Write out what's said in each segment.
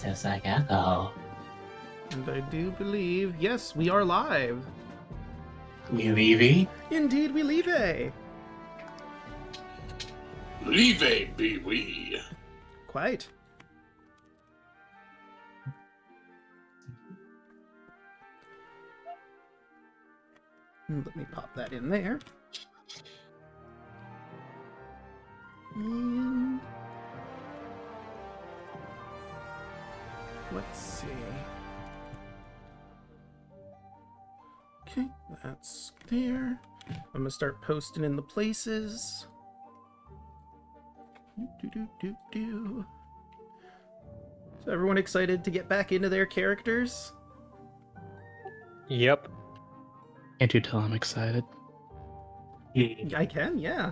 tastes like alcohol. And I do believe, yes, we are live. We leaving? Indeed, we leave. Leave be we. Quite. Let me pop that in there. And let's see. Okay, that's there. I'm gonna start posting in the places. So everyone excited to get back into their characters? Yep. Can't you tell I'm excited? I can, yeah.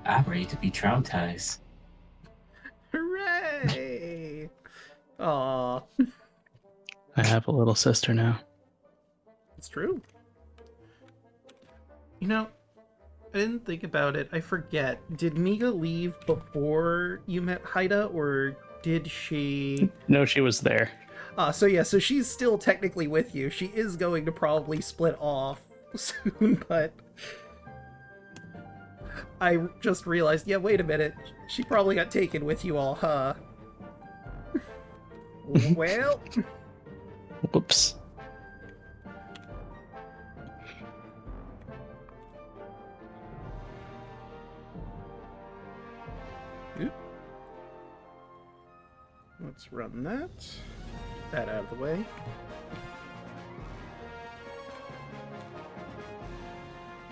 I'm ready to be traumatized. Hooray! Aw, I have a little sister now. it's true. You know, I didn't think about it. I forget. Did Miga leave before you met Haida, or did she... No, she was there. So yeah, so she's still technically with you. She is going to probably split off soon, but... I just realized, yeah, wait a minute. She probably got taken with you all, huh? Well... Whoops. Oop. Let's run that. That out of the way.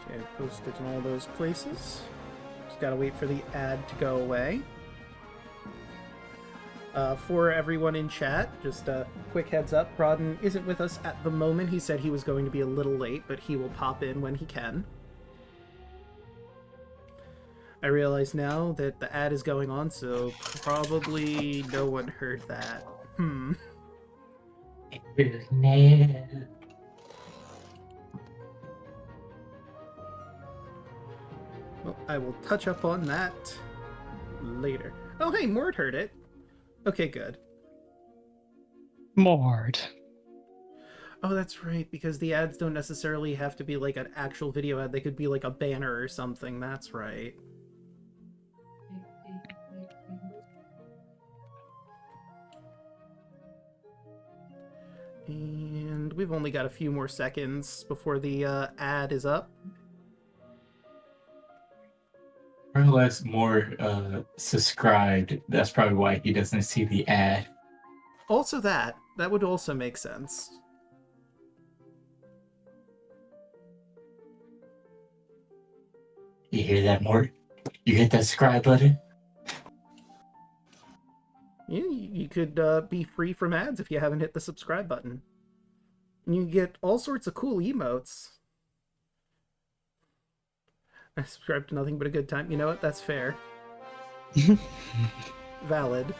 Okay, posted in all those places. Just gotta wait for the ad to go away. For everyone in chat, just a quick heads up, Broden isn't with us at the moment. He said he was going to be a little late, but he will pop in when he can. I realize now that the ad is going on, so probably no one heard that. No. Well, I will touch up on that later. Oh, hey, Mort heard it. Okay, good. Mord. Oh, that's right, because the ads don't necessarily have to be like an actual video ad. They could be like a banner or something. That's right. And we've only got a few more seconds before the ad is up. Unless more subscribed, that's probably why he doesn't see the ad. Also that would also make sense. You hear that, Mort? You hit that subscribe button? Yeah, you could be free from ads if you haven't hit the subscribe button. And you get all sorts of cool emotes. I subscribe to nothing but a good time. You know what? That's fair. Valid.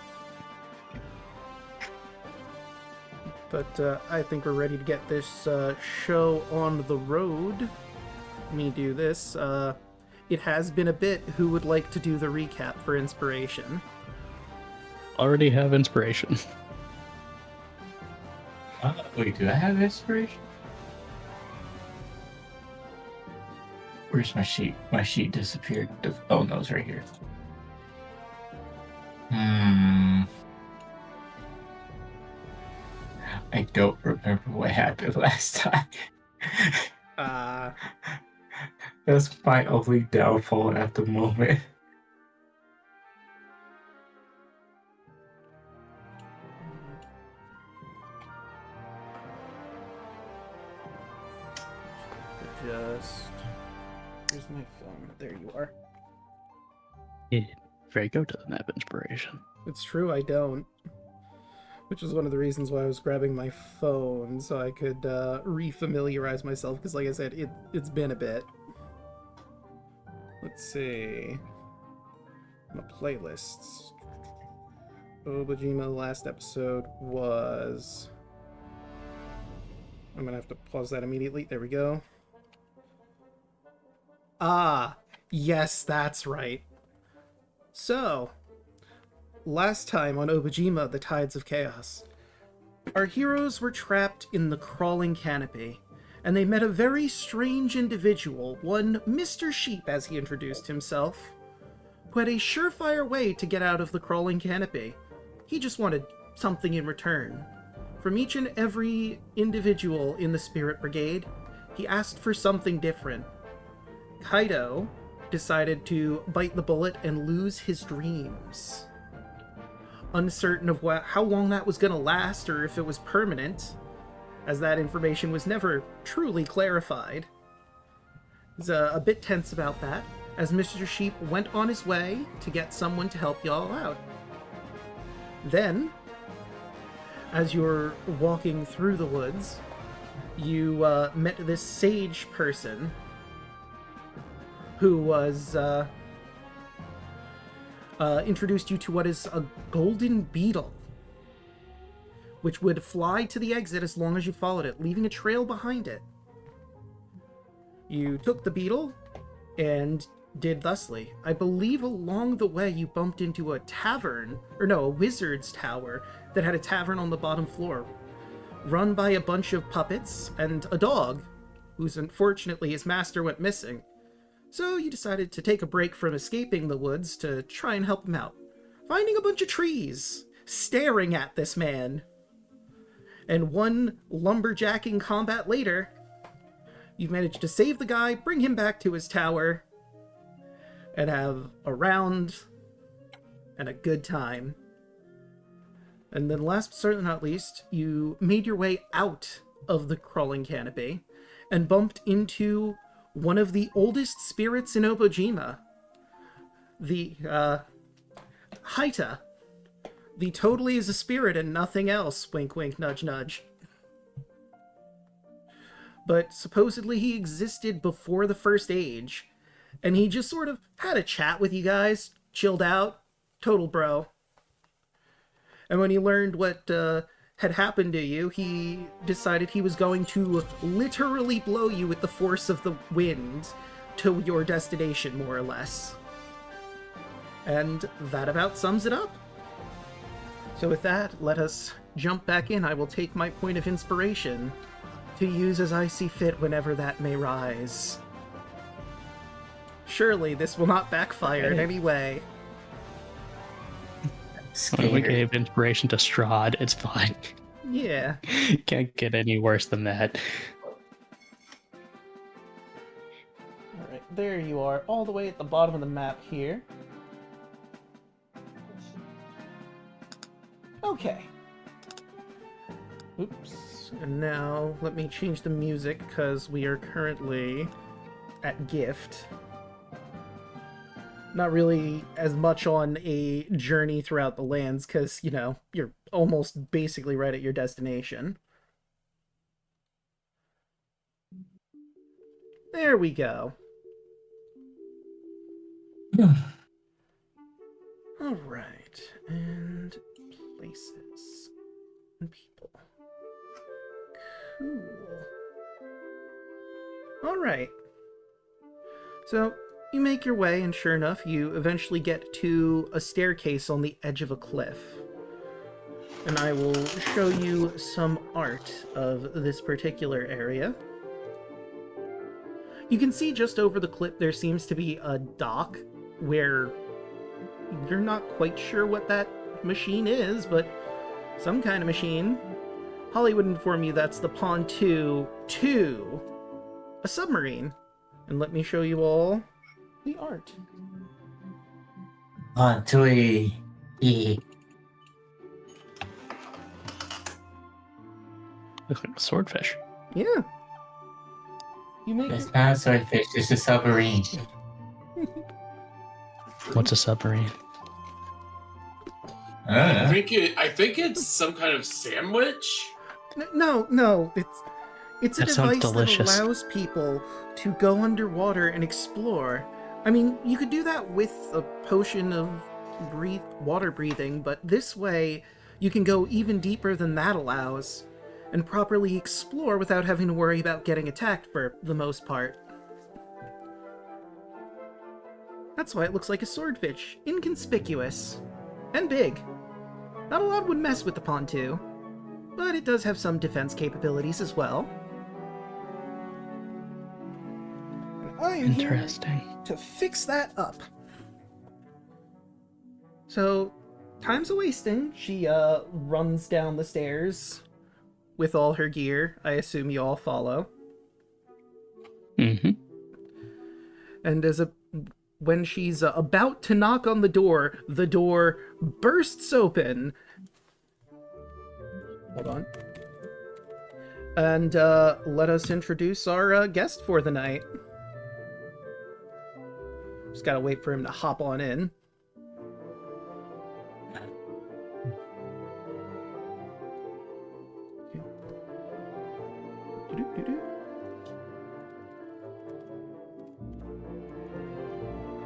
But I think we're ready to get this show on the road. Let me do this. It has been a bit. Who would like to do the recap for inspiration? Already have inspiration. Wait, do I have inspiration? Where's my sheet? My sheet disappeared. Oh no, it's right here. I don't remember what happened last time. That's my only downfall at the moment. Where's my phone? There you are. Yeah. Draco doesn't have inspiration. It's true, I don't. Which is one of the reasons why I was grabbing my phone, so I could re-familiarize myself, because like I said, it's been a bit. Let's see. My playlists. Obojima, the last episode was... I'm gonna have to pause that immediately. There we go. Ah, yes, that's right. So, last time on Obojima, the Tides of Chaos, our heroes were trapped in the crawling canopy, and they met a very strange individual, one Mr. Sheep, as he introduced himself, who had a surefire way to get out of the crawling canopy. He just wanted something in return. From each and every individual in the Spirit Brigade, he asked for something different. Kaido decided to bite the bullet and lose his dreams. Uncertain of how long that was going to last or if it was permanent, as that information was never truly clarified. He's a bit tense about that, as Mr. Sheep went on his way to get someone to help y'all out. Then, as you're walking through the woods, you met this sage person who was introduced you to what is a golden beetle, which would fly to the exit as long as you followed it, leaving a trail behind it. You took the beetle and did thusly. I believe along the way you bumped into a tavern, or no, a wizard's tower that had a tavern on the bottom floor, run by a bunch of puppets and a dog, whose unfortunately his master went missing. So you decided to take a break from escaping the woods to try and help him out, finding a bunch of trees, staring at this man. And one lumberjacking combat later, you've managed to save the guy, bring him back to his tower, and have a round and a good time. And then last but certainly not least, you made your way out of the crawling canopy and bumped into one of the oldest spirits in Obojima, the Haita. The totally is a spirit and nothing else, wink wink nudge nudge. But supposedly he existed before the First Age, and he just sort of had a chat with you guys, chilled out, total bro. And when he learned what had happened to you, he decided he was going to literally blow you with the force of the wind to your destination, more or less. And that about sums it up. So with that, let us jump back in. I will take my point of inspiration to use as I see fit whenever that may rise. Surely this will not backfire in any way. When we gave inspiration to Strahd, it's fine. Yeah. Can't get any worse than that. Alright, there you are, all the way at the bottom of the map here. Okay. Oops. And now, let me change the music, because we are currently at Gift. Not really as much on a journey throughout the lands, because, you know, you're almost basically right at your destination. There we go. Alright, and places and people. Cool. Alright. So, you make your way, and sure enough, you eventually get to a staircase on the edge of a cliff. And I will show you some art of this particular area. You can see just over the cliff there seems to be a dock where you're not quite sure what that machine is, but some kind of machine. Holly would inform you that's the pontoon to a submarine. And let me show you all the art. Tui. Looks like a swordfish. Yeah. You make It's not a swordfish, it's a submarine. What's a submarine? I think it's some kind of sandwich. No, it's a That sounds device delicious. that allows people to go underwater and explore. I mean, you could do that with a potion of water breathing, but this way you can go even deeper than that allows and properly explore without having to worry about getting attacked for the most part. That's why it looks like a swordfish. Inconspicuous. and big. Not a lot would mess with the Pontu, but it does have some defense capabilities as well. And I am here Interesting. to fix that up. So, time's a-wasting. She runs down the stairs with all her gear. I assume you all follow. Mm-hmm. And when she's about to knock on the door bursts open. Hold on. And let us introduce our guest for the night. Just gotta wait for him to hop on in.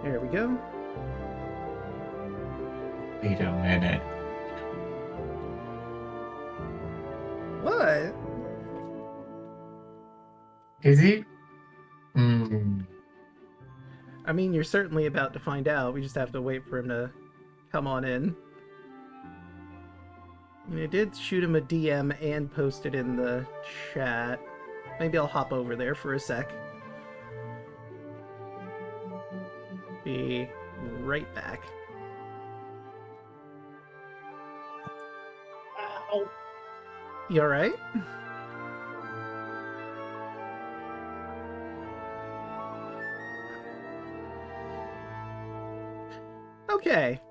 There we go. Wait a minute. What? Is he? Hmm. I mean, you're certainly about to find out. We just have to wait for him to come on in. I mean, I did shoot him a DM and post it in the chat. Maybe I'll hop over there for a sec. Be right back. Ow. You alright? Okay.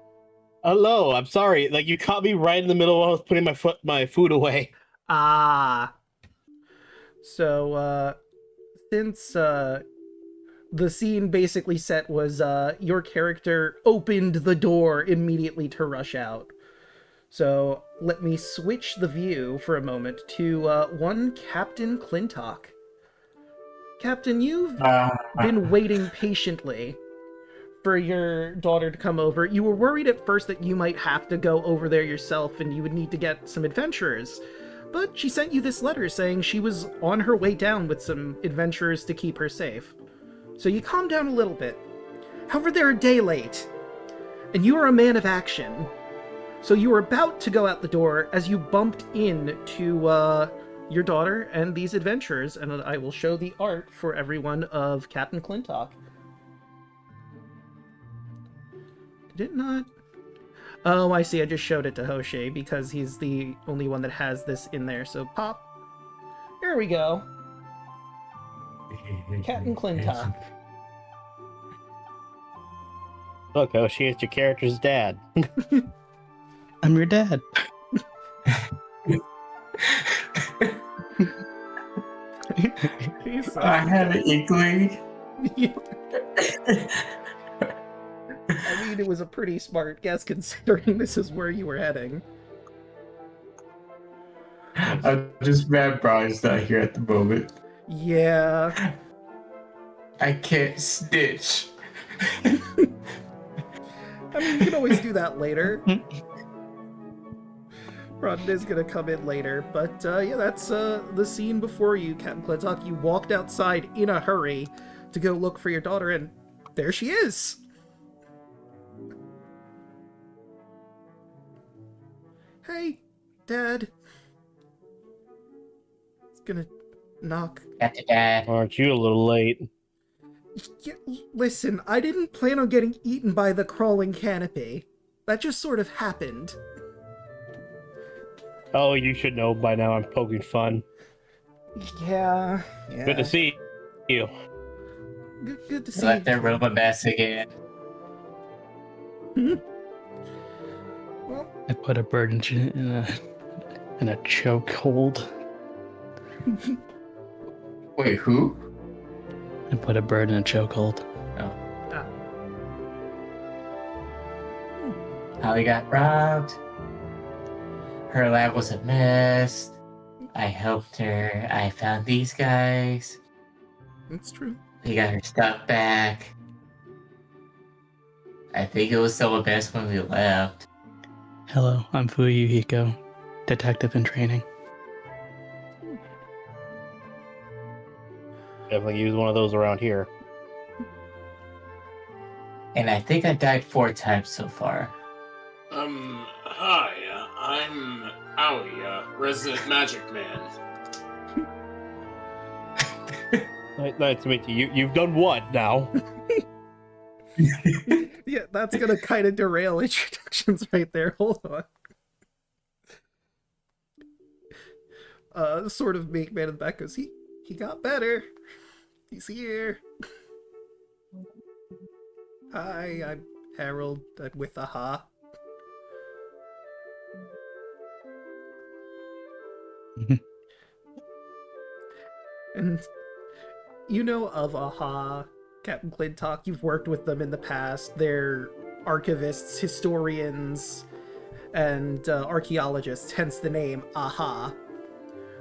Hello, I'm sorry. Like you caught me right in the middle while I was putting my food away. Ah. So, since, the scene basically set was, your character opened the door immediately to rush out. So, let me switch the view for a moment to, one Captain Clintock. Captain, you've been waiting patiently for your daughter to come over. You were worried at first that you might have to go over there yourself and you would need to get some adventurers. But she sent you this letter saying she was on her way down with some adventurers to keep her safe. So you calm down a little bit. However, they're a day late, and you are a man of action. So you were about to go out the door as you bumped into your daughter and these adventurers, and I will show the art for everyone of Captain Clintock. Did it not? Oh, I see. I just showed it to Hoshi because he's the only one that has this in there. So pop. There we go. Captain Clintock. Look, Hoshi, it's your character's dad. I'm your dad. I had an inkling. I mean, it was a pretty smart guess considering this is where you were heading. I'm just mad Brian's not here at the moment. Yeah. I can't stitch. I mean, you can always do that later. Rodden is gonna come in later, but yeah, that's the scene before you, Captain Clintock. You walked outside in a hurry to go look for your daughter, and there she is! Hey, Dad. It's gonna knock. Aren't you a little late? Yeah, listen, I didn't plan on getting eaten by the crawling canopy. That just sort of happened. Oh, you should know by now I'm poking fun. Yeah. Good to see you. Good to see Let you. that room a mess again. Well, I put a bird in a chokehold. Wait, who? I put a bird in a chokehold. Holly got robbed. Her lab was a mess. I helped her. I found these guys. that's true. We got her stuff back. I think it was still a mess when we left. Hello, I'm Fuyuhiko, detective in training. Definitely use one of those around here. And I think I died 4 times so far. Hi, I'm Aoi, resident magic man. Nice to meet you. You've done what now? Yeah, that's gonna kind of derail introductions right there. Hold on. Sort of make man in the back goes, he got better. He's here. Hi, I'm Harold. I'm with Aha. And you know of Aha, Captain Clintock. You've worked with them in the past. They're archivists, historians, and archaeologists, hence the name Aha.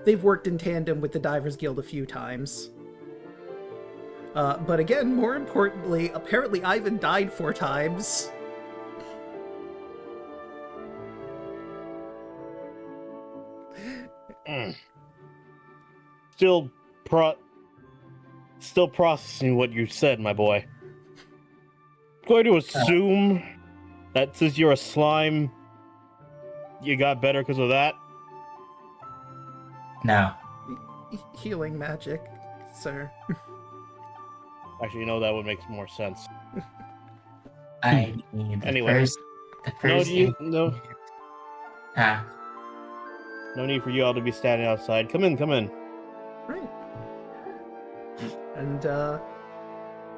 They've worked in tandem with the Divers Guild a few times. But again, more importantly, apparently Ivan died 4 times. Still processing what you said, my boy. Going to assume that since you're a slime, you got better because of that? No. Healing magic, sir. Actually, that would make more sense. I need Anyway. the first No need for you all to be standing outside. Come in. Right. And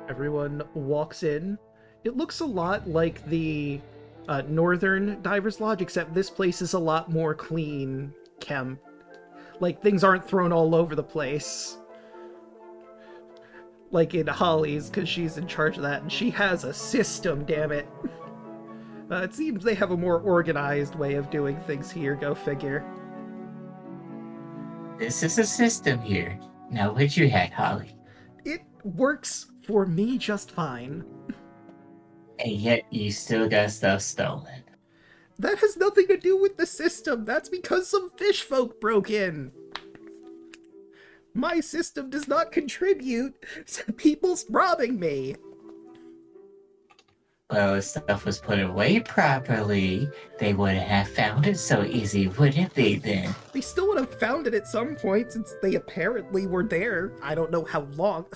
everyone walks in. It looks a lot like the Northern Divers Lodge, except this place is a lot more clean, kempt. Like, things aren't thrown all over the place. Like in Holly's, because she's in charge of that, and she has a system, damn it. It seems they have a more organized way of doing things here, go figure. This is a system here. Now what you had, Holly? It works for me just fine. And yet you still got stuff stolen. That has nothing to do with the system. That's because some fish folk broke in. My system does not contribute to people robbing me. Well, if stuff was put away properly, they wouldn't have found it so easy, wouldn't they then? They still would have found it at some point since they apparently were there. I don't know how long.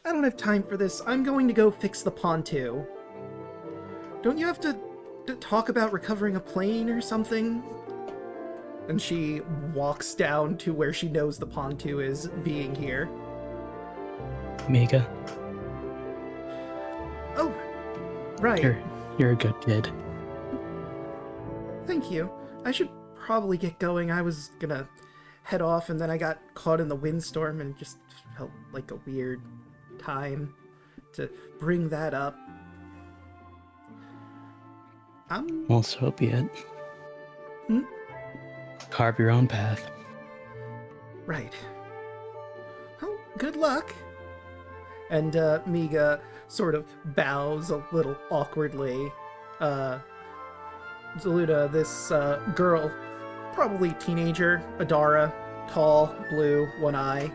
I don't have time for this. I'm going to go fix the pontoon. Don't you have to talk about recovering a plane or something? And she walks down to where she knows the pontoon is being here. Mega, Oh, right. you're a good kid. Thank you. I should probably get going. I was gonna head off and then I got caught in the windstorm and just felt like a weird time to bring that up. Well, so be it. Hmm? Carve your own path. Right. Well, good luck. And Miga sort of bows a little awkwardly. Daluna, this girl, probably teenager, Adara, tall, blue, one eye.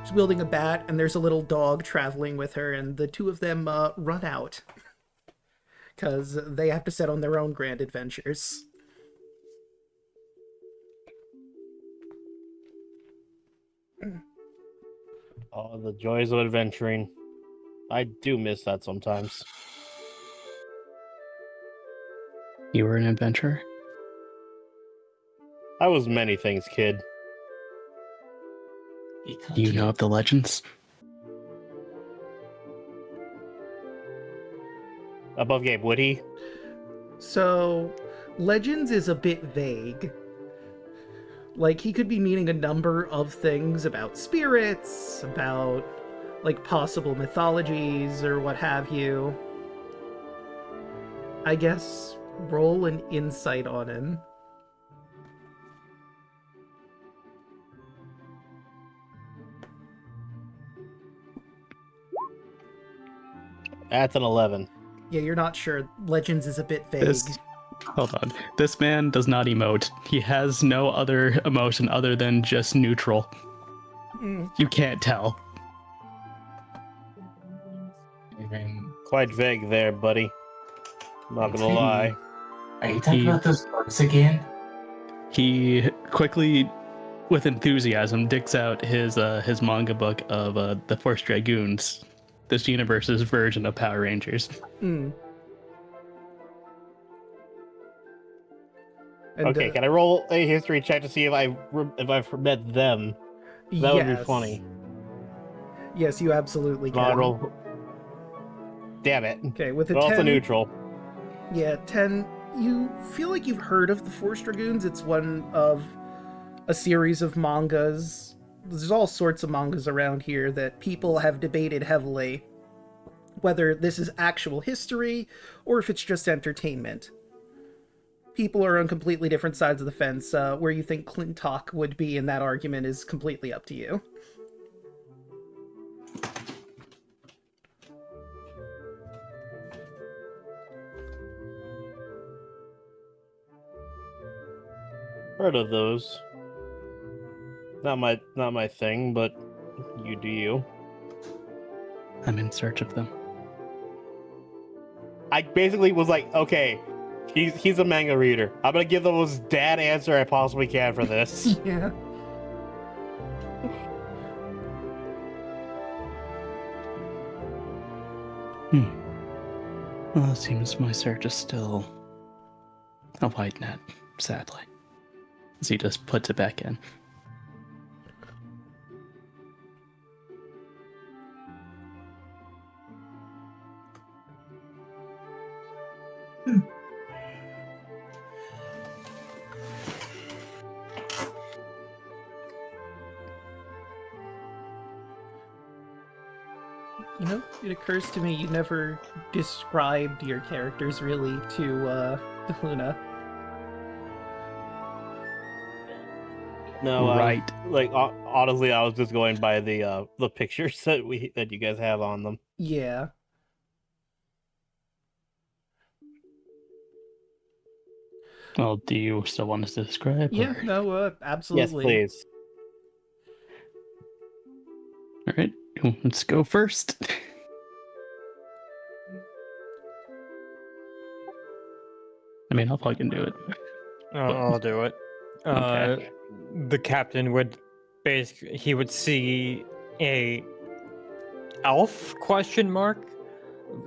She's wielding a bat, and there's a little dog traveling with her, and the two of them run out. Because they have to set on their own grand adventures. Oh, the joys of adventuring. I do miss that sometimes. You were an adventurer? I was many things, kid. Do you know of the legends? Above Gabe, would he? So, legends is a bit vague. Like, he could be meaning a number of things about spirits, about, like, possible mythologies, or what have you. I guess roll an insight on him. That's an 11. Yeah, you're not sure. Legends is a bit vague. Hold on. This man does not emote. He has no other emotion other than just neutral. You can't tell. Even Quite vague there, buddy. Not gonna lie. Are you talking He- about those books again? He quickly, with enthusiasm, digs out his manga book of the Force Dragoons, this universe's version of Power Rangers. Mm. And, Okay, can I roll a history check to see if I've met them? That would be yes. funny. Yes, you absolutely Come on, can. roll. Damn it. Okay, with a Well, 10. it's a neutral. Yeah, 10. You feel like you've heard of the Force Dragoons. It's one of a series of mangas. There's all sorts of mangas around here that people have debated heavily whether this is actual history or if it's just entertainment. People are on completely different sides of the fence. Where you think Clintock would be in that argument is completely up to you. Heard of those. Not my thing, but you do you. I'm in search of them. I basically was like, okay, he's a manga reader. I'm gonna give the most dad answer I possibly can for this. Yeah. Well, it seems my search is still a wide net, sadly. As he just puts it back in. You know, it occurs to me you never described your characters really to Daluna. No, Right. Like honestly, I was just going by the pictures that you guys have on them. Yeah. Well, do you still want us to describe? Yeah, or- no, absolutely. Yes, please. All right, let's go first. I mean, I'll fucking do it. I'll do it. Okay. The captain would basically he would see a elf question mark.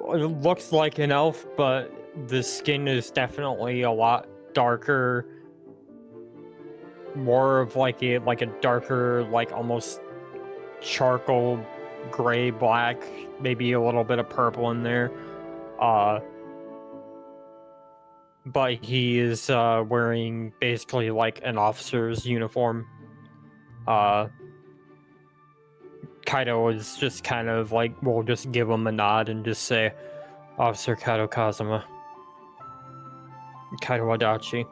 It looks like an elf, but the skin is definitely a lot darker. More of like a darker, like almost charcoal gray black, maybe a little bit of purple in there. But he is wearing basically like an officer's uniform. Kaido is just kind of like, we'll just give him a nod and just say, Officer Kaido Kazuma. Kaido Adachi.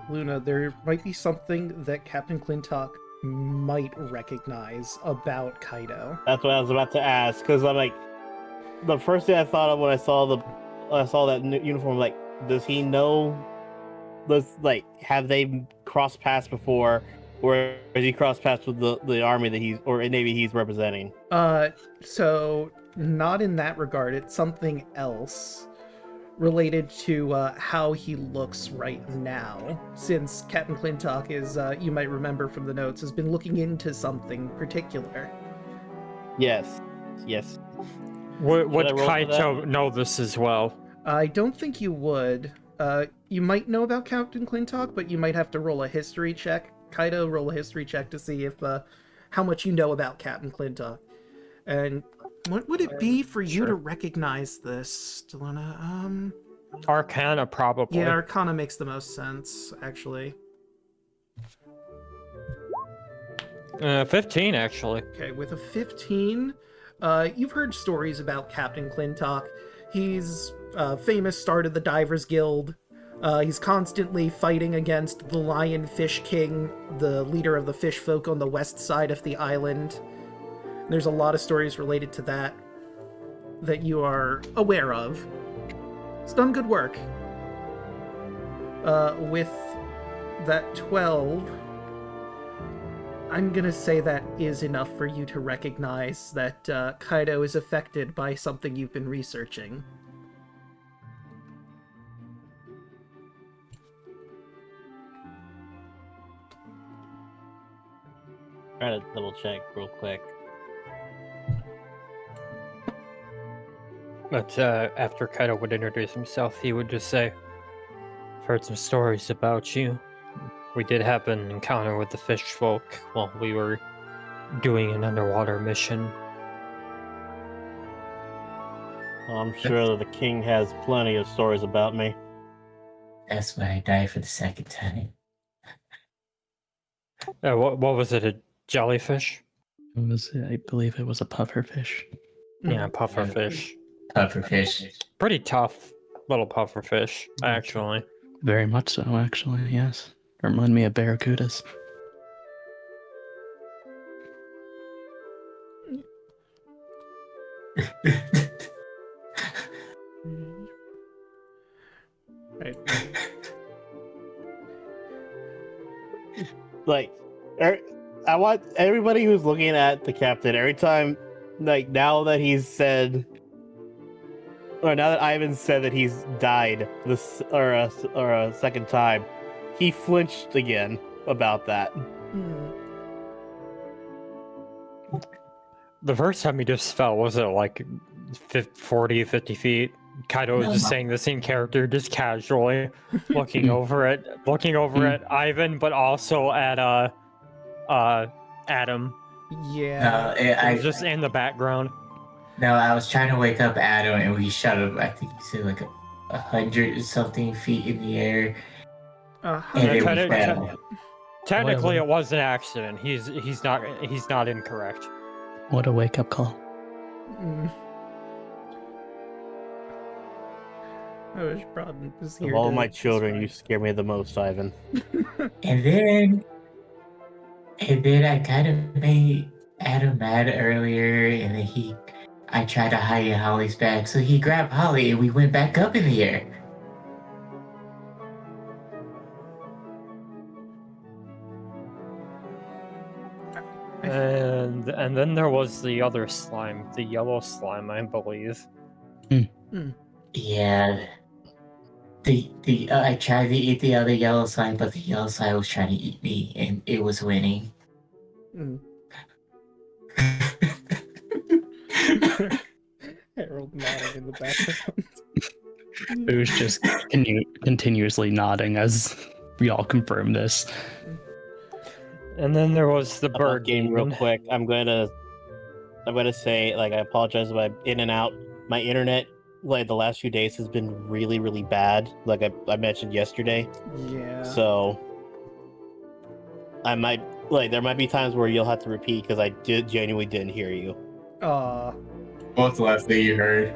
Luna, there might be something that Captain Clintock might recognize about Kaido. That's what I was about to ask, because I'm like, the first thing I thought of when I saw that uniform, like, does he know? Have they crossed paths before, or has he crossed paths with the army that or Navy he's representing? So not in that regard. It's something else related to how he looks right now. Since Captain Clintock is, you might remember from the notes, has been looking into something particular. Yes. Would I roll for Kaito know this as well? I don't think you would. You might know about Captain Clintock, but you might have to roll a history check. Kaido, roll a history check to see if how much you know about Captain Clintock. And what would it be for you to recognize this, Daluna? Arcana, probably. Yeah, Arcana makes the most sense, actually. 15, actually. Okay, with a 15, you've heard stories about Captain Clintock. He's famous, started the Divers Guild. He's constantly fighting against the Lionfish King, the leader of the fish folk on the west side of the island. There's a lot of stories related to that you are aware of. He's done good work. With that 12, I'm gonna say that is enough for you to recognize that Kaido is affected by something you've been researching. Try to double check real quick. But after Kaido would introduce himself, he would just say, "I've heard some stories about you. We did have an encounter with the fish folk while we were doing an underwater mission." Well, I'm sure that the king has plenty of stories about me. That's why I died for the second time. What was it? A jellyfish? I believe it was a pufferfish. Yeah, pufferfish. Pufferfish. Pretty tough little pufferfish, actually. Very much so, actually, yes. Remind me of barracudas. Right. Like, I want everybody who's looking at the captain every time, like now that he's said, or now that Ivan said that he's died this or a second time, he flinched again about that. The first time he just fell, was it like 40, 50 feet? Kaido was just saying the same character, just casually looking over at Ivan, but also at Adam. Yeah. I Just in the background. No, I was trying to wake up Adam, and we shot him. I think he said like 100 something feet in the air, and Yeah, then we fell. Technically, it was an accident. He's not incorrect. What a wake up call. I wish Broden was here. Of all to my children, you describe. scare me the most, Ivan. And then I kind of made Adam mad earlier, and then I tried to hide in Holly's bag, so he grabbed Holly, and we went back up in the air. And then there was the other slime, the yellow slime, I believe. Yeah. I tried to eat the other yellow slime, but the yellow slime was trying to eat me, and it was winning. Harold nodding in the background. It was just continuously nodding as we all confirm this. And then there was the About bird game real demon. quick. I'm gonna say, like, I apologize if I'm in and out. My internet, like, the last few days has been really, really bad. Like I mentioned yesterday. Yeah. So I might, like, there might be times where you'll have to repeat because I genuinely didn't hear you. What's the last thing you heard?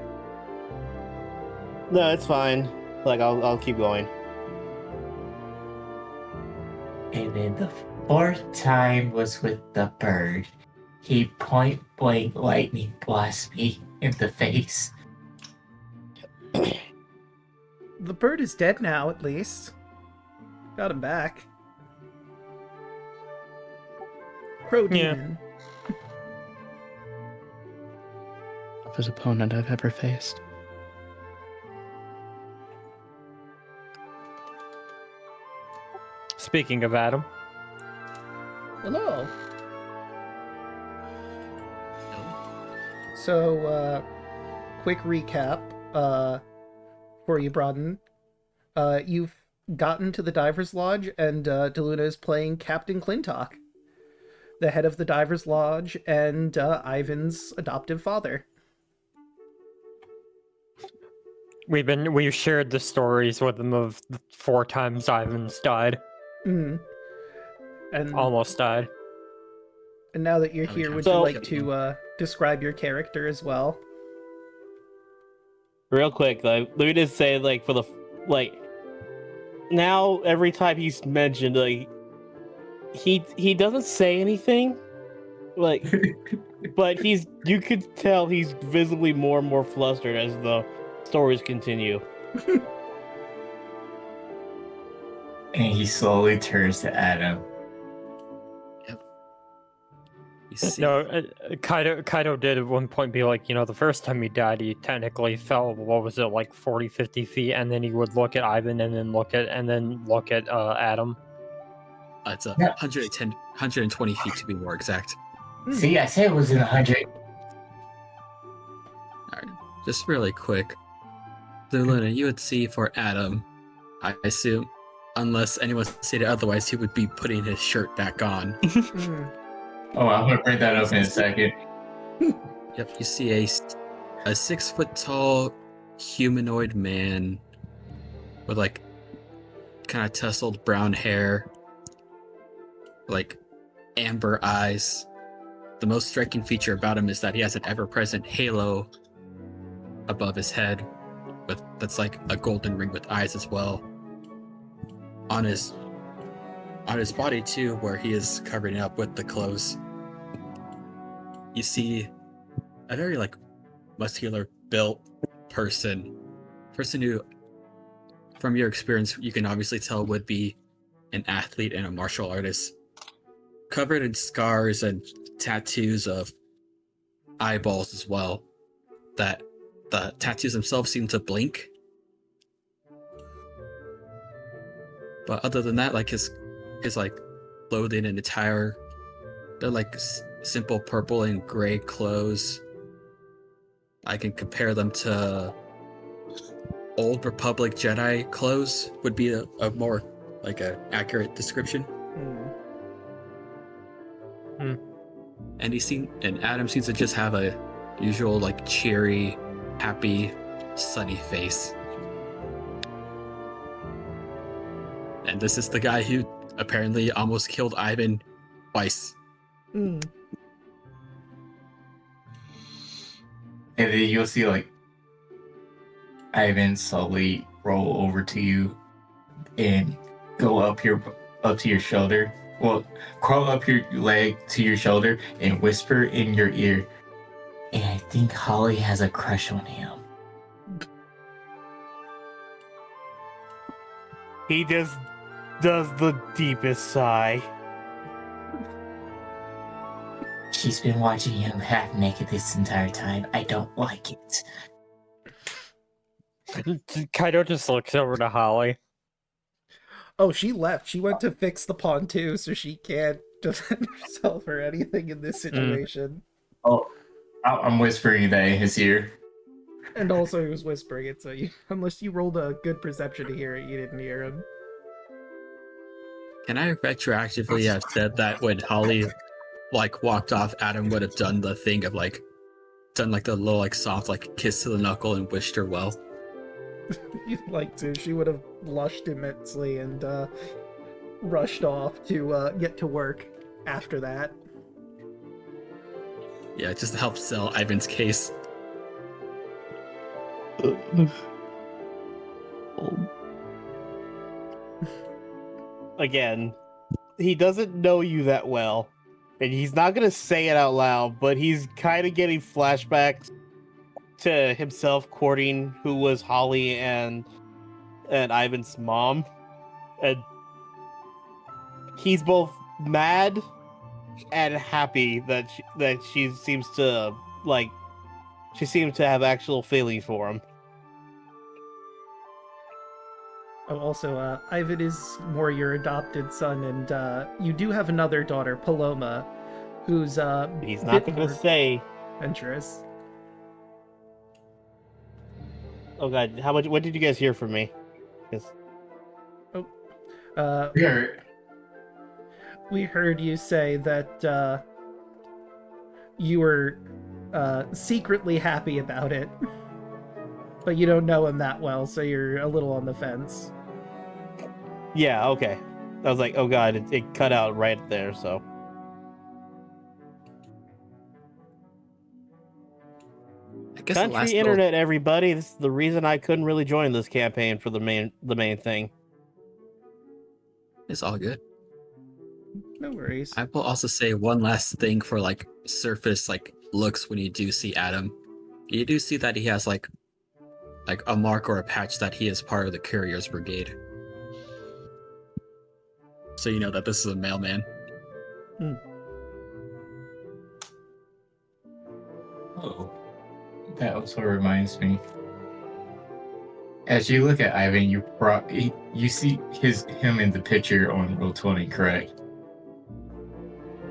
No, it's fine. Like, I'll keep going. And then the fourth time was with the bird. He point blank lightning blasted me in the face. The bird is dead now, at least. Got him back. Crow Yeah. demon. Toughest opponent I've ever faced. Speaking of Adam, Hello. So, quick recap for you, Broden. You've gotten to the Diver's Lodge, and Daluna is playing Captain Clintock, the head of the Diver's Lodge and Ivan's adoptive father. we've shared the stories with him of the 4 times Ivan's died, And almost died. and now that you're here, would you So- like to describe your character as well? Real quick, like, let me just say, like, for the, like, now every time he's mentioned, like, he doesn't say anything, like, but you could tell he's visibly more and more flustered as the stories continue. And he slowly turns to Adam. see. No, Kaido did at one point be like, the first time he died, he technically fell, what was it, like 40, 50 feet, and then he would look at Ivan and then look at Adam. It's a Yeah. 110, 120 feet to be more exact. See, I said it was in 100. Alright, just really quick. Daluna, you would see for Adam, I assume, unless anyone stated otherwise, he would be putting his shirt back on. Oh, I'm gonna bring that up in a second. Yep, you see a 6 foot tall humanoid man with like kind of tousled brown hair, like amber eyes. The most striking feature about him is that he has an ever-present halo above his head, that's like a golden ring with eyes as well. On his body too, where he is covering up with the clothes, you see a very like muscular built person who, from your experience, you can obviously tell would be an athlete and a martial artist, covered in scars and tattoos of eyeballs as well, that the tattoos themselves seem to blink. But other than that, like his like clothing and attire, they're like simple purple and gray clothes. I can compare them to Old Republic Jedi clothes would be a more like a accurate description. And Adam seems to just have a usual like cheery, happy, sunny face. And this is the guy who apparently almost killed Ivan twice. And then you'll see like Ivan slowly roll over to you and go up to your shoulder. Well, crawl up your leg to your shoulder and whisper in your ear. And I think Holly has a crush on him. He just does the deepest sigh. She's been watching him half naked this entire time. I don't like it. Kaido just looks over to Holly. Oh, she left. She went to fix the pontoon so she can't defend herself or anything in this situation. Oh, I'm whispering that in his ear. And also he was whispering it, so unless you rolled a good perception to hear it, you didn't hear him. Can I retroactively have said that when Holly like walked off, Adam would have done the thing of like done like the little like soft like kiss to the knuckle and wished her well? You'd like to. She would have blushed immensely and rushed off to get to work after that. Yeah, just to help sell Ivan's case. Again, he doesn't know you that well, and he's not gonna say it out loud, but he's kind of getting flashbacks to himself courting who was Holly and Ivan's mom, and he's both mad and happy that she seems to have actual feeling for him. Oh, also, Ivan is more your adopted son, and you do have another daughter, Paloma, who's He's not bit gonna more say. adventurous. Oh god, what did you guys hear from me? 'Cause- We heard you say that you were secretly happy about it, but you don't know him that well, so you're a little on the fence. Yeah, okay. I was like, oh god, it cut out right there, so. I guess the last Country internet, everybody. This is the reason I couldn't really join this campaign for the main thing. It's all good. No worries. I will also say one last thing for like surface like looks when you do see Adam. You do see that he has like a mark or a patch that he is part of the Couriers Brigade. So you know that this is a mailman. Oh, that also reminds me. As you look at Ivan, you see him in the picture on Roll20, correct?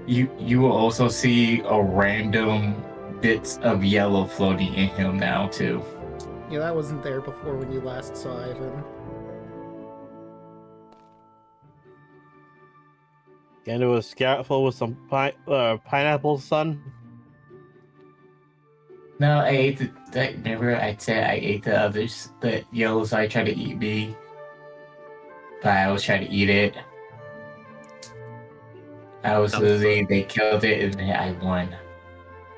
You will also see a random bits of yellow floating in him now too. Yeah, that wasn't there before when you last saw Ivan. And it was full with some pineapple, son. No, I ate remember I said I ate the others, the yellows. I tried to eat me, but I was trying to eat it. They killed it and then I won.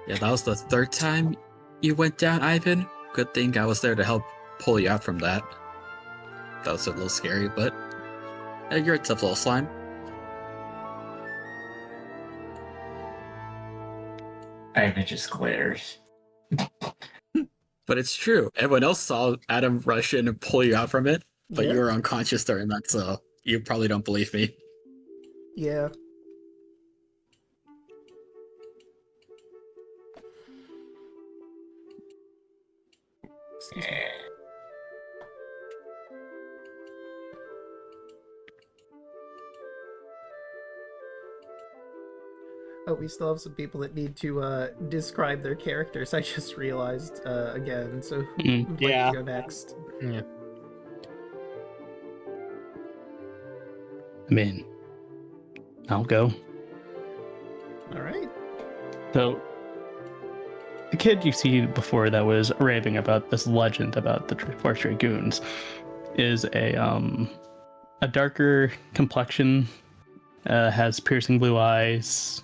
Yeah, that was the third time you went down, Ivan. Good thing I was there to help pull you out from that. That was a little scary, but you're a tough little slime. Ivan just glares. But it's true. Everyone else saw Adam rush in and pull you out from it, but Yeah. you were unconscious during that, so you probably don't believe me. Yeah. Excuse me. Oh, we still have some people that need to describe their characters. I just realized again. So who'd like Yeah. to go next? Yeah. I mean, I'll go. All right. So, the kid you see before that was raving about this legend about the Forest Dragoons is a darker complexion, has piercing blue eyes,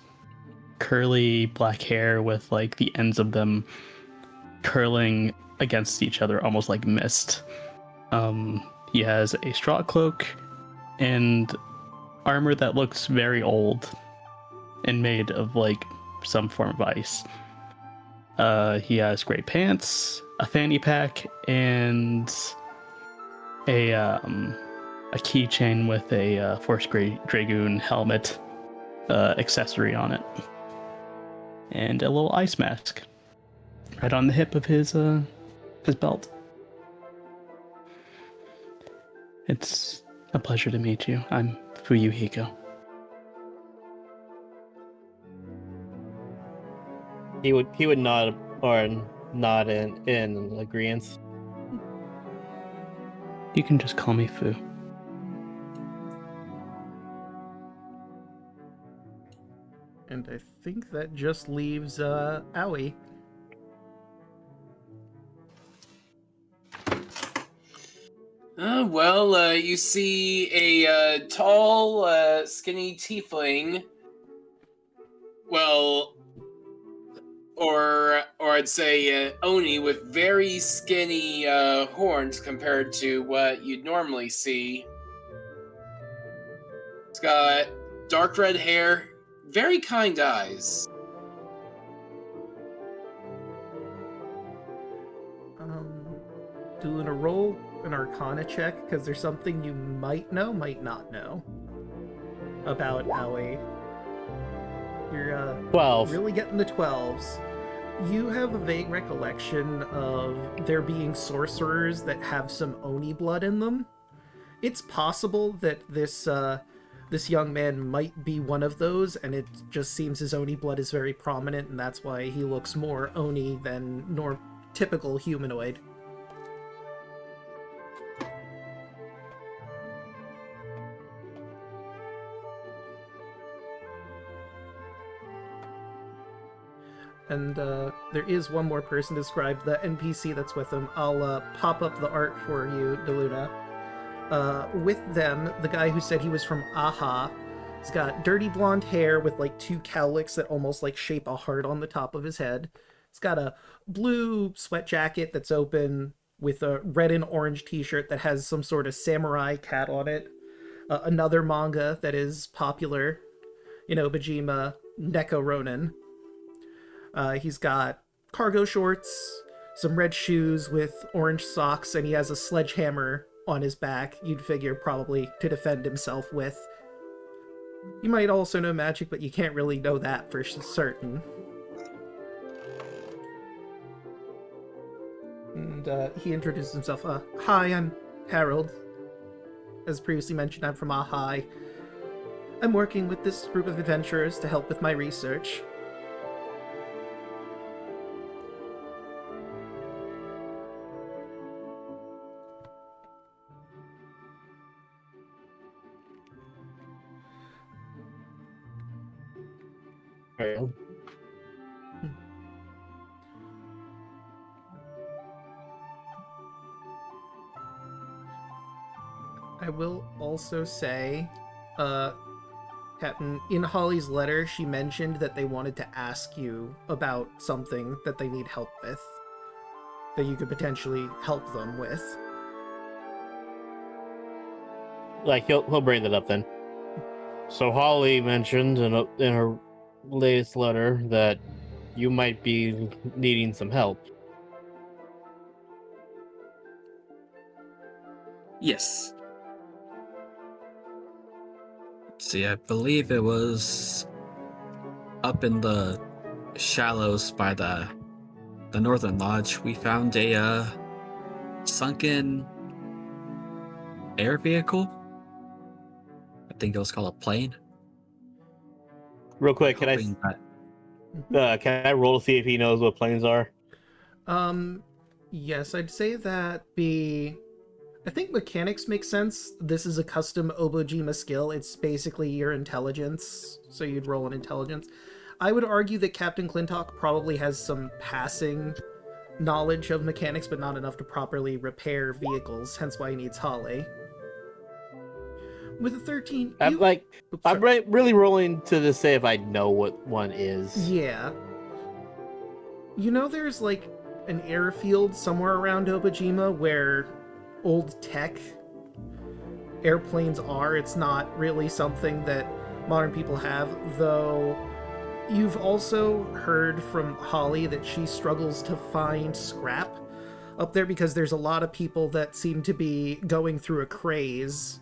curly black hair with like the ends of them curling against each other, almost like mist. He has a straw cloak and armor that looks very old and made of like some form of ice. He has gray pants, a fanny pack, and a keychain with a Forest Dragoon helmet accessory on it, and a little ice mask right on the hip of his belt. It's a pleasure to meet you. I'm Fuyuhiko. He would nod in agreement. You can just call me Fu. And I think that just leaves Owie. You see a tall, skinny tiefling. Well, or I'd say Oni with very skinny horns compared to what you'd normally see. It's got dark red hair, very kind eyes. Doing a roll an Arcana check because there's something you might know, might not know about Owie. You're 12. really getting the 12s. You have a vague recollection of there being sorcerers that have some Oni blood in them. It's possible that this young man might be one of those, and it just seems his Oni blood is very prominent, and that's why he looks more Oni than typical humanoid. And there is one more person described, the NPC that's with him. I'll pop up the art for you, Daluna. With them, the guy who said he was from Aha. He's got dirty blonde hair with like two cowlicks that almost like shape a heart on the top of his head. He's got a blue sweat jacket that's open with a red and orange t-shirt that has some sort of samurai cat on it. Another manga that is popular in Obojima, Neko Ronin. He's got cargo shorts, some red shoes with orange socks, and he has a sledgehammer on his back, you'd figure probably to defend himself with. You might also know magic, but you can't really know that for certain. And he introduces himself. Hi, I'm Harold. As previously mentioned, I'm from Ahai. I'm working with this group of adventurers to help with my research. Alright. I will also say, Captain, in Holly's letter, she mentioned that they wanted to ask you about something that they need help with, that you could potentially help them with. Like he'll bring that up then. So Holly mentioned in her latest letter that you might be needing some help. Yes. See, I believe it was up in the shallows by the Northern Lodge. We found a sunken air vehicle. I think it was called a plane. Real quick, Hoping that can I roll to see if he knows what planes are? Yes, I'd say that I think mechanics make sense. This is a custom Obojima skill. It's basically your intelligence, so you'd roll an intelligence. I would argue that Captain Clintock probably has some passing knowledge of mechanics, but not enough to properly repair vehicles, hence why he needs Holly. With a 13, I'm really rolling to say if I know what one is. Yeah. You know there's like an airfield somewhere around Obojima where old tech airplanes are. It's not really something that modern people have, though you've also heard from Holly that she struggles to find scrap up there because there's a lot of people that seem to be going through a craze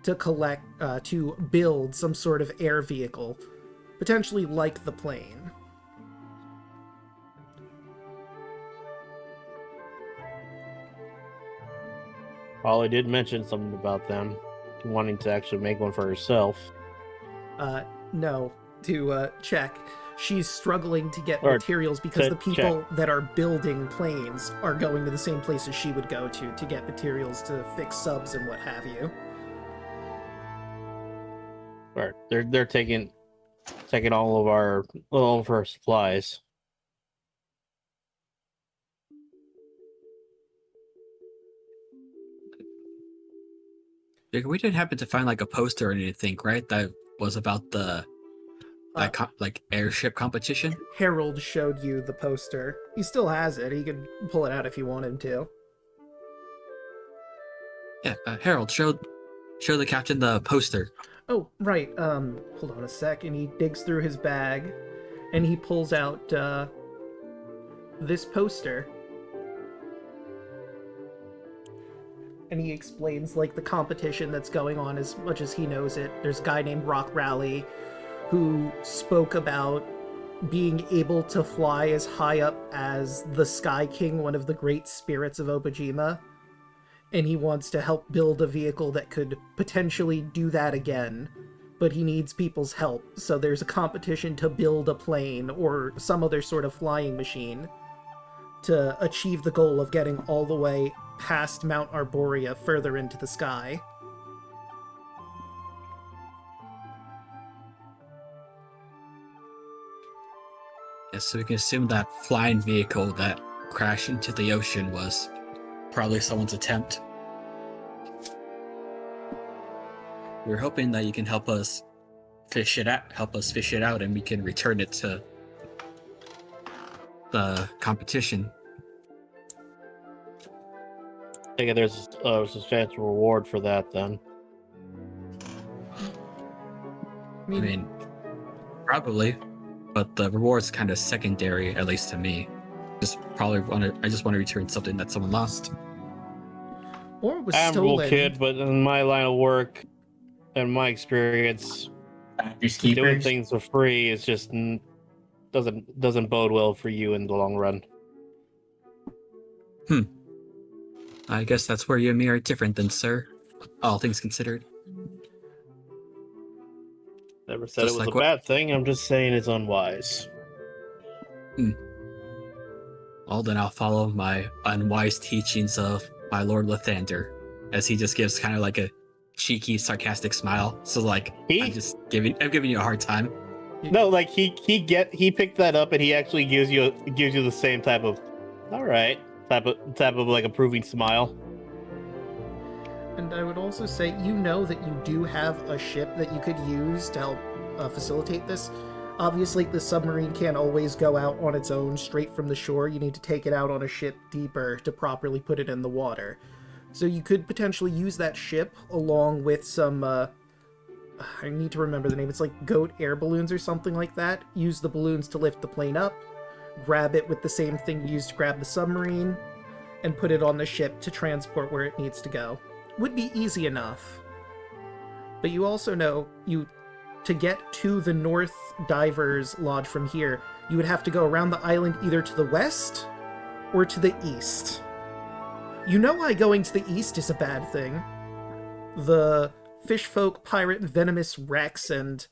to build some sort of air vehicle, potentially like the plane. Holly did mention something about them wanting to actually make one for herself. No, to check. She's struggling to get Or materials because to the people that are building planes are going to the same places she would go to get materials to fix subs and what have you. Or they're taking all of her supplies. we didn't happen to find like a poster or anything, right? That was about the like airship competition. Harold showed you the poster. He still has it. He could pull it out if you want him to. Yeah, Harold, show the captain the poster. Oh, right. Hold on a sec. And he digs through his bag, and he pulls out this poster. And he explains like the competition that's going on as much as he knows it. There's a guy named Rock Rally who spoke about being able to fly as high up as the Sky King, one of the great spirits of Obojima. And he wants to help build a vehicle that could potentially do that again. But he needs people's help, so there's a competition to build a plane or some other sort of flying machine to achieve the goal of getting all the way past Mount Arborea further into the sky. Yeah, so we can assume that flying vehicle that crashed into the ocean was probably someone's attempt. We're hoping that you can help us fish it out, and we can return it to the competition. I think there's a substantial reward for that then. I mean, probably, but the reward's kind of secondary, at least to me. I just want to return something that someone lost. Or it was I'm a stolen. kid, but in my line of work, and my experience, doing things for free is just doesn't bode well for you in the long run. I guess that's where you and me are different then, sir. All things considered. Never said Just it was like a what- bad thing. I'm just saying it's unwise. Well, then I'll follow my unwise teachings of my Lord Lathander, as he just gives kind of like a cheeky, sarcastic smile. So like, I'm giving you a hard time. No, like he picked that up and he actually gives you the same type of, all right, type of like approving smile. And I would also say, you know that you do have a ship that you could use to help facilitate this. Obviously, the submarine can't always go out on its own straight from the shore. You need to take it out on a ship deeper to properly put it in the water. So you could potentially use that ship along with some, I need to remember the name, it's like goat air balloons or something like that. Use the balloons to lift the plane up, grab it with the same thing you used to grab the submarine, and put it on the ship to transport where it needs to go. Would be easy enough. But you also know, to get to the North Divers Lodge from here, you would have to go around the island either to the west or to the east. You know why going to the east is a bad thing. The fishfolk, pirate, venomous Rex, and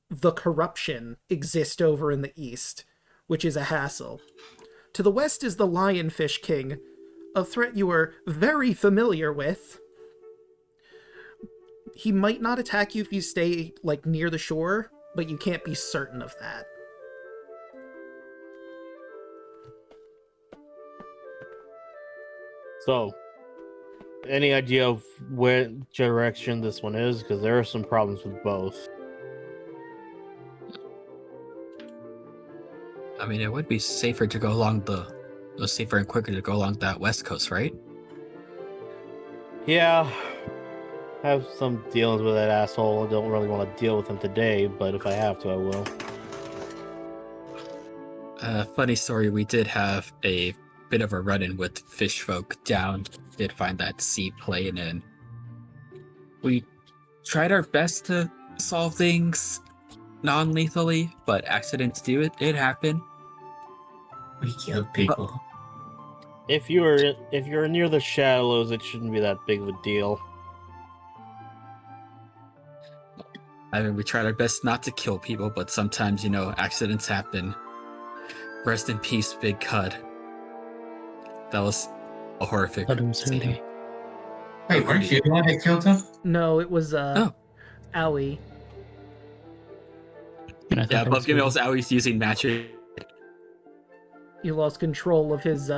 the corruption exist over in the east, which is a hassle. To the west is the Lionfish King, a threat you are very familiar with. He might not attack you if you stay, like, near the shore, but you can't be certain of that. So, any idea of where direction this one is? Because there are some problems with both. I mean, it would be safer to go along safer and quicker to go along that west coast, right? Yeah, I have some dealings with that asshole. I don't really want to deal with him today, but if I have to, I will. Funny story, we did have a bit of a run-in with fish folk down. Did find that seaplane, and we tried our best to solve things non-lethally, but accidents do it happen. We killed people. If you're near the shallows, it shouldn't be that big of a deal. I mean, we tried our best not to kill people, but sometimes, accidents happen. Rest in peace, Big Cud. That was a horrific scene. Wait, weren't you the one that killed him? No, it was, Owie. Yeah, Above Gimel was always using magic. He lost control of his,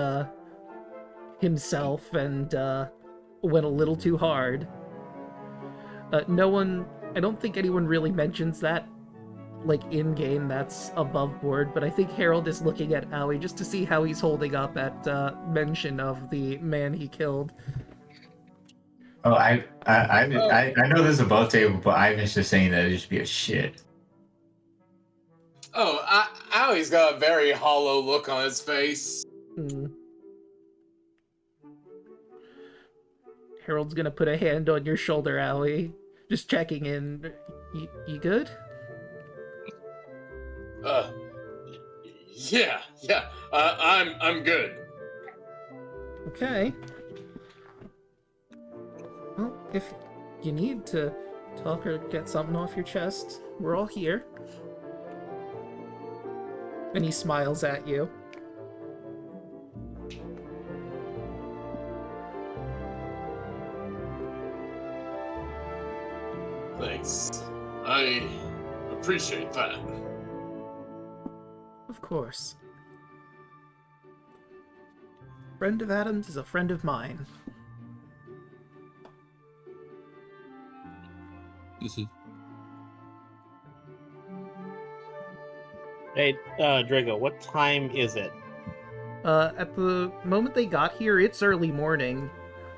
himself and, went a little too hard. I don't think anyone really mentions that, like, in-game. That's above board, but I think Harold is looking at Owie just to see how he's holding up at, mention of the man he killed. Oh, I know this is above table, but Ivan's just saying that it should be a shit. Oh, Owie's got a very hollow look on his face. Harold's gonna put a hand on your shoulder, Owie. Just checking in. You good? Yeah. I'm good. Okay. Well, if you need to talk or get something off your chest, we're all here. And he smiles at you. Thanks. I appreciate that. Of course. Friend of Adam's is a friend of mine. Hey, Draco, what time is it? At the moment they got here, it's early morning.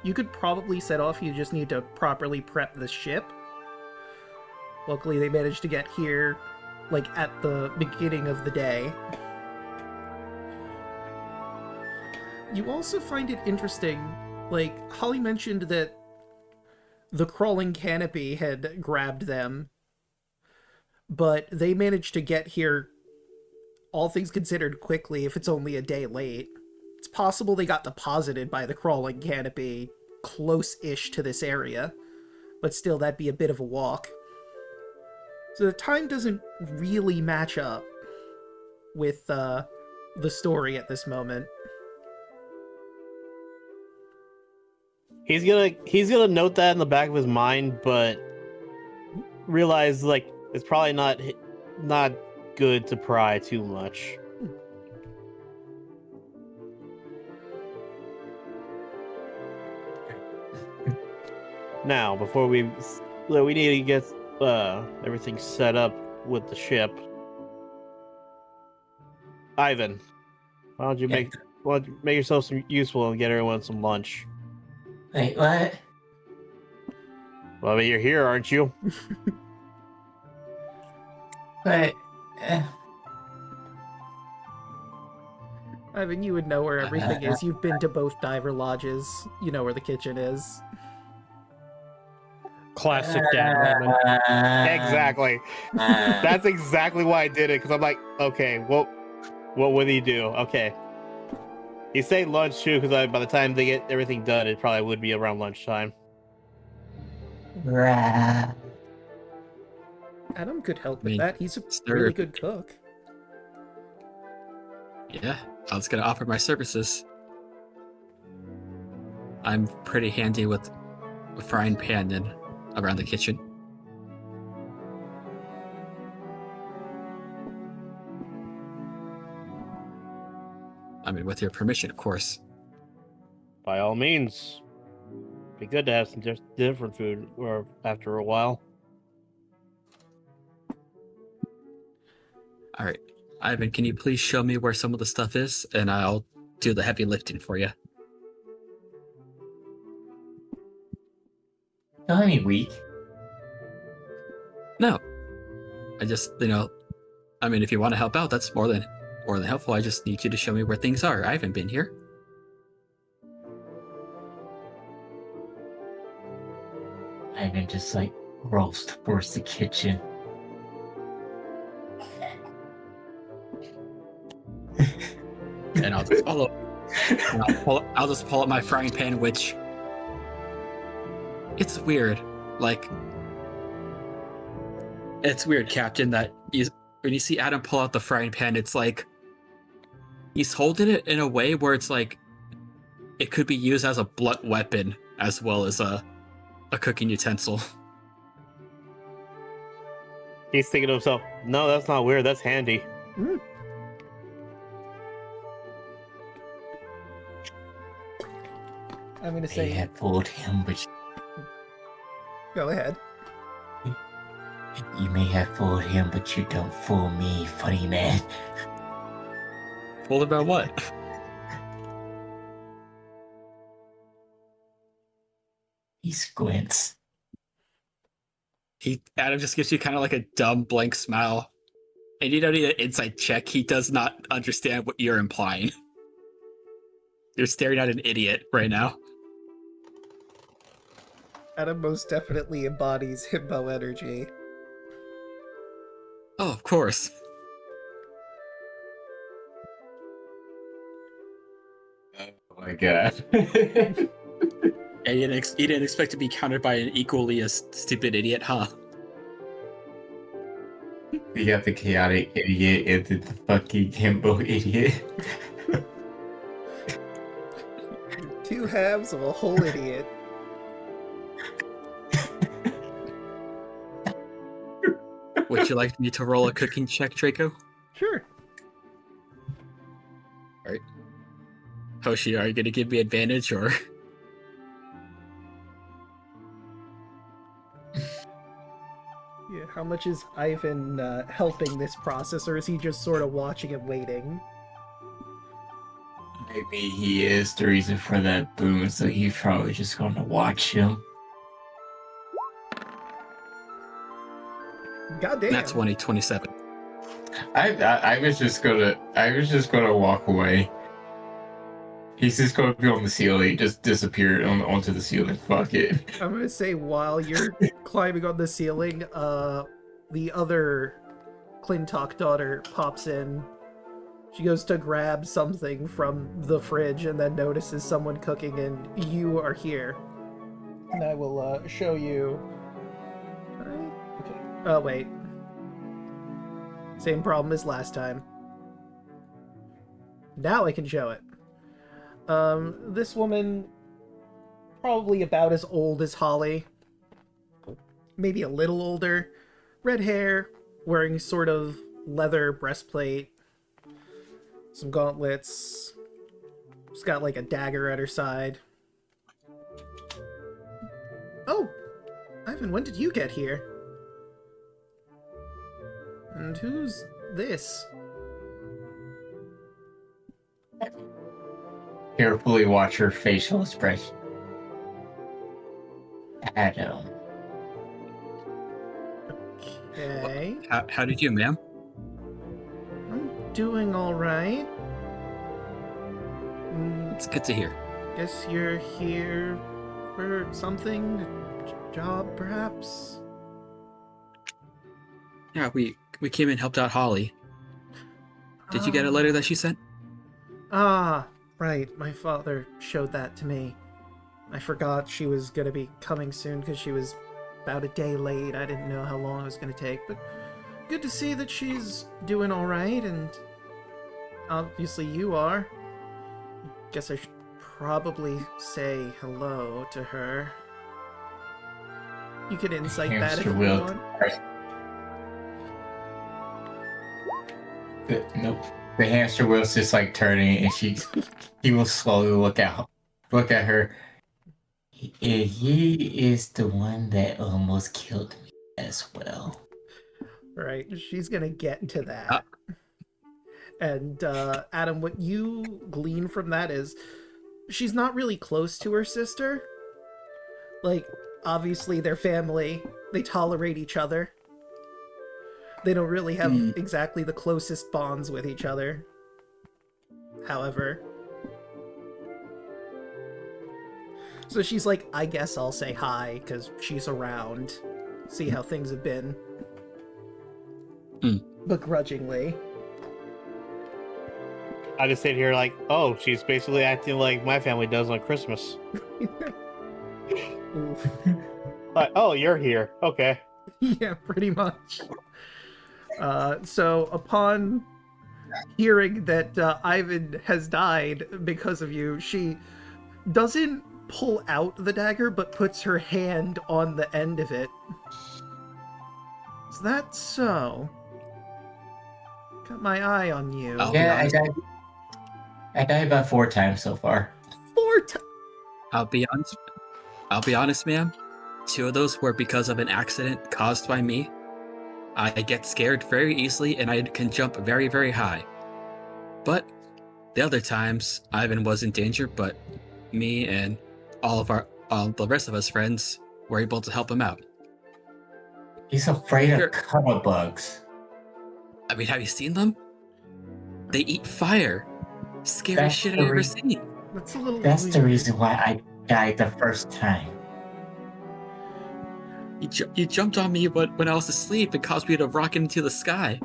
You could probably set off, you just need to properly prep the ship. Luckily, they managed to get here, like, at the beginning of the day. You also find it interesting, like, Holly mentioned that the crawling canopy had grabbed them, but they managed to get here, all things considered, quickly, if it's only a day late. It's possible they got deposited by the crawling canopy close-ish to this area, but still, that'd be a bit of a walk. So the time doesn't really match up with the story at this moment. He's gonna note that in the back of his mind, but realize like it's probably not good to pry too much. Now, before we need to get everything set up with the ship. Ivan, why don't you make yourself some useful and get everyone some lunch? Wait, what? Well, I mean, you're here, aren't you? But, I mean, you would know where everything is. You've been to both diver lodges. You know where the kitchen is. Classic dad moment. Exactly. That's exactly why I did it, because I'm like, okay, what would he do? Okay. You say lunch too, because by the time they get everything done, it probably would be around lunchtime. Right. Adam could help with mean, that. He's a sir. really good cook. Yeah, I was gonna offer my services. I'm pretty handy with a frying pan and around the kitchen. I mean, with your permission, of course. By all means. Be good to have some different food or after a while. All right, Ivan, can you please show me where some of the stuff is, and I'll do the heavy lifting for you. Don't me weak. No, I just, I mean, if you want to help out, that's more than helpful. I just need you to show me where things are. I haven't been here. Ivan just rolls towards the kitchen. And I'll just follow. And I'll just pull up my frying pan, which it's weird. It's weird, Captain, that when you see Adam pull out the frying pan, it's like he's holding it in a way where it's like it could be used as a blunt weapon as well as a cooking utensil. He's thinking to himself, no, that's not weird, that's handy. Mm. I'm gonna They say, had fooled him, but go ahead. you may have fooled him, but you don't fool me, funny man. Told about what? He squints. Adam just gives you kind of like a dumb blank smile. And you don't need an insight check. He does not understand what you're implying. You're staring at an idiot right now. Adam most definitely embodies himbo energy. Oh, of course. Oh my god. And you didn't expect to be countered by an equally as stupid idiot, huh? You got the chaotic idiot and the fucking himbo idiot. Two halves of a whole idiot. Would you like me to roll a cooking check, Draco? Sure. Alright. Hoshi, are you going to give me advantage, or...? Yeah, how much is Ivan helping this process, or is he just sort of watching and waiting? Maybe he is the reason for that boom, so he's probably just going to watch him. Goddamn. That's 27. I was just gonna walk away. He's just gonna be on the ceiling, just disappear onto the ceiling. Fuck it. I'm gonna say while you're climbing on the ceiling, the other Clintock daughter pops in. She goes to grab something from the fridge and then notices someone cooking, and you are here. And I will show you. Okay. Oh, wait. Same problem as last time. Now I can show it. This woman, probably about as old as Holly. Maybe a little older. Red hair, wearing sort of leather breastplate. Some gauntlets. She's got like a dagger at her side. Oh! Ivan, when did you get here? And who's this? Carefully watch her facial expression. Adam. Okay. How did you, ma'am? I'm doing alright. It's good to hear. Guess you're here for something? A job, perhaps? Yeah, we came and helped out Holly. Did you get a letter that she sent? Ah, right. My father showed that to me. I forgot she was going to be coming soon because she was about a day late. I didn't know how long it was going to take, but good to see that she's doing all right, and obviously you are. Guess I should probably say hello to her. You could insight that if you want. Nope. The hamster wheel's just like turning, and he will slowly look at her. He is the one that almost killed me as well. Right, she's gonna get to that. And Adam, what you glean from that is she's not really close to her sister. Like, obviously they're family, they tolerate each other. They don't really have exactly the closest bonds with each other. However. So she's like, I guess I'll say hi, because she's around. See how things have been. Begrudgingly. I just sit here like, oh, she's basically acting like my family does on Christmas. Oof. Like, oh, you're here. Okay. Yeah, pretty much. So upon hearing that Ivan has died because of you, she doesn't pull out the dagger, but puts her hand on the end of it. Is that so? Got my eye on you. Yeah, I died about 4 times so far. 4 times? I'll be honest, ma'am. 2 of those were because of an accident caused by me. I get scared very easily, and I can jump very, very high. But the other times, Ivan was in danger, but me and all the rest of us friends were able to help him out. He's afraid of cuddle bugs. I mean, have you seen them? They eat fire. Scariest shit I've ever seen. That's a little That's weird. the reason why I died the first time. You jumped on me when I was asleep and caused me to rocket into the sky.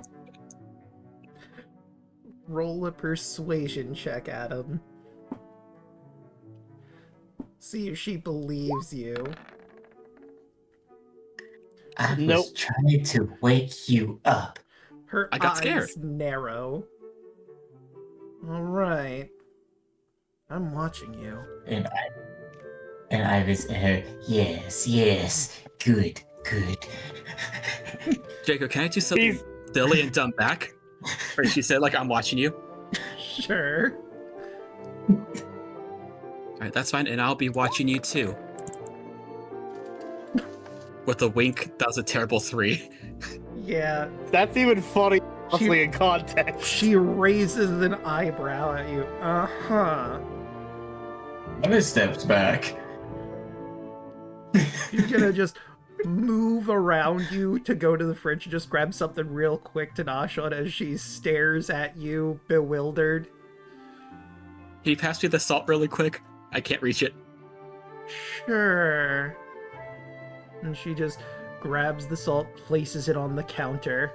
Roll a persuasion check, Adam. See if she believes you. I was trying to wake you up. Her I got eyes scared. narrow. All right. I'm watching you. And I was, yes, good. Draco, can I do something silly and dumb back? Or she said, like, I'm watching you. Sure. Alright, that's fine, and I'll be watching you too. With a wink, that was a terrible 3. Yeah. That's even funny, honestly, in context. She raises an eyebrow at you. Uh-huh. One steps back. She's gonna just move around you to go to the fridge and just grab something real quick to nosh on as she stares at you, bewildered. Can you pass me the salt really quick? I can't reach it. Sure. And she just grabs the salt, places it on the counter,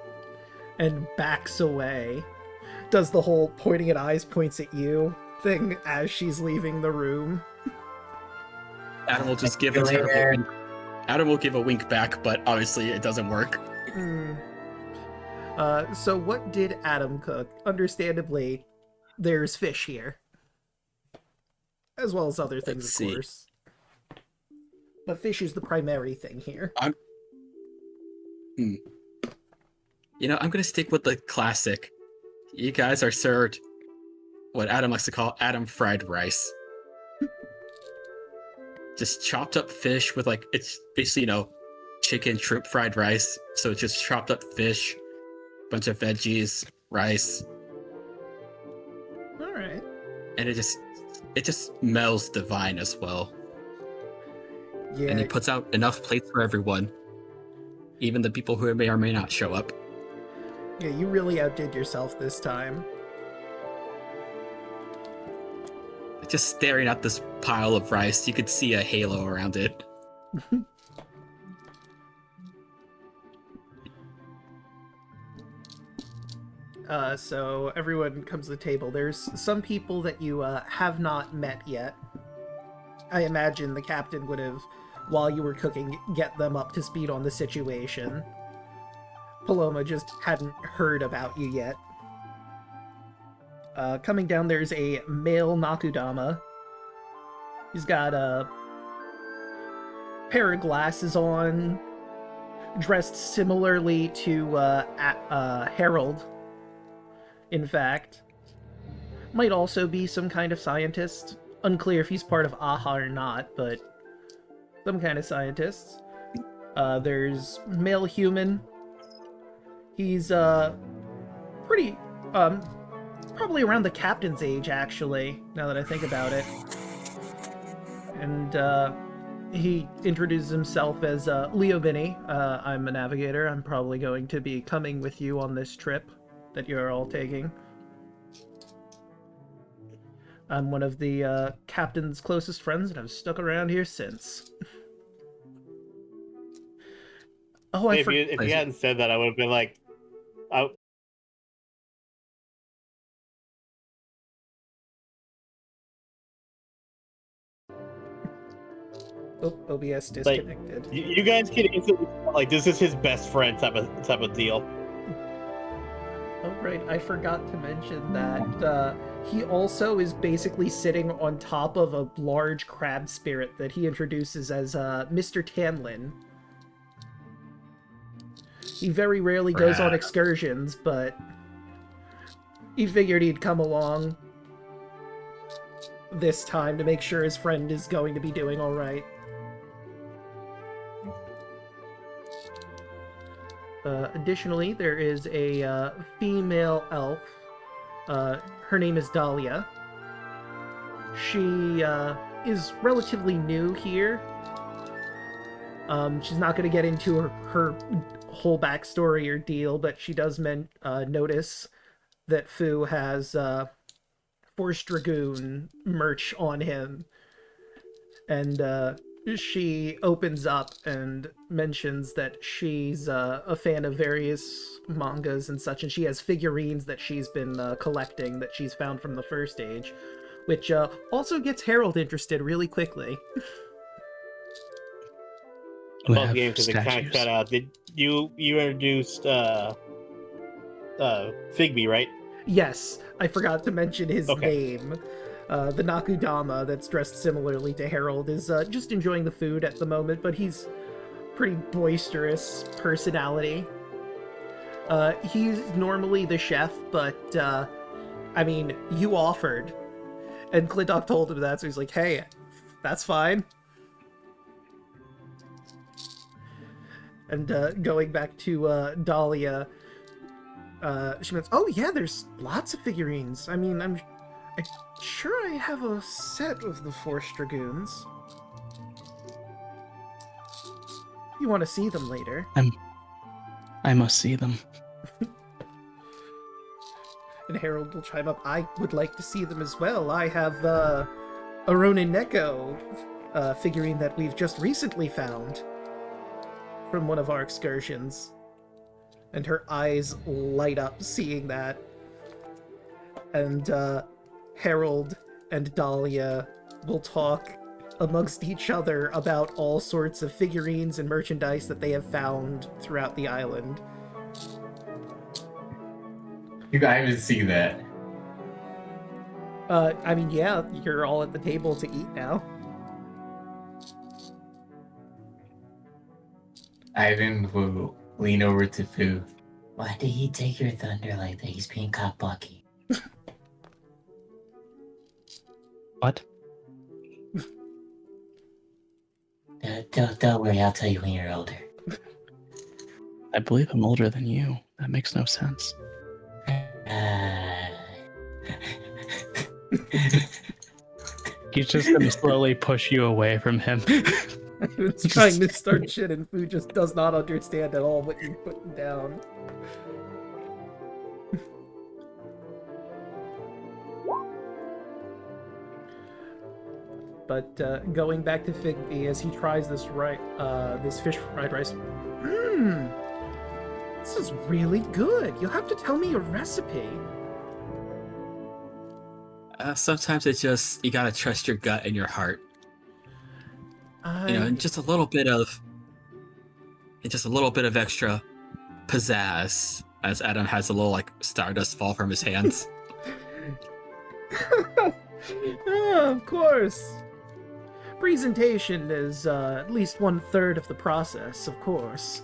and backs away. does the whole pointing at eyes points at you thing as she's leaving the room. Adam will just give a terrible wink. Adam will give a wink back, but obviously it doesn't work. So what did Adam cook? Understandably, there's fish here. As well as other things, of course. But fish is the primary thing here. You know, I'm gonna stick with the classic. You guys are served what Adam likes to call Adam fried rice. Just chopped up fish with, like, it's basically, you know, chicken shrimp fried rice. So it's just chopped up fish, bunch of veggies, rice. All right. And it just smells divine as well. Yeah. And he puts out enough plates for everyone, even the people who may or may not show up. Yeah, you really outdid yourself this time. Just staring at this pile of rice, you could see a halo around it. So everyone comes to the table. There's some people that you have not met yet. I imagine the captain would have, while you were cooking, get them up to speed on the situation. Paloma just hadn't heard about you yet. Coming down, there's a male Nakudama. He's got a pair of glasses on, dressed similarly to Harold. In fact, might also be some kind of scientist. Unclear if he's part of AHA or not, but some kind of scientist. There's male human. He's pretty probably around the captain's age, actually, now that I think about it. And he introduces himself as Leo Binny. I'm a navigator. I'm probably going to be coming with you on this trip that you're all taking. I'm one of the captain's closest friends, and I've stuck around here since. Oh, if you hadn't said that, I would have been like, Oh, OBS disconnected. Like, you guys can instantly tell, like, this is his best friend type of deal. Oh, right, I forgot to mention that he also is basically sitting on top of a large crab spirit that he introduces as Mr. Tanlin. He very rarely goes on excursions, but he figured he'd come along this time to make sure his friend is going to be doing all right. Additionally, there is a female elf. Her name is Dahlia. She is relatively new here. She's not going to get into her whole backstory or deal, but she does notice that Fu has Force Dragoon merch on him. And she opens up and mentions that she's a fan of various mangas and such, and she has figurines that she's been collecting that she's found from the first age, which also gets Harold interested really quickly. Both games because it kind of cut out. Did you introduced Figby, right? Yes, I forgot to mention his name. The Nakudama that's dressed similarly to Harold is just enjoying the food at the moment, but he's pretty boisterous personality. He's normally the chef, but I mean, you offered, and Clintock told him that, so he's like, "Hey, that's fine." And going back to Dahlia, she meant, "Oh yeah, there's lots of figurines. I mean, I'm sure I have a set of the Force Dragoons. You want to see them later?" I must see them. And Harold will chime up, "I would like to see them as well. I have a Ronin Neko figurine that we've just recently found from one of our excursions." And her eyes light up seeing that. and Harold and Dahlia will talk amongst each other about all sorts of figurines and merchandise that they have found throughout the island. You guys didn't see that. I mean, yeah, you're all at the table to eat now. Ivan will lean over to Fu. Why did he take your thunder like that? He's being cockblocky. What? Don't worry, I'll tell you when you're older. I believe I'm older than you. That makes no sense. He's just gonna slowly push you away from him. Ivan's trying to start shit and Fu just does not understand at all what you're putting down. But going back to Figby as he tries this this fish fried rice. This is really good. You'll have to tell me your recipe. Sometimes it's just you gotta trust your gut and your heart. And just a little bit of extra pizzazz as Adam has a little like stardust fall from his hands. Of course. Presentation is at least 1/3 of the process, of course.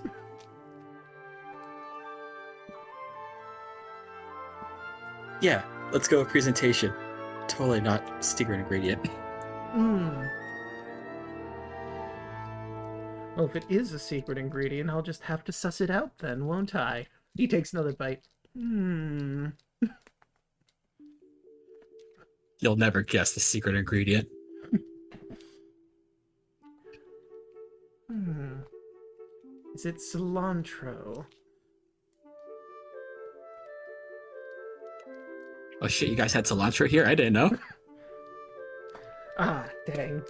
Yeah, let's go with presentation. Totally not secret ingredient. Well, if it is a secret ingredient, I'll just have to suss it out then, won't I? He takes another bite. You'll never guess the secret ingredient. Is it cilantro? Oh shit, you guys had cilantro here? I didn't know. Ah, dang.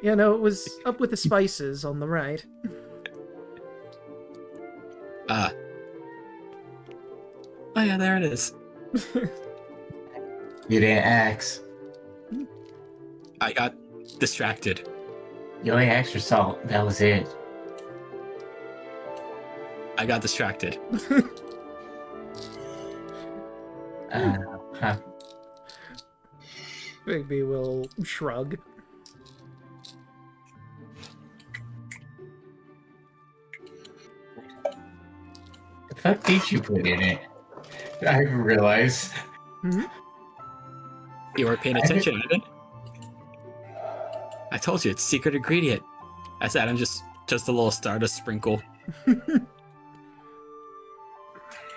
Yeah, no, it was up with the spices on the right. Oh yeah, there it is. You didn't ask. I got distracted. You only asked for salt. That was it. I got distracted. Huh. Bigby will shrug. The fuck did you put in it? I realized. You weren't paying attention, Adam. I told you, it's secret ingredient. That's Adam, just a little stardust sprinkle.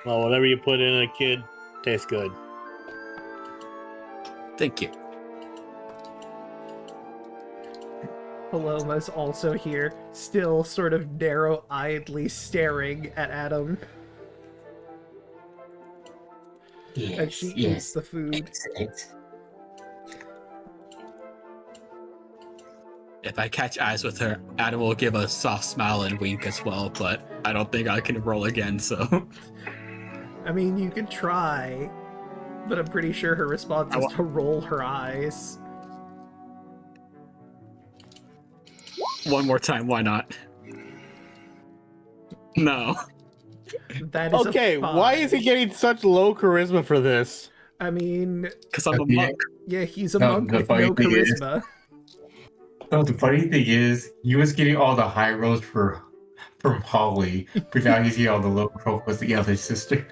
Well, whatever you put in it, kid, tastes good. Thank you. Paloma's also here, still sort of narrow-eyedly staring at Adam. Yes, And she eats the food. If I catch eyes with her, Adam will give a soft smile and wink as well, but I don't think I can roll again, so... I mean, you could try, but I'm pretty sure her response is to roll her eyes. One more time, why not? No. That is Okay, why is he getting such low charisma for this? I mean... Because I'm a monk. Yeah, he's a monk with no charisma. No, the funny thing is, he was getting all the high rolls from Holly, but now he's getting all the low rolls with the other sister.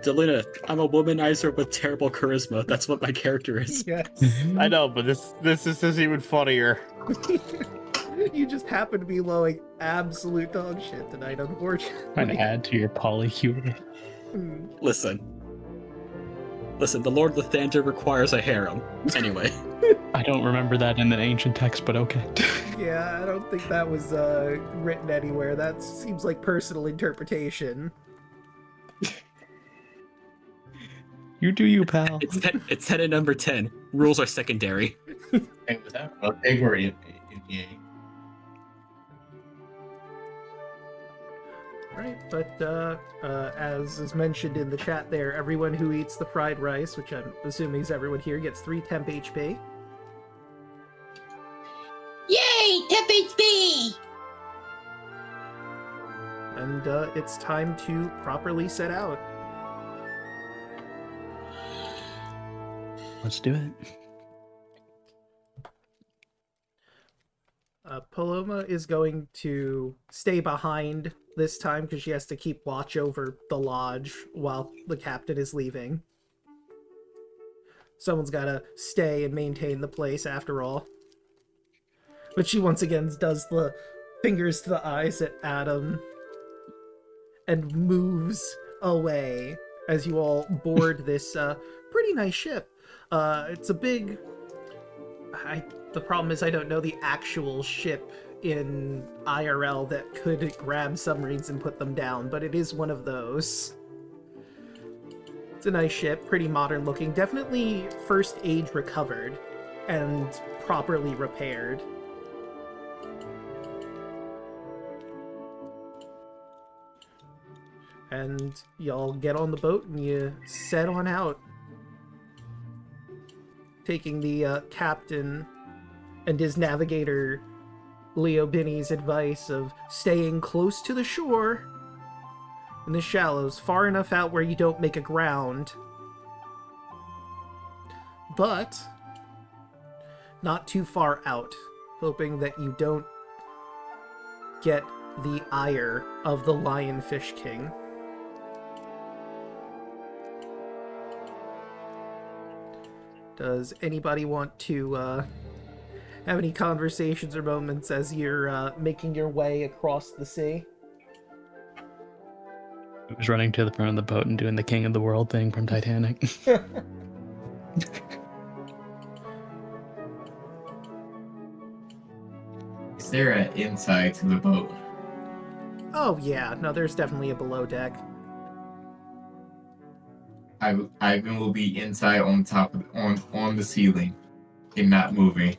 Daluna, I'm a womanizer with terrible charisma. That's what my character is. Yes. I know, but this is even funnier. You just happen to be blowing absolute dog shit tonight, unfortunately. And add to your polyhumor. Listen, the Lord Lathander requires a harem. Anyway. I don't remember that in the ancient text, but okay. Yeah, I don't think that was written anywhere. That seems like personal interpretation. You do you, pal. It's headed number 10. Rules are secondary. Hey, was that a big or in Right, but as is mentioned in the chat there, everyone who eats the fried rice, which I'm assuming is everyone here, gets 3 temp HP. Yay! Temp HP! And it's time to properly set out. Let's do it. Paloma is going to stay behind this time because she has to keep watch over the lodge while the captain is leaving. Someone's got to stay and maintain the place after all. But she once again does the fingers to the eyes at Adam and moves away as you all board this pretty nice ship. It's a big... The problem is I don't know the actual ship in IRL that could grab submarines and put them down, but it is one of those. It's a nice ship, pretty modern looking, definitely first age recovered and properly repaired. And y'all get on the boat and you set on out, taking the captain and his navigator, Leo Binney's advice of staying close to the shore in the shallows, far enough out where you don't make aground, but not too far out, hoping that you don't get the ire of the Lionfish King. Does anybody want to have any conversations or moments as you're making your way across the sea? I was running to the front of the boat and doing the King of the World thing from Titanic. Is there an inside to the boat? Oh yeah, no, there's definitely a below deck. Ivan will be inside on top of on the ceiling and not moving.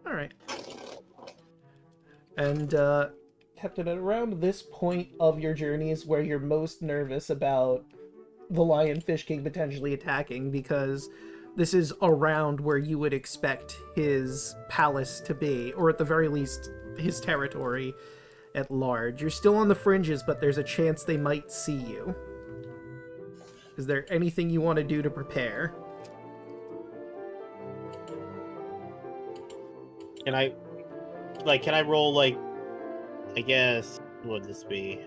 All right. And Captain, at around this point of your journey is where you're most nervous about the Lionfish King potentially attacking, because this is around where you would expect his palace to be, or at the very least, his territory at large. You're still on the fringes, but there's a chance they might see you. Is there anything you want to do to prepare? Can I roll, I guess, what would this be?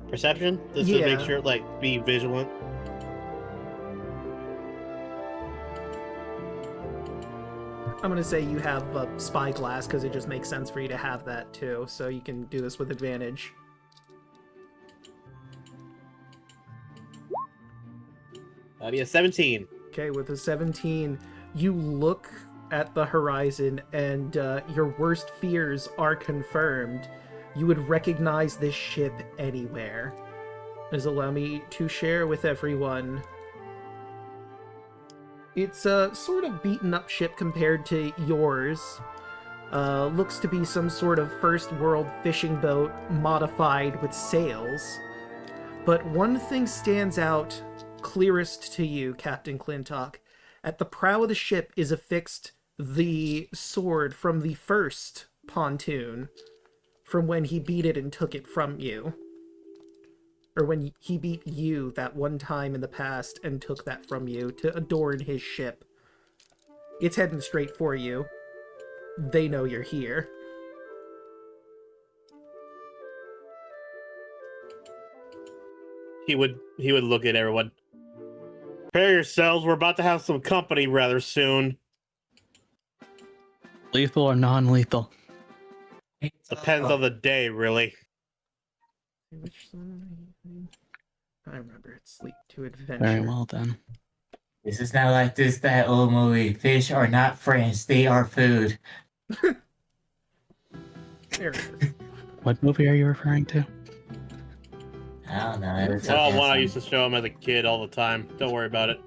Perception? Just to make sure, be vigilant? I'm going to say you have a spyglass because it just makes sense for you to have that too, so you can do this with advantage. That'd be a 17. Okay, with a 17, you look at the horizon and your worst fears are confirmed. You would recognize this ship anywhere. Does allow me to share with everyone. It's a sort of beaten up ship compared to yours. Looks to be some sort of first world fishing boat modified with sails. But one thing stands out clearest to you, Captain Clintock. At the prow of the ship is affixed the sword from the first pontoon, from when he beat it and took it from you. Or when he beat you that one time in the past and took that from you to adorn his ship. It's heading straight for you. They know you're here. He would look at everyone. Prepare yourselves, we're about to have some company rather soon. Lethal or non-lethal? Depends on the day, really. Which one? I remember it's Sleep to Adventure. Very well then. This is not like that old movie. Fish are not friends, they are food. There it is. What movie are you referring to? I don't know. It's Oh, okay, one I son. used to show him as a kid all the time. Don't worry about it.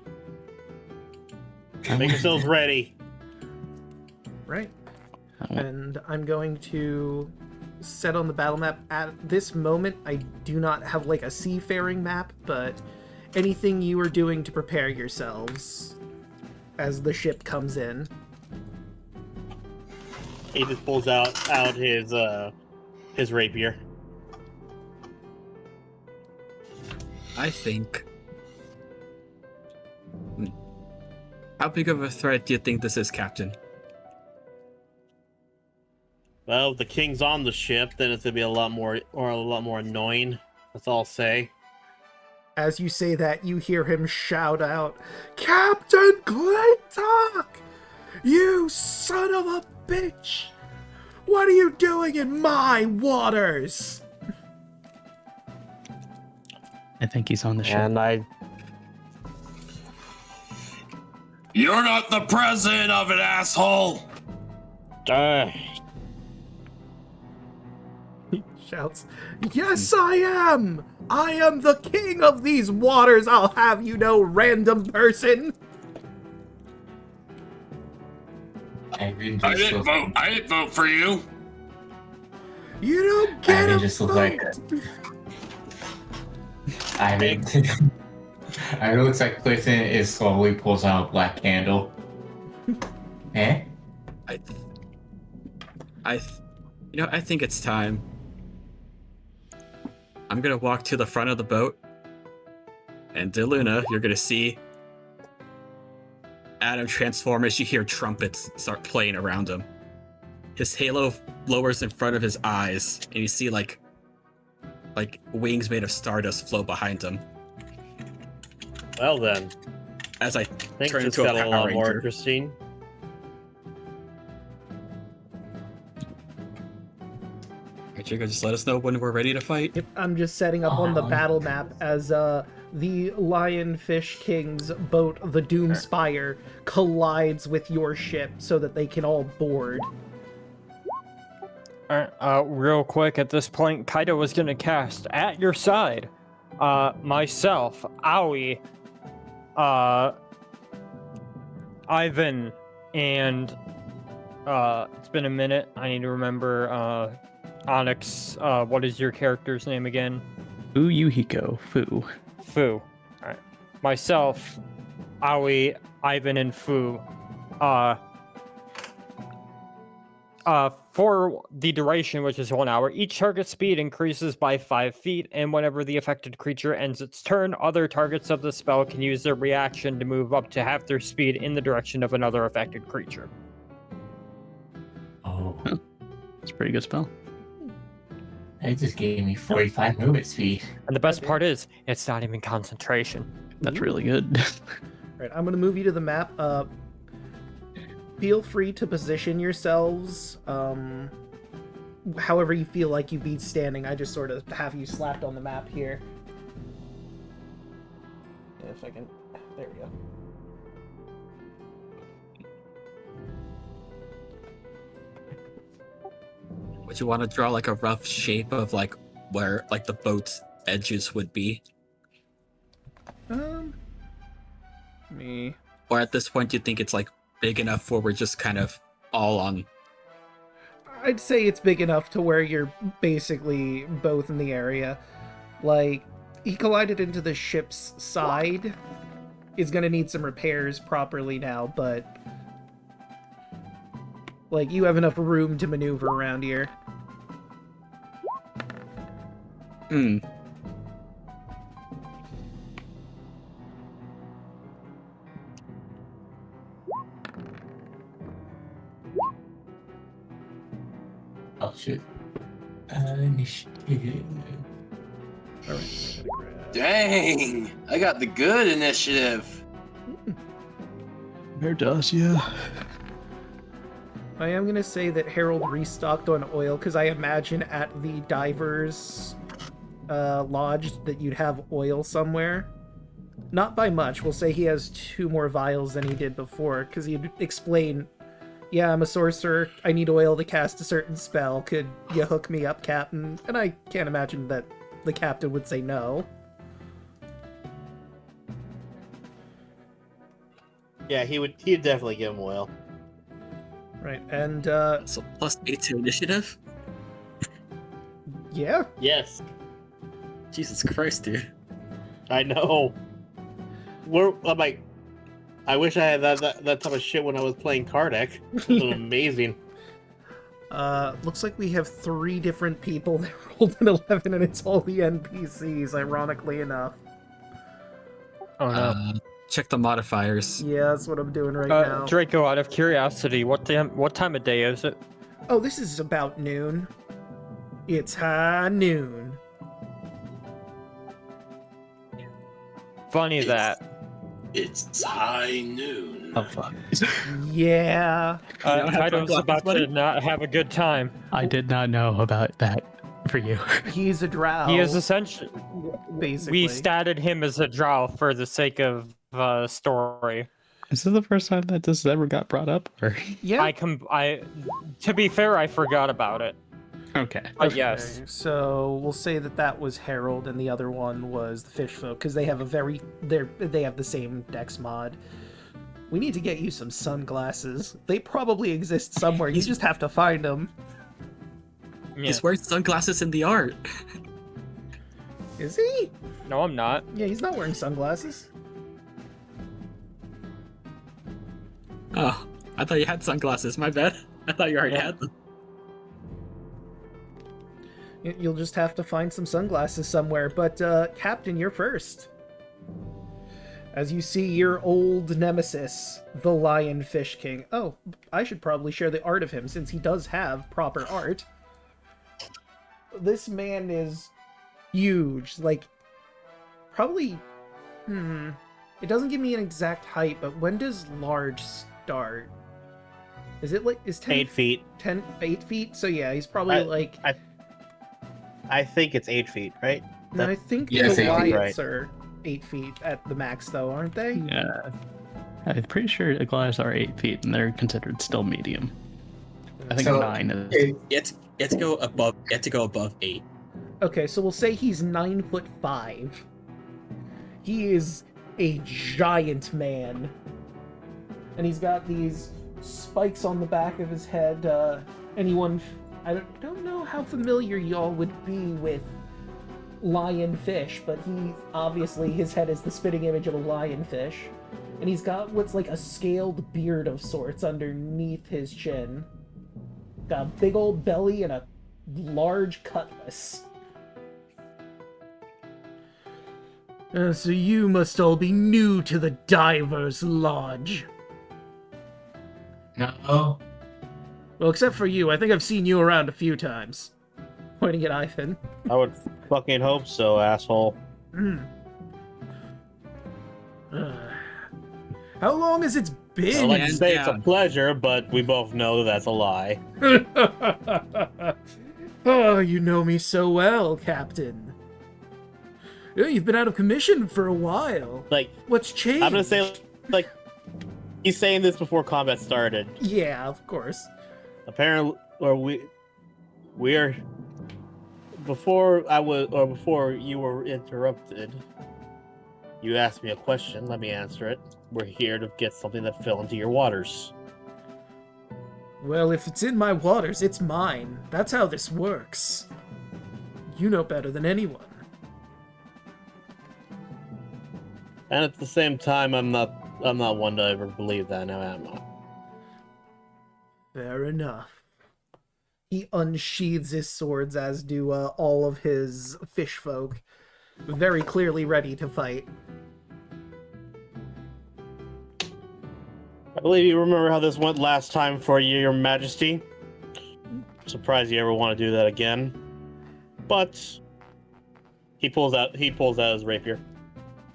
Make yourselves ready. Right. And I'm going to set on the battle map. At this moment, I do not have like a seafaring map, but anything you are doing to prepare yourselves as the ship comes in. He just pulls out his rapier. I think. How big of a threat do you think this is, Captain? Well, if the king's on the ship, then it's gonna be a lot more annoying. That's all I'll say. As you say that, you hear him shout out, "Captain Clintock! You son of a bitch! What are you doing in my waters?" I think he's on the ship. And You're not the president of it, asshole! Shouts, "Yes, I am! I am the king of these waters, I'll have you know, random person!" I didn't vote for you. You don't get a just vote! look like Ivan. Ivan looks like Clifton is slowly pulls out a black candle. Eh? I think it's time. I'm gonna walk to the front of the boat, and Daluna, you're gonna see Adam transform as you hear trumpets start playing around him. His halo lowers in front of his eyes, and you see like wings made of stardust flow behind him. well then, As I things turn just into a got a Power lot more Ranger. interesting. Draco, just let us know when we're ready to fight. Yep, I'm just setting up on the battle map as the Lionfish King's boat, the Doomspire, collides with your ship so that they can all board. Real quick, at this point, Kaido was gonna cast at your side. Myself, Aoi, Ivan, and it's been a minute. I need to remember Onyx. What is your character's name again? Fu Yuhiko. Fu. Fu. Alright. Myself, Aoi, Ivan, and Fu. For the duration, which is 1 hour, each target speed increases by 5 feet, and whenever the affected creature ends its turn, other targets of the spell can use their reaction to move up to half their speed in the direction of another affected creature. Oh, It's a pretty good spell. they just gave me 45 movement speed. And the best part is, it's not even concentration. That's really good. Right, I'm gonna move you to the map. Feel free to position yourselves however you feel like you be standing. I just sort of have you slapped on the map here. If I can... There we go. Would you want to draw like a rough shape of like where like the boat's edges would be? Me. Or at this point, you think it's like big enough where we're just kind of all on? I'd say it's big enough to where you're basically both in the area. Like, he collided into the ship's side. Is gonna need some repairs properly now, but... like, you have enough room to maneuver around here. Hmm. Oh shit. Initiative. Alright, Dang! I got the good initiative. There does, yeah. I am gonna say that Harold restocked on oil, because I imagine at the divers lodge that you'd have oil somewhere. Not by much. We'll say he has 2 more vials than he did before, because he'd explain, yeah, I'm a sorcerer, I need oil to cast a certain spell, could you hook me up, Captain? And I can't imagine that the captain would say no. Yeah, he'd definitely give him oil. Right, and So +8 to initiative. Yeah. Yes, Jesus Christ, dude. I know. I'm like, I wish I had that type of shit when I was playing Kardec. It was amazing. Looks like we have 3 different people that rolled an 11, and it's all the NPCs, ironically enough. Oh no. Check the modifiers. Yeah, that's what I'm doing right now. Draco, out of curiosity, what time of day is it? Oh, this is about noon. It's high noon. Funny that. It's high noon. Oh fuck! Yeah. Kaido's about to not have a good time. I did not know about that for you. He's a drow. He is essentially. basically. We statted him as a drow for the sake of story. Is this the first time that this ever got brought up? Or Yeah. To be fair, I forgot about it. okay, But yes. So we'll say that was Herald, and the other one was the Fish Folk, because they have they have the same dex mod. We need to get you some sunglasses. They probably exist somewhere. You just have to find them. Yeah. He's wearing sunglasses in the art. Is he? No, I'm not. Yeah, he's not wearing sunglasses. Oh, I thought you had sunglasses. My bad. I thought you already had them. You'll just have to find some sunglasses somewhere. But, Captain, you're first. As you see your old nemesis, the Lionfish King. Oh, I should probably share the art of him, since he does have proper art. This man is huge. Like, probably... It doesn't give me an exact height, but when does large start? Is it like... Is 10... 8 feet. 8 feet? So yeah, he's probably I think it's 8 feet, right? No, I think Yes, the 8 feet, Goliaths are 8 feet at the max, though, aren't they? yeah, I'm pretty sure the Goliaths are 8 feet, and they're considered still medium. I think So, 9 is. You have to go above. You have to go above 8. Okay, so we'll say he's 9'5". He is a giant man, and he's got these spikes on the back of his head. I don't know how familiar y'all would be with lionfish, but his head is the spitting image of a lionfish, and he's got what's like a scaled beard of sorts underneath his chin. Got a big old belly and a large cutlass. So you must all be new to the Diver's Lodge. No. Well, except for you. I think I've seen you around a few times. Pointing at Ivan. I would fucking hope so, asshole. How long has it I'd been? like to say it's a pleasure, but we both know that's a lie. Oh, you know me so well, Captain. Yeah, you've been out of commission for a while. Like, What's changed? I'm gonna say, like, he's saying this before combat started. Yeah, of course. Apparently, before you were interrupted, you asked me a question. Let me answer it. We're here to get something that fell into your waters. Well, if it's in my waters, it's mine. That's how this works. You know better than anyone. And at the same time, I'm not one to ever believe that. Now am I? Fair enough. He unsheathes his swords, as do all of his fish folk, very clearly ready to fight. I believe you remember how this went last time for you, Your Majesty. I'm surprised you ever want to do that again. But he pulls out his rapier.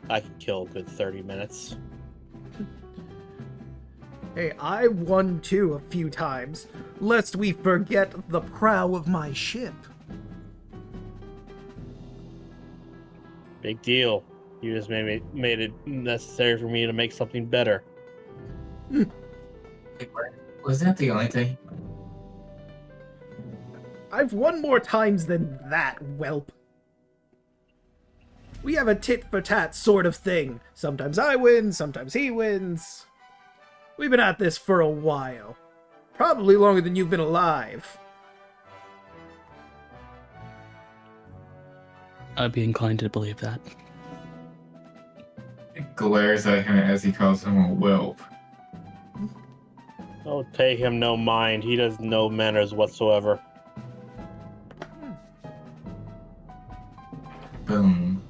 I can kill a good 30 minutes. Hey, I won too a few times, lest we forget the prow of my ship. Big deal. You just made it necessary for me to make something better. Was that the only thing? I've won more times than that, whelp. We have a tit-for-tat sort of thing. Sometimes I win, sometimes he wins. We've been at this for a while. Probably longer than you've been alive. I'd be inclined to believe that. Glares at him as he calls him a whelp. Don't pay him no mind. He does no manners whatsoever. Boom.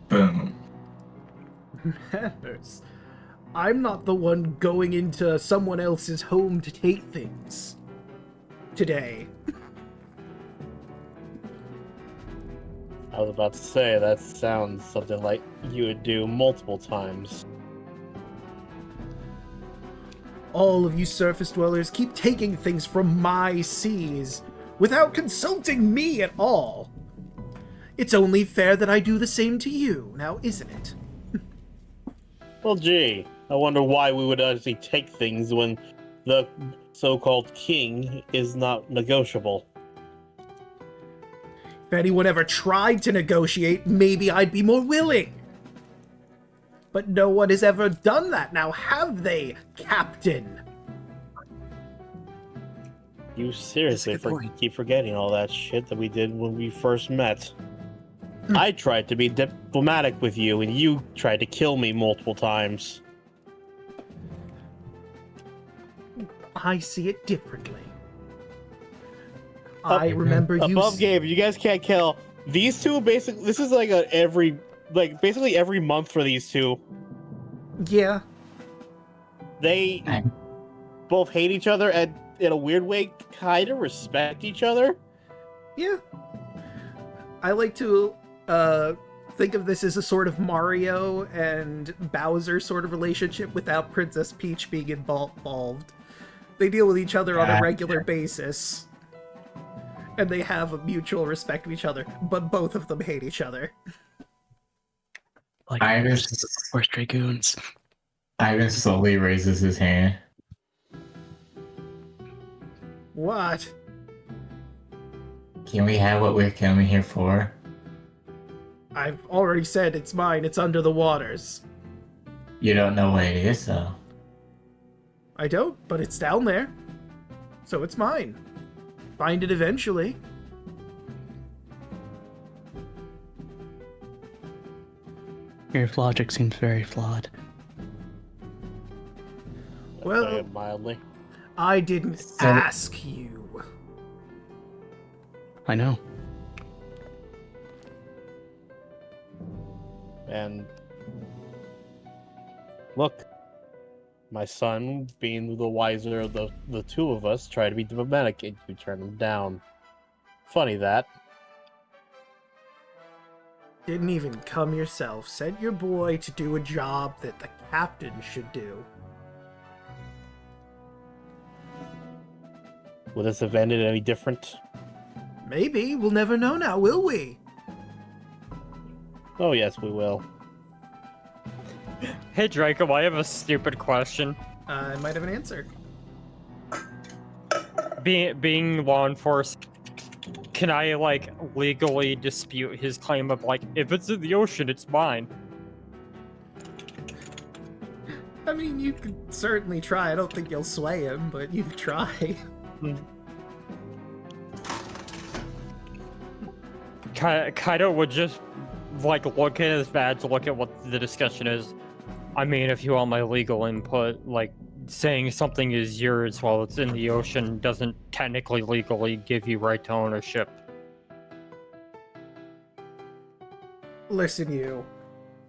Boom. Manners. I'm not the one going into someone else's home to take things. Today. I was about to say, that sounds something like you would do multiple times. All of you surface dwellers keep taking things from my seas without consulting me at all. It's only fair that I do the same to you, now isn't it? Well, gee, I wonder why we would actually take things when the so-called king is not negotiable. If anyone ever tried to negotiate, maybe I'd be more willing. But no one has ever done that now, have they, Captain? You seriously That's a good point. keep forgetting all that shit that we did when we first met. I tried to be diplomatic with you, and you tried to kill me multiple times. I see it differently. I remember you... Above game, you guys can't kill. These two, basically, this is like basically every month for these two. Yeah. They both hate each other and, in a weird way, kind of respect each other. Yeah. I like to think of this as a sort of Mario and Bowser sort of relationship without Princess Peach being involved. They deal with each other on a regular basis. And they have a mutual respect of each other, but both of them hate each other. Like, Force Dragoons. Ivan slowly raises his hand. What? Can we have what we're coming here for? I've already said it's mine, it's under the waters. You don't know what it is, though. I don't, but it's down there. So it's mine. Find it eventually. Your logic seems very flawed. Well- Say it mildly. I didn't So- ask you. I know. And look, my son, being the wiser of the two of us, tried to be diplomatic and you turned him down. Funny that. Didn't even come yourself. Sent your boy to do a job that the captain should do. Would this have ended any different? Maybe. We'll never know now, will we? Oh yes, we will. Hey Draco, I have a stupid question. I might have an answer. Being law enforcement, can I like legally dispute his claim of like, if it's in the ocean, it's mine? I mean, you could certainly try. I don't think you'll sway him, but you could try. Kaido would just like look at his badge, look at what the discussion is. I mean, if you want my legal input, like saying something is yours while it's in the ocean doesn't technically legally give you right to ownership. Listen, you.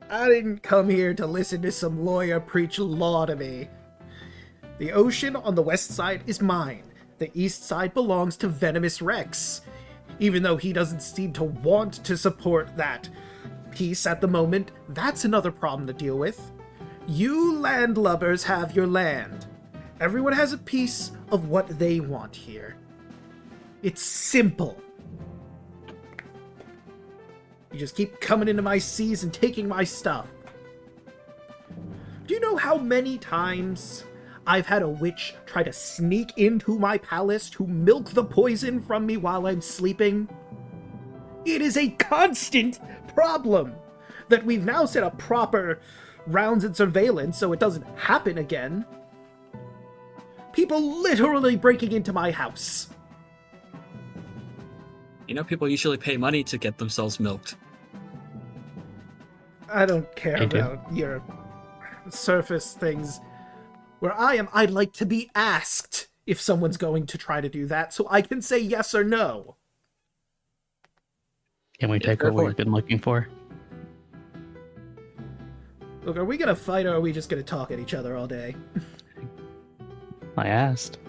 I didn't come here to listen to some lawyer preach law to me. The ocean on the west side is mine. The east side belongs to Venomous Rex, even though he doesn't seem to want to support that piece at the moment. That's another problem to deal with. You landlubbers have your land. Everyone has a piece of what they want here. It's simple. You just keep coming into my seas and taking my stuff. Do you know how many times I've had a witch try to sneak into my palace to milk the poison from me while I'm sleeping? It is a constant problem that we've now set up proper rounds and surveillance so it doesn't happen again. People literally breaking into my house. You know, people usually pay money to get themselves milked. I don't care I do. about your surface things. Where I am, I'd like to be asked if someone's going to try to do that, so I can say yes or no. Can we take fair what we've point. been looking for? Look, are we gonna fight or are we just gonna talk at each other all day? I asked.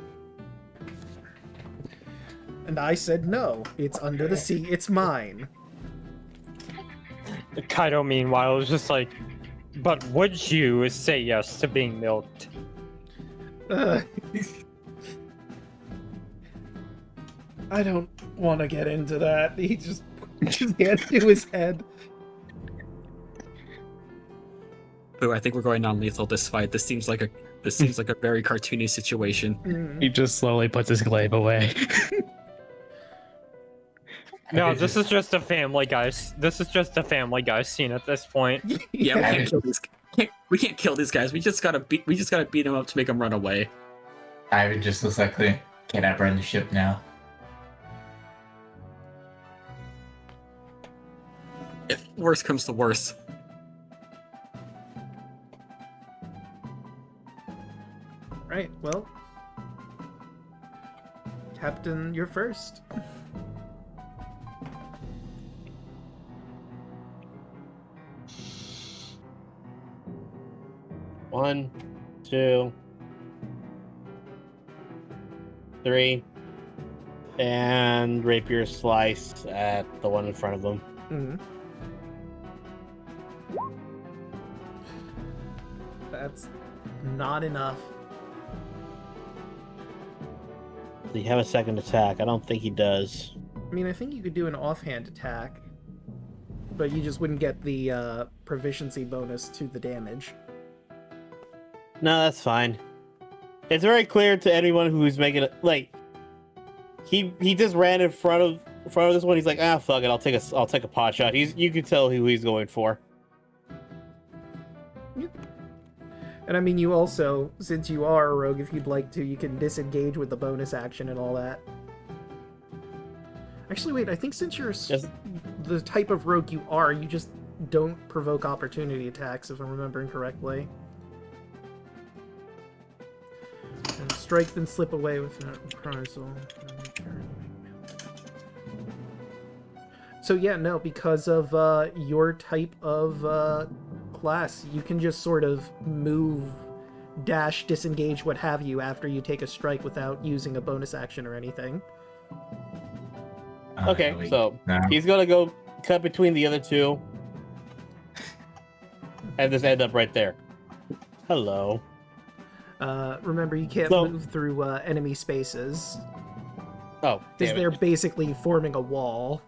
And I said no. It's under the sea. It's mine. Kaido, meanwhile, is just like, but would you say yes to being milked? I don't want to get into that. He just puts his hand to his head. Boo, I think we're going non-lethal this fight. This seems like a very cartoony situation. Mm. He just slowly puts his glaive away. No, this is just a Family Guy. This is just a Family Guy scene at this point. Yeah, we can't kill these. We can't kill these guys. We just gotta beat them up to make them run away. Ivan just looks like, can I burn the ship now? If worse comes to worse. Right, well. Captain, you're first. One, 2, 3, and rapier slice at the one in front of them. Mm-hmm. That's not enough. Does he have a second attack? I don't think he does. I mean, I think you could do an offhand attack, but you just wouldn't get the proficiency bonus to the damage. No, that's fine. It's very clear to anyone who's making it like he just ran in front of this one. He's like, fuck it, I'll take a pot shot. You can tell who he's going for. And I mean, you also, since you are a rogue, if you'd like to, you can disengage with the bonus action and all that. Actually, wait, I think since you're the type of rogue you are, you just don't provoke opportunity attacks, if I'm remembering correctly. And strike, then slip away with a reprisal. So yeah, no, because of your type of class, you can just sort of move, dash, disengage, what have you, after you take a strike without using a bonus action or anything. Okay, Wait, so no. he's gonna go cut between the other two, and just end up right there. Hello. Remember, you can't So- move through enemy spaces, Oh, because damn it. they're basically forming a wall.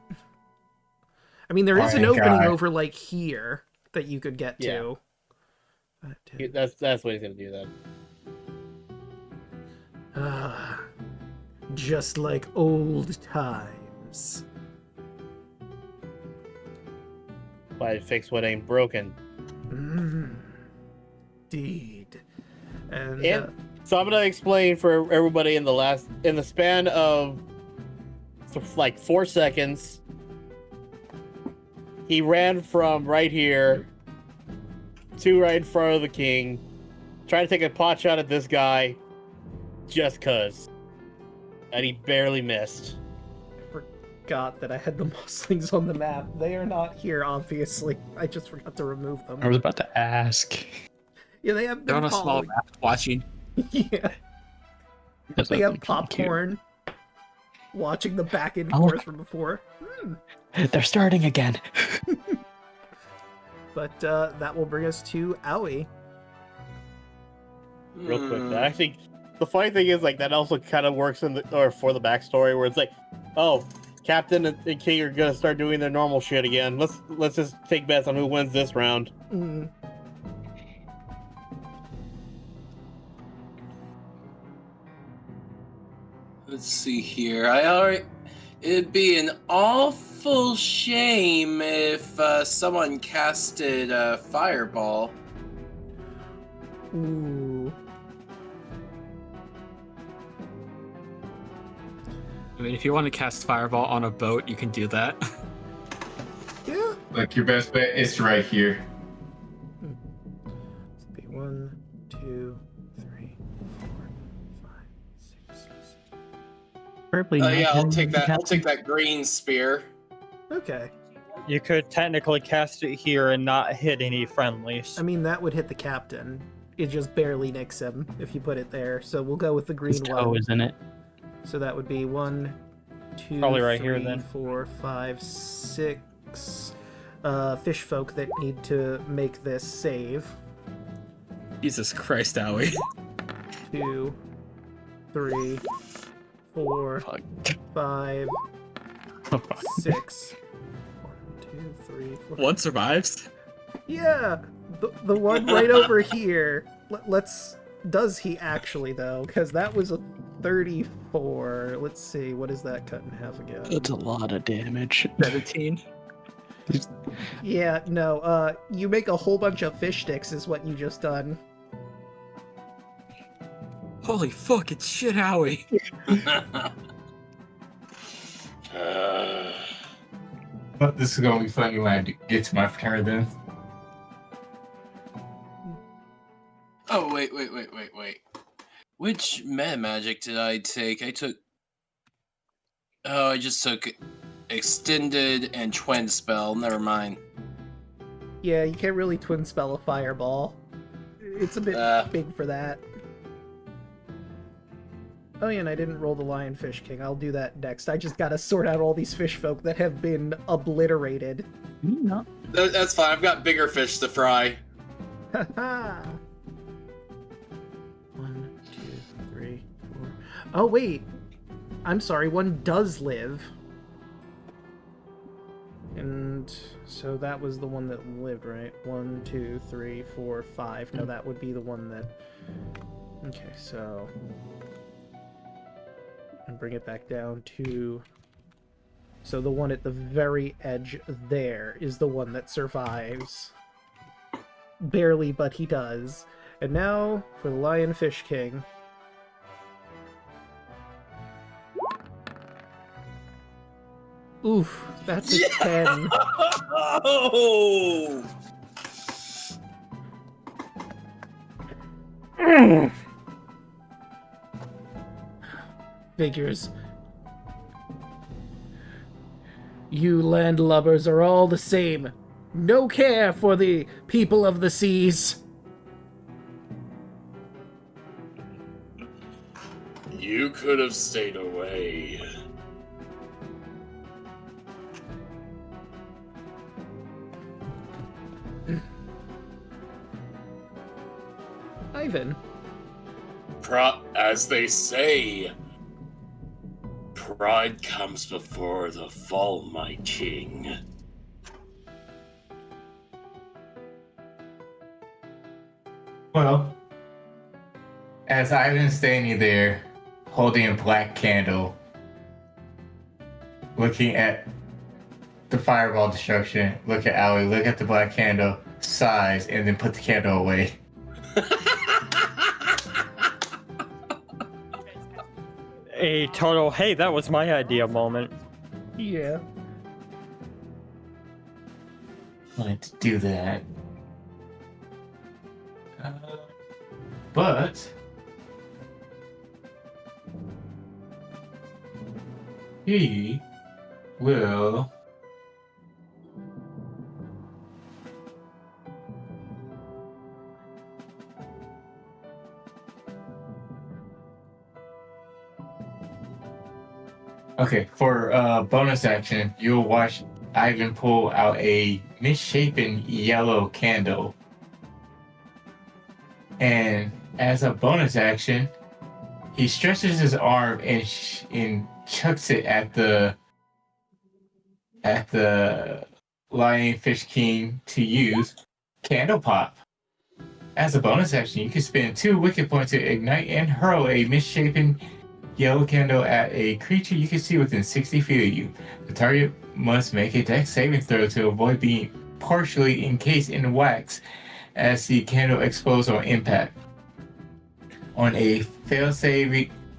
I mean, there is an Alright, opening guy. over, like, here that you could get Yeah. to. But, That's what he's gonna do then. just like old times. Why fix what ain't broken? Indeed. And So I'm gonna explain for everybody in the span of like 4 seconds. He ran from right here to right in front of the king, trying to take a pot shot at this guy, just cause, and he barely missed. forgot that I had the Moslings on the map. They are not here, obviously. I just forgot to remove them. I was about to ask. Yeah, they have They're on been a small raft watching. Yeah, That's they have cute. popcorn. Watching the back and Oh. forth from before. They're starting again. But that will bring us to Owie. Real quick, actually, the funny thing is, like, that also kind of works for the backstory, where it's like, oh, Captain and King are gonna start doing their normal shit again. Let's just take bets on who wins this round. Mm. Let's see here. It'd be an awful shame if someone casted a fireball. Ooh. I mean, if you want to cast Fireball on a boat, you can do that. Yeah. Like, your best bet is right here. 1, 2, 3, 4, 5, 6, 7. Probably Oh not yeah, I'll hitting take the that. I'll captain. take that green spear. Okay. You could technically cast it here and not hit any friendlies. I mean, that would hit the captain. It just barely nicks him if you put it there. So we'll go with the His green toe one. is in it. So that would be 1, 2, Probably right 3, here, then. 4, 5, 6 fish folk that need to make this save. Jesus Christ, Owie. 2, 3, 4, Fuck. 5, Oh, fuck. 6. 1, 2, 3, 4. One survives. Yeah, the one right over here. Does he actually though? Because that was a 34. Let's see, what is that cut in half again? That's a lot of damage. 17. Yeah, no. You make a whole bunch of fish sticks, is what you just done. Holy fuck, it's shit, Owie. But this is gonna be funny when I get to my turn then. Oh wait. Which meta magic did I take? I just took extended and twin spell. Never mind. Yeah, you can't really twin spell a fireball. It's a bit big for that. Oh yeah, and I didn't roll the Lionfish King. I'll do that next. I just gotta sort out all these fish folk that have been obliterated. No. That's fine. I've got bigger fish to fry. Haha. 1, 2, 3, 4. Oh wait, I'm sorry. One does live, and so that was the one that lived, right? 1, 2, 3, 4, 5. No, that would be the one that. Okay, so. And bring it back down to... So the one at the very edge there is the one that survives. Barely, but he does. And now for the Lionfish King. Oof, that's a 10. Oh! Figures. You landlubbers are all the same. No care for the people of the seas. You could have stayed away. Ivan. As they say, pride comes before the fall, my king. Well, as Ivan's standing there, holding a black candle, looking at the fireball destruction, look at Owie, look at the black candle, sighs, and then put the candle away. A total, hey, that was my idea moment. Yeah. Wanted to do that. But he will okay, for bonus action, you'll watch Ivan pull out a misshapen yellow candle. And as a bonus action, he stretches his arm and chucks it at the Lionfish King to use Candle Pop. As a bonus action, you can spend 2 wicked points to ignite and hurl a misshapen yellow candle at a creature you can see within 60 feet of you. The target must make a dex saving throw to avoid being partially encased in wax as the candle explodes on impact. On a fail save,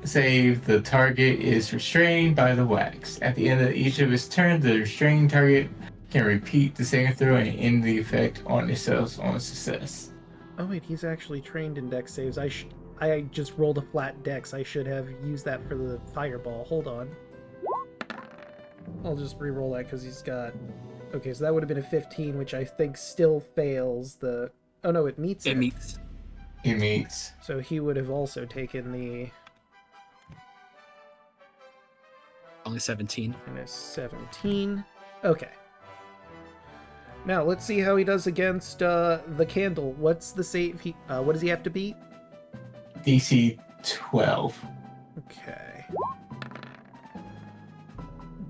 the target is restrained by the wax. At the end of each of its turns, the restrained target can repeat the saving throw and end the effect on itself on success. Oh wait, he's actually trained in dex saves. I just rolled a flat dex. I should have used that for the fireball. Hold on. I'll just re-roll that because he's got... Okay, so that would have been a 15, which I think still fails the... Oh no, it meets it. It meets. He meets. So he would have also taken the... Only 17. And a 17. Okay. Now, let's see how he does against the candle. What's the save? What does he have to beat? DC 12. Okay.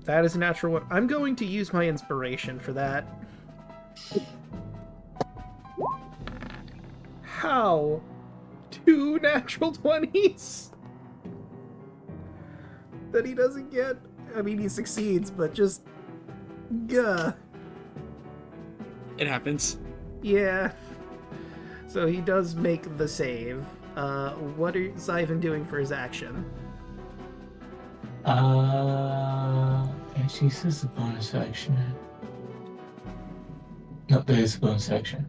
That is a natural one. I'm going to use my inspiration for that. How? 2 natural 20s? That he doesn't get? I mean, he succeeds, but just... Gah. It happens. Yeah. So he does make the save. What is Ivan doing for his action? Actually, this is a bonus action. No, there is a bonus action.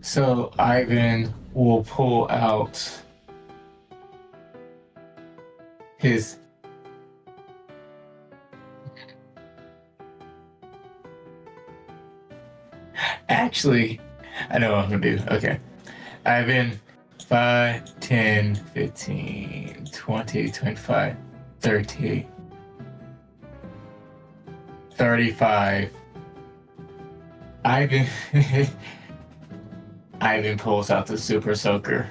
So Ivan will pull out his... Actually, I know what I'm gonna do. Okay. Ivan, 5, 10, 15, 20, 25, 30, 35. Ivan Ivan pulls out the Super Soaker.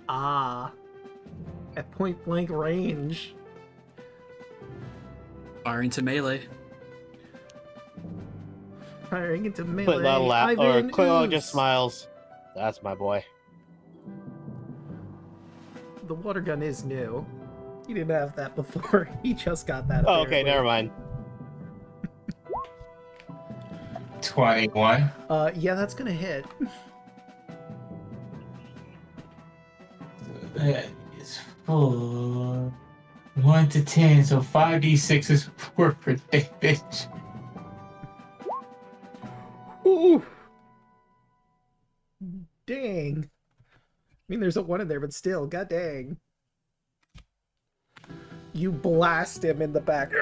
Ah. At point blank range. Firing to melee. Firing into melee. Clintock laugh, or Ivan Clintock ooze. just smiles. That's my boy. The water gun is new. He didn't have that before. He just got that. Oh, okay, apparently. never mind. 21. Yeah, that's gonna hit. That is 4. 1 to 10, so 5d6 is 4 per damage. Ooh. Dang. I mean, there's a 1 in there, but still, god dang. You blast him in the back.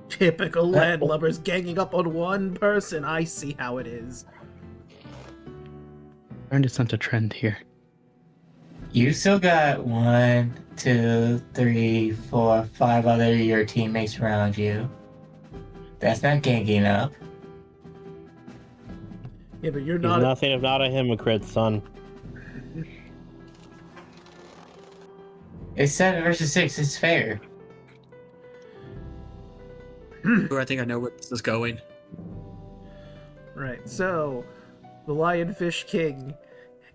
Typical landlubbers ganging up on one person. I see how it is. Starting to sense a trend here. You still got 1, 2, 3, 4, 5 other your teammates around you. That's not ganging up. Yeah, but you're He's not. nothing if not a hypocrite, son. It's 7 versus 6. It's fair. Ooh, I think I know where this is going. Right, so the Lionfish King,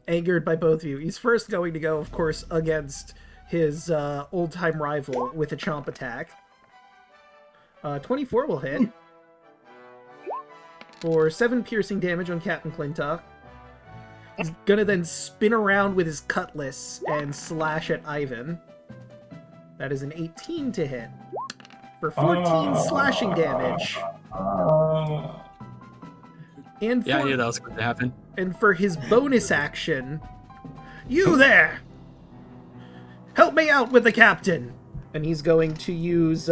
angered by both of you, he's first going to go, of course, against his old-time rival with a chomp attack. 24 will hit. For 7 piercing damage on Captain Clintock. He's gonna then spin around with his cutlass and slash at Ivan. That is an 18 to hit. For 14 slashing damage. And Yeah, I for, knew that was going to happen. and for his bonus action, you there! Help me out with the captain! And he's going to use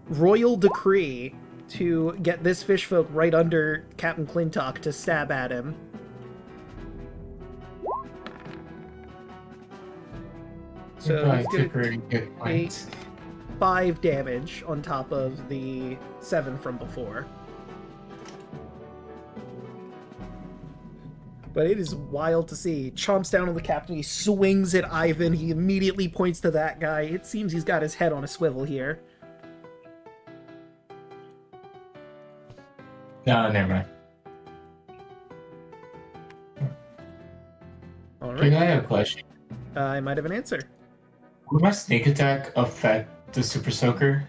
Royal Decree to get this fish folk right under Captain Clintock to stab at him. So Probably he's took gonna really good take points. 5 damage on top of the 7 from before. But it is wild to see. He chomps down on the captain, he swings at Ivan, he immediately points to that guy. It seems he's got his head on a swivel here. No, never mind. Alright, I have a question. I might have an answer. Would my sneak attack affect the Super Soaker?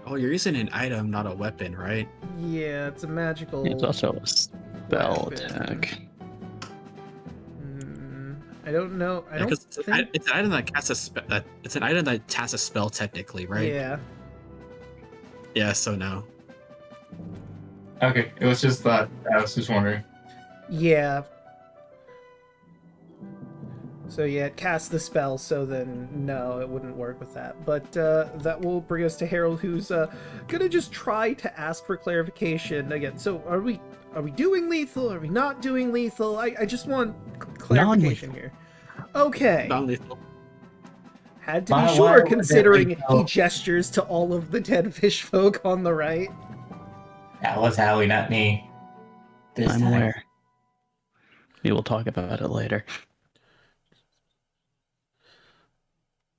Oh, you're using an item, not a weapon, right? Yeah, it's a magical... It's also a spell weapon. attack. I don't know. I don't Because think... it's an item that casts a spell. It's an item that casts a spell, technically, right? Yeah. Yeah, so no. Okay, it was just that. I was just wondering. Yeah. So yeah, it casts the spell, so then no, it wouldn't work with that. But that will bring us to Harold, who's gonna just try to ask for clarification again. So are we doing lethal? Are we not doing lethal? I just want clarification here. Okay. Non-lethal. Had to be Why sure, would considering that he be- gestures to all of the dead fish folk on the right. That was Howie, not me. This I'm time. aware. We will talk about it later.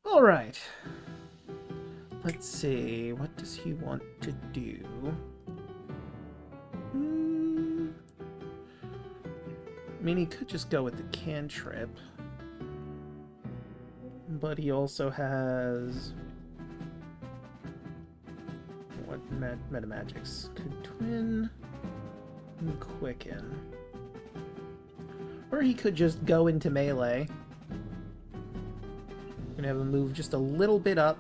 All right. Let's see. What does he want to do? I mean, he could just go with the cantrip. But he also has... What metamagics? Could twin and quicken. Or he could just go into melee. Gonna have him move just a little bit up,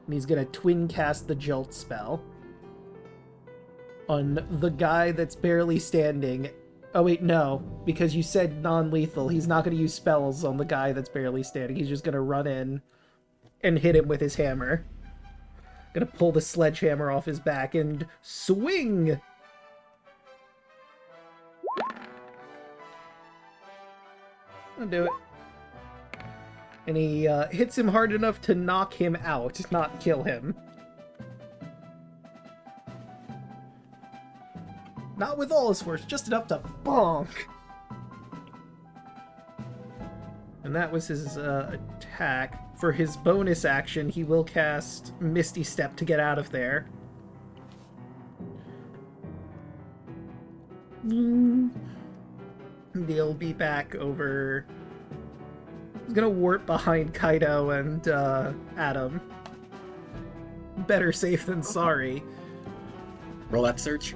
and he's gonna twin cast the Jolt spell on the guy that's barely standing. Oh wait, no, because you said non-lethal. He's not gonna use spells on the guy that's barely standing. He's just gonna run in and hit him with his hammer. Gonna pull the sledgehammer off his back and swing! I'll do it. And he hits him hard enough to knock him out, not kill him. Not with all his force, just enough to bonk. And that was his attack. For his bonus action, he will cast Misty Step to get out of there. They'll be back over... He's gonna warp behind Kaido and Adam. Better safe than sorry. Roll that search.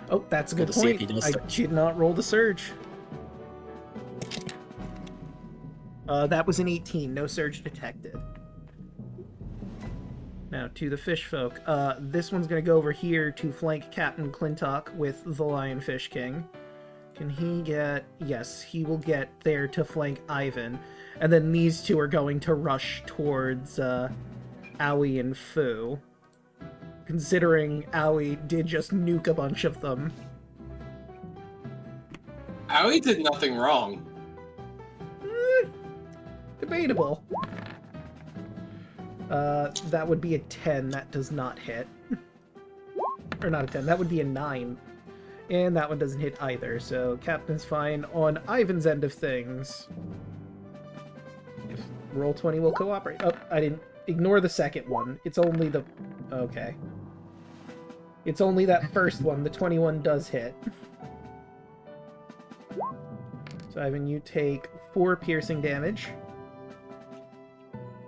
Oh, that's a good Roll to see if point. he does I search. did not roll the surge. That was an 18. No surge detected. Now, to the fish folk. This one's going to go over here to flank Captain Clintock with the Lionfish King. Can he get... Yes, he will get there to flank Ivan. And then these two are going to rush towards Aoi and Fu. Considering Aoi did just nuke a bunch of them. Howie did nothing wrong. Debatable. That would be a 10. That does not hit. Or not a 10. That would be a 9. And that one doesn't hit either, so Captain's fine on Ivan's end of things. If Roll20 will cooperate. Oh, I didn't... Ignore the second one. It's only the... Okay. It's only that first one. The 21 does hit. So, Ivan, you take 4 piercing damage.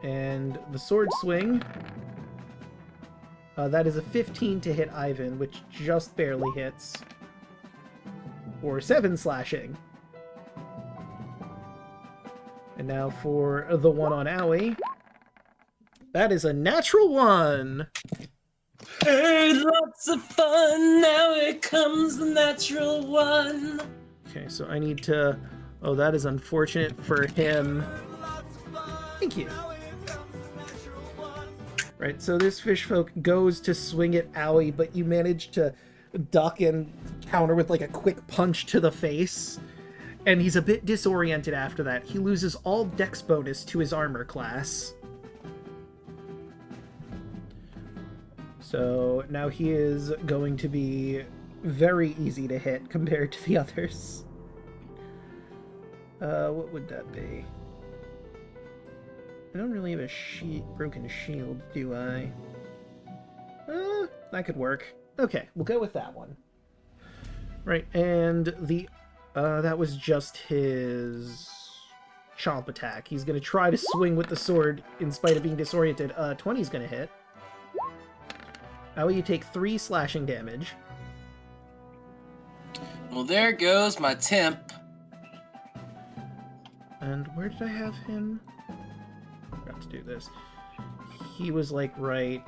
And the sword swing... that is a 15 to hit Ivan, which just barely hits. For 7 slashing. And now for the one on Aoi. That is a natural 1! Hey, lots of fun, now it comes the natural one. Okay, so I need to... Oh, that is unfortunate for him. Thank you. Right, so this fish folk goes to swing at Aoi, but you manage to duck and counter with like a quick punch to the face. And he's a bit disoriented after that. He loses all dex bonus to his armor class. So now he is going to be very easy to hit compared to the others. What would that be? I don't really have a broken shield, do I? That could work. Okay, we'll go with that one. Right, and the that was just his chomp attack. He's gonna try to swing with the sword in spite of being disoriented. 20's gonna hit. How will you take 3 slashing damage? Well, there goes my temp. And where did I have him? Forgot to do this. He was like right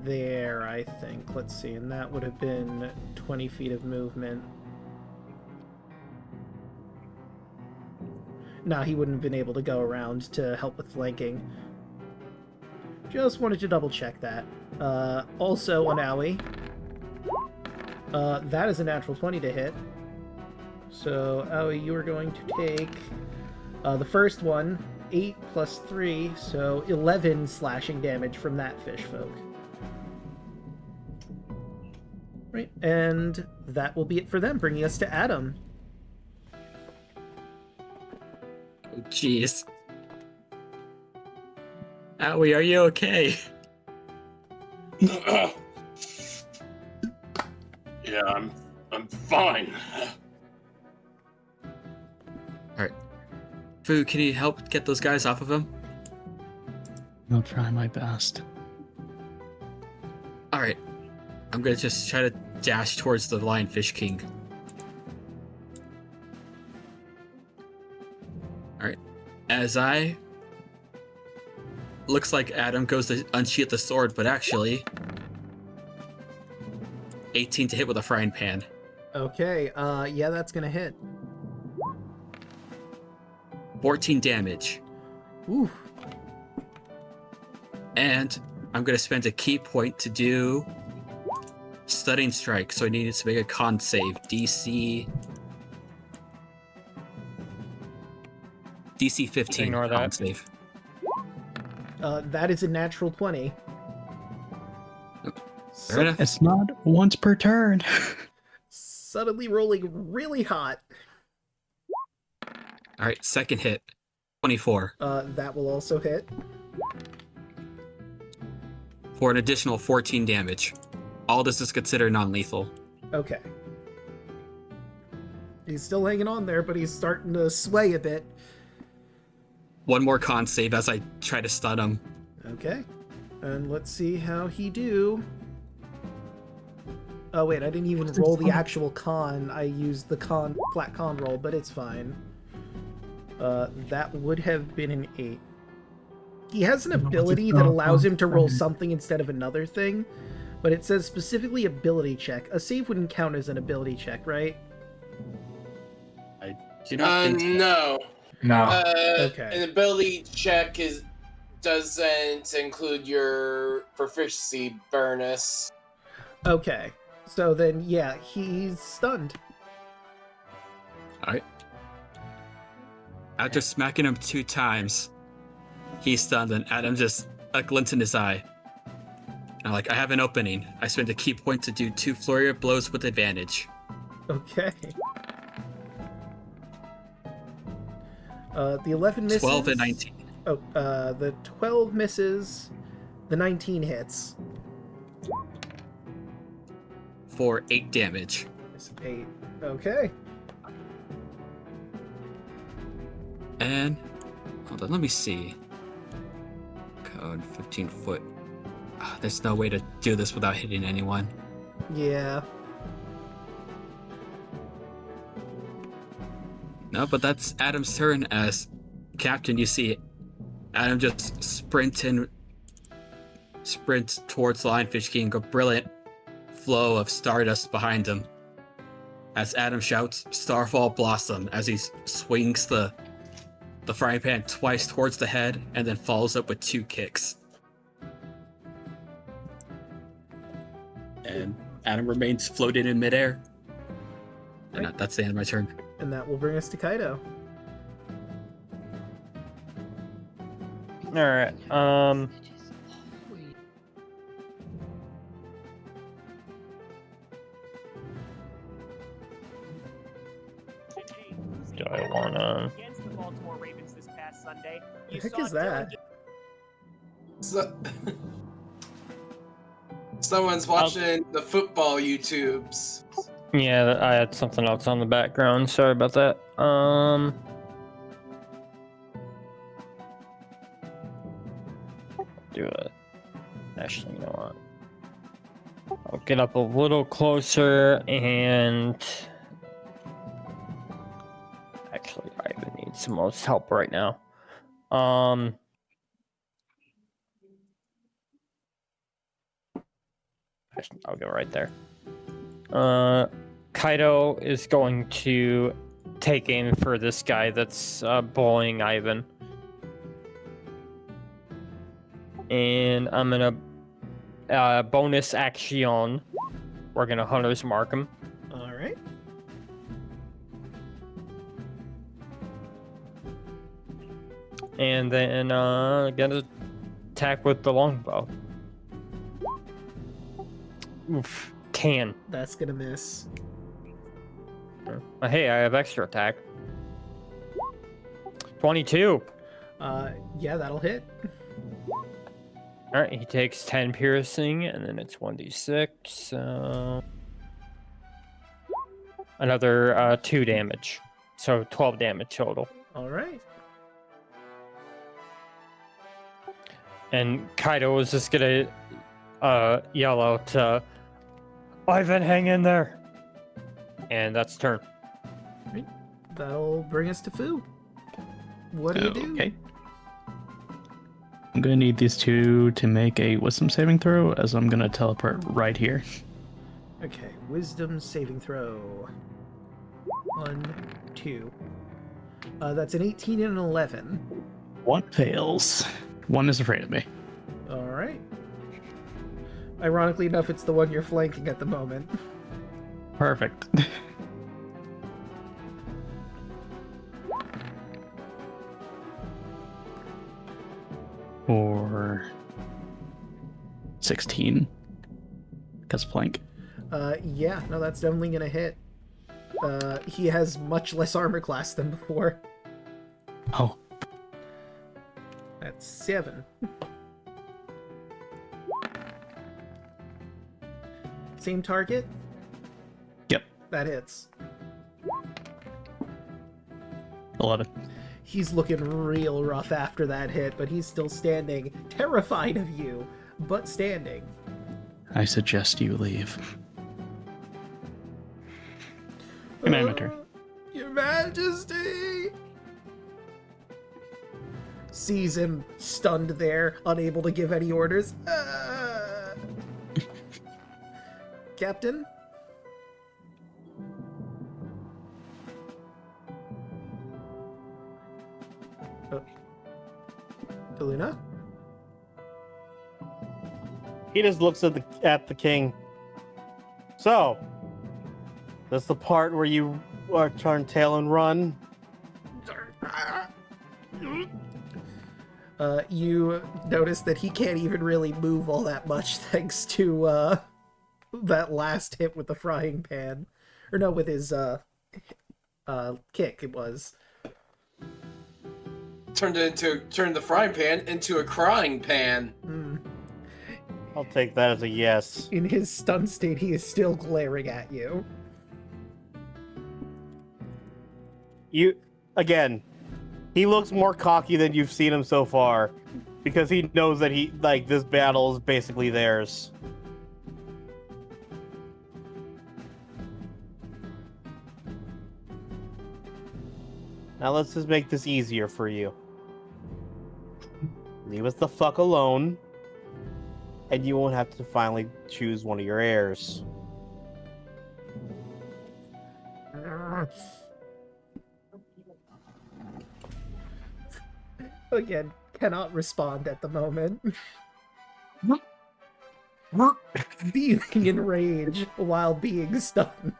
there, I think. Let's see, and that would have been 20 feet of movement. No, he wouldn't have been able to go around to help with flanking. Just wanted to double check that. Also on Owie. That is a natural 20 to hit. So, Owie, you are going to take the first one, 8 plus 3, so 11 slashing damage from that fish folk. Right, and that will be it for them, bringing us to Adam. Oh, jeez. Owie, are you okay? Yeah, I'm fine. Alright. Fu, can you help get those guys off of him? I'll try my best. Alright. I'm gonna just try to dash towards the Lionfish King. Alright. As I... Looks like Adam goes to unsheath the sword, but actually... 18 to hit with a frying pan. Okay, yeah, that's gonna hit. 14 damage. Ooh. And I'm gonna spend a key point to do Stunning Strike, so I needed to make a con save. DC 15 Ignore con that. save. That is a natural 20. Fair enough. It's not once per turn. Suddenly rolling really hot. Alright, second hit. 24. That will also hit. For an additional 14 damage. All this is considered non-lethal. Okay. He's still hanging on there, but he's starting to sway a bit. One more con save as I try to stun him. Okay. And let's see how he do. Oh wait, I didn't even roll the actual con. I used the flat con roll, but it's fine. That would have been an 8. He has an ability that allows him to roll something instead of another thing, but it says specifically ability check. A save wouldn't count as an ability check, right? I do not think so. No. No. Okay. An ability check doesn't include your proficiency bonus. Okay. So then, yeah, he's stunned. Alright. After smacking him 2 times, he's stunned, and Adam just a glint in his eye. And I have an opening. I spend a key point to do 2 flurry of blows with advantage. Okay. The 11 misses. 12 and 19. Oh, the 12 misses. The 19 hits. For 8 damage. It's 8. Okay. And hold on, let me see. Code 15 foot. There's no way to do this without hitting anyone. Yeah. No, but that's Adam's turn. As captain, you see Adam just sprint towards the Lionfish King. A brilliant flow of stardust behind him. As Adam shouts, "Starfall Blossom!" as he swings the frying pan twice towards the head, and then follows up with 2 kicks. And Adam remains floating in midair. And that's the end of my turn. And that will bring us to Kaido. Alright, do I wanna... Against the Baltimore Ravens this past Sunday. The heck is that? Someone's watching the football YouTubes. Yeah, I had something else on the background. Sorry about that. Do it. Actually, you know what? I'll get up a little closer and... Actually, I even need some most help right now. I'll go right there. Kaido is going to take aim for this guy that's bullying Ivan. And I'm gonna bonus action. We're gonna Hunter's Mark him. All right. And then gonna attack with the longbow. Oof, 10. That's gonna miss. Hey, I have extra attack. 22. Yeah, that'll hit. Alright, he takes 10 piercing, and then it's 1d6, so... Another 2 damage. So 12 damage total. All right. And Kaido is just gonna yell out, Ivan, hang in there! And that's turn. Right. That'll bring us to Fu. What do you do? Okay. I'm gonna need these two to make a wisdom saving throw, as I'm gonna teleport right here. Okay, wisdom saving throw. 1, 2. That's an 18 and an 11. One fails. One is afraid of me. All right. Ironically enough, it's the one you're flanking at the moment. Perfect. Or 16. Because flank. Yeah, no, that's definitely gonna hit. He has much less armor class than before. Oh. That's 7. Same target? Yep. That hits. 11. He's looking real rough after that hit, but he's still standing, terrified of you, but standing. I suggest you leave. Command turn. Your Majesty! Sees him stunned there, unable to give any orders. Captain? Daluna? He just looks at the king. So, that's the part where you turn tail and run. You notice that he can't even really move all that much thanks to that last hit with the frying pan. Or no, with his kick it was. Turned the frying pan into a crying pan. I'll take that as a yes. In his stunned state, he is still glaring at you. He looks more cocky than you've seen him so far, because he knows that this battle is basically theirs. Now let's just make this easier for you. Leave us the fuck alone, and you won't have to finally choose one of your heirs. Again, cannot respond at the moment. Being in rage while being stunned.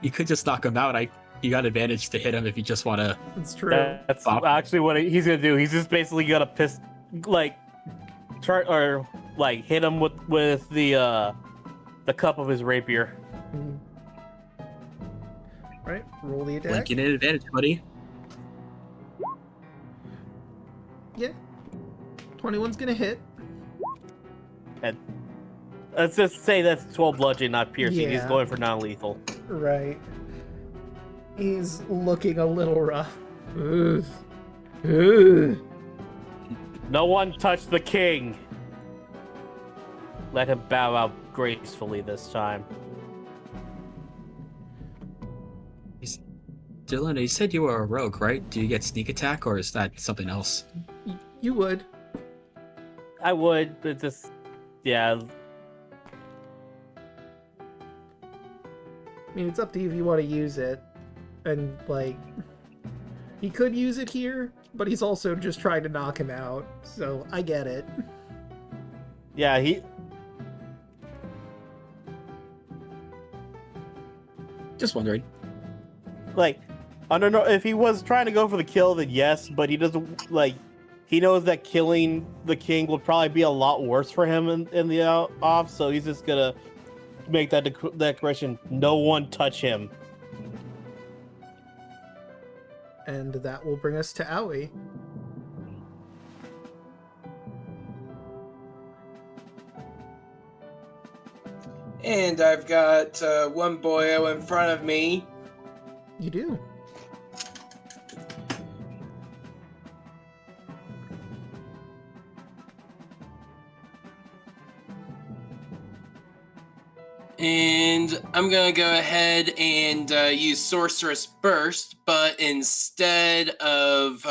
You could just knock him out. You got advantage to hit him if you just want to. It's true. That's actually what he's gonna do. He's just basically gonna hit him with the cup of his rapier. Right, roll the attack. Linking an advantage, buddy. Yeah. 21's gonna hit. And let's just say that's 12 bludgeon, not piercing. He's Yeah. going for non-lethal. Right. He's looking a little rough. Ugh. Ugh. No one touch the king. Let him bow out gracefully this time. Dylan, you said you were a rogue, right? Do you get sneak attack, or is that something else? You would. I would, but just Yeah, I mean, it's up to you if you want to use it. And, like, he could use it here, but he's also just trying to knock him out. So, I get it. yeah, he. Just wondering. Like, I don't know if he was trying to go for the kill, then yes, but he doesn't like. He knows that killing the king will probably be a lot worse for him in the off, so he's just gonna make that declaration: no one touch him. And that will bring us to Aoi. And I've got one boyo in front of me. You do. And I'm gonna go ahead and use Sorceress Burst, but instead of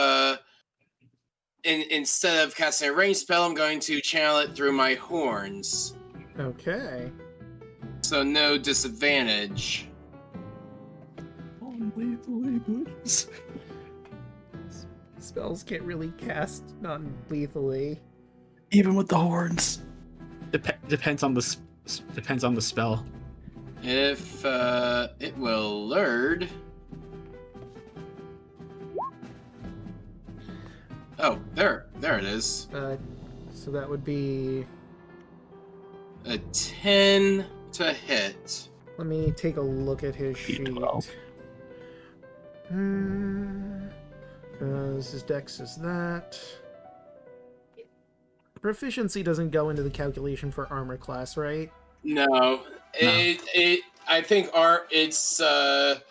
casting a ranged spell, I'm going to channel it through my horns. Okay. So no disadvantage. Spells can't really cast non-lethally. Even with the horns. Depends on the spell. If it will lure. Oh, there it is. So that would be... A 10 to hit. Let me take a look at his sheet. D12. His dex is that. Proficiency doesn't go into the calculation for armor class, right? No. I think it's a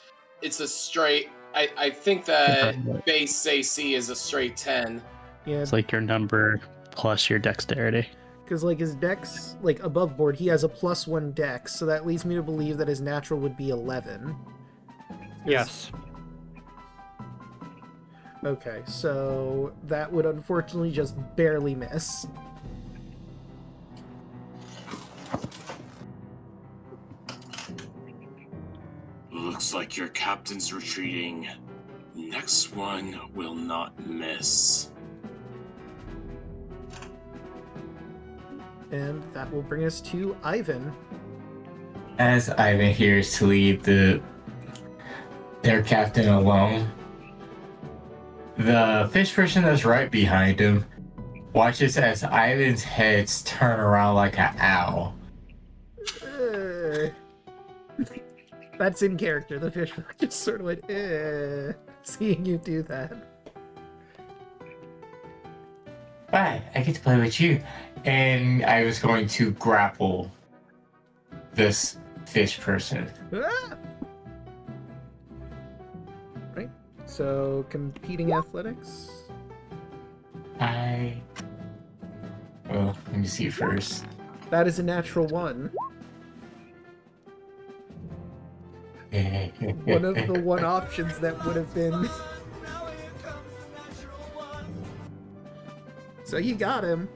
straight. I think that base AC is a straight 10. Yeah, It's like your number plus your dexterity. because like his dex, like above board, he has a +1 dex, so that leads me to believe that his natural would be 11. Yes. Okay, so that would unfortunately just barely miss. Looks like your captain's retreating. Next one will not miss. And that will bring us to Ivan. As Ivan hears to leave their captain alone, the fish person that's right behind him watches as Ivan's heads turn around like an owl. That's in character. The fish just sort of went, seeing you do that. Right, I get to play with you. And I was going to grapple this fish person. Ah! Right. So, competing athletics. Well, let me see first. That is a natural 1. One of the one options that would have been. So you got him.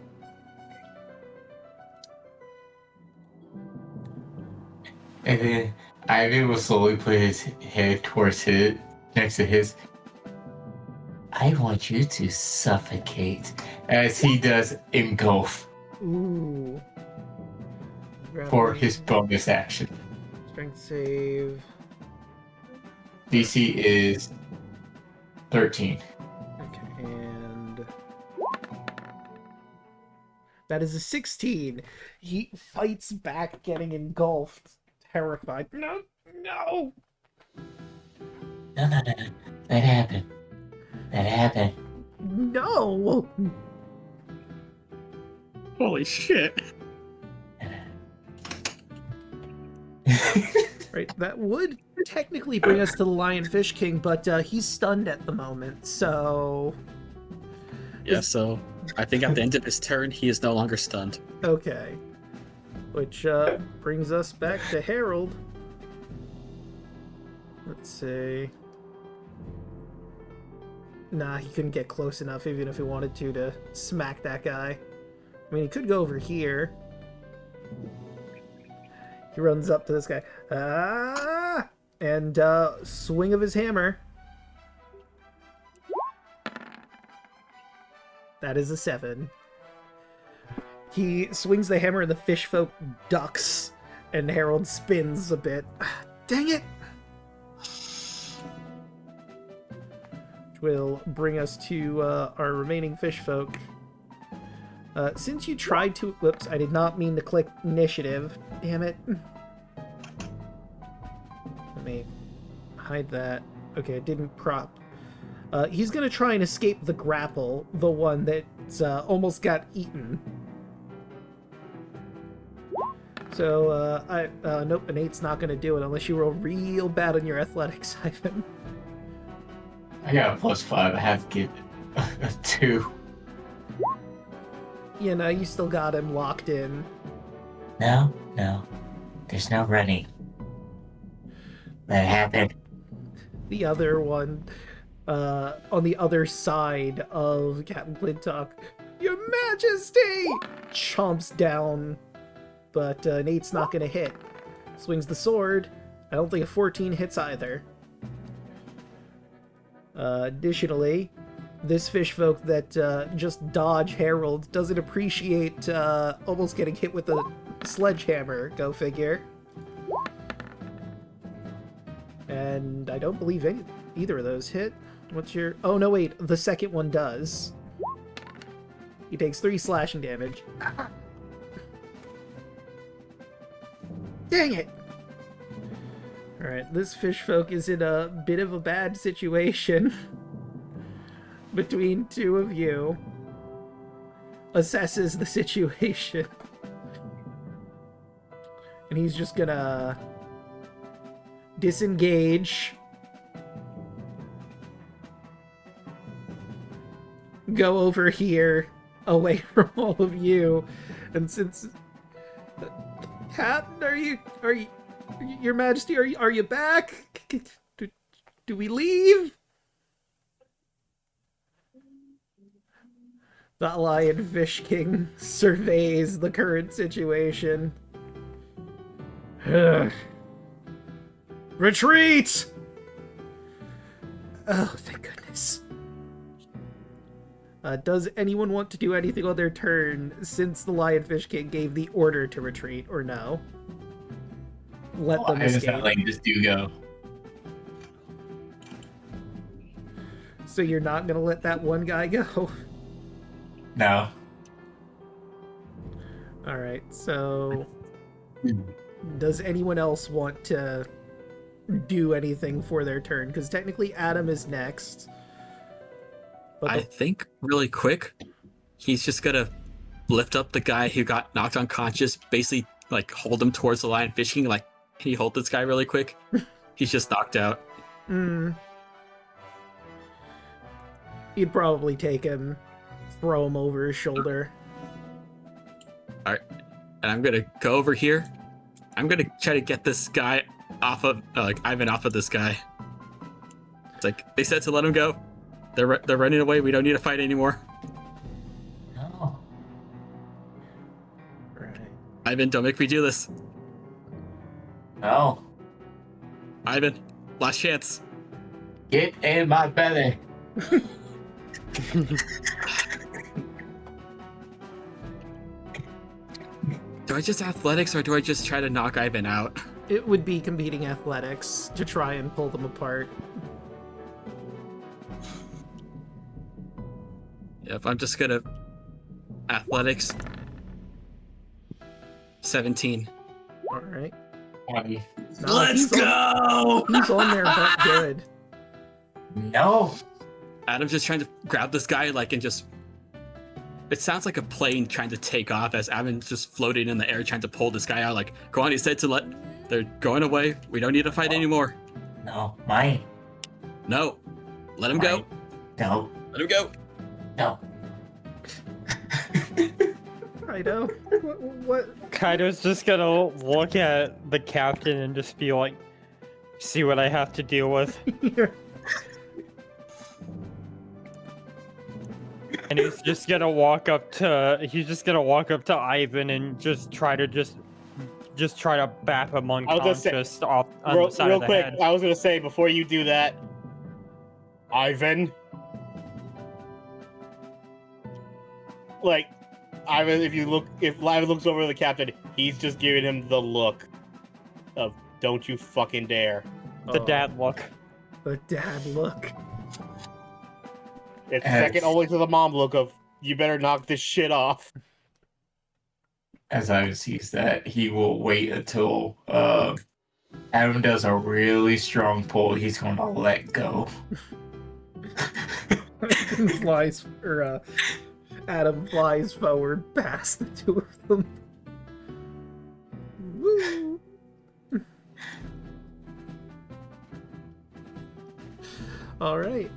And then Ivan will slowly put his head towards next to his. I want you to suffocate, as he does engulf Ooh. for his bonus action. Strength save. DC is 13. Okay, and that is a 16. He fights back, getting engulfed, terrified. No. No. That happened. No. Holy shit. Right, that would technically bring us to the Lionfish King, but he's stunned at the moment, so... Yeah, so I think at the end of his turn, he is no longer stunned. Okay. Which brings us back to Harold. Let's see. Nah, he couldn't get close enough, even if he wanted to smack that guy. I mean, he could go over here. He runs up to this guy. And swing of his hammer. That is a 7. He swings the hammer and the fish folk ducks, and Harold spins a bit. Dang it! Which will bring us to our remaining fish folk. Since you tried to... Whoops, I did not mean to click initiative. Damn it. Let me hide that. Okay, it didn't prop. He's gonna try and escape the grapple, the one that almost got eaten. So, nope, an 8's not gonna do it unless you roll real bad on your athletics, Ivan. I got a +5. I have to get a 2. You know, you still got him locked in. No. There's no running. That happened. The other one, on the other side of Captain Clintock, Your Majesty! Chomps down, but an 8's not gonna hit. Swings the sword. I don't think a 14 hits either. Additionally, this fish folk that just dodge Harold doesn't appreciate almost getting hit with a sledgehammer, go figure. And I don't believe either of those hit. What's your... Oh, no, wait. The second one does. He takes 3 slashing damage. Dang it! Alright, this fish folk is in a bit of a bad situation. Between two of you. Assesses the situation. And he's just gonna... disengage. Go over here, away from all of you. And since... Captain, are you... Your Majesty, are you back? Do we leave? The Lion Fish King surveys the current situation. Retreat! Oh, thank goodness. Does anyone want to do anything on their turn since the Lionfish King gave the order to retreat, or no? Let them escape. Like this do go. So you're not gonna let that one guy go? No. Alright, so... Does anyone else want to do anything for their turn? Because technically Adam is next. But I think really quick, he's just gonna lift up the guy who got knocked unconscious, basically like hold him towards the lion fishing, like, can you hold this guy really quick? He's just knocked out. You'd probably take him, throw him over his shoulder. Alright, and I'm gonna go over here. I'm gonna try to get this guy off of, Ivan off of this guy. It's like, they said to let him go. They're running away. We don't need to fight anymore. No. Right. Ivan, don't make me do this. No. Ivan, last chance. Get in my belly. Do I just athletics or do I just try to knock Ivan out? It would be competing athletics to try and pull them apart. Yep, I'm just gonna... Athletics. 17. Alright. Let's go! He's on there but good. No. Adam's just trying to grab this guy, like, and just... It sounds like a plane trying to take off as Adam's just floating in the air trying to pull this guy out, like, go on, he said to let... They're going away. We don't need to fight anymore. No. Mine. No. Let him go. No. Let him go. No. I know. What? Kaido's just gonna look at the captain and just be like, see what I have to deal with. And he's just gonna walk up to Ivan and just try to bap him gonna say, unconscious off on the side real of the quick, head. I was gonna say before you do that, Ivan, like Ivan, if Ivan looks over at the captain, he's just giving him the look of "Don't you fucking dare." The dad look. The dad look. It's second only to the mom look of "You better knock this shit off." As Ivan sees that, he will wait until Adam does a really strong pull. He's going to let go. Adam flies forward past the two of them. Woo! All right.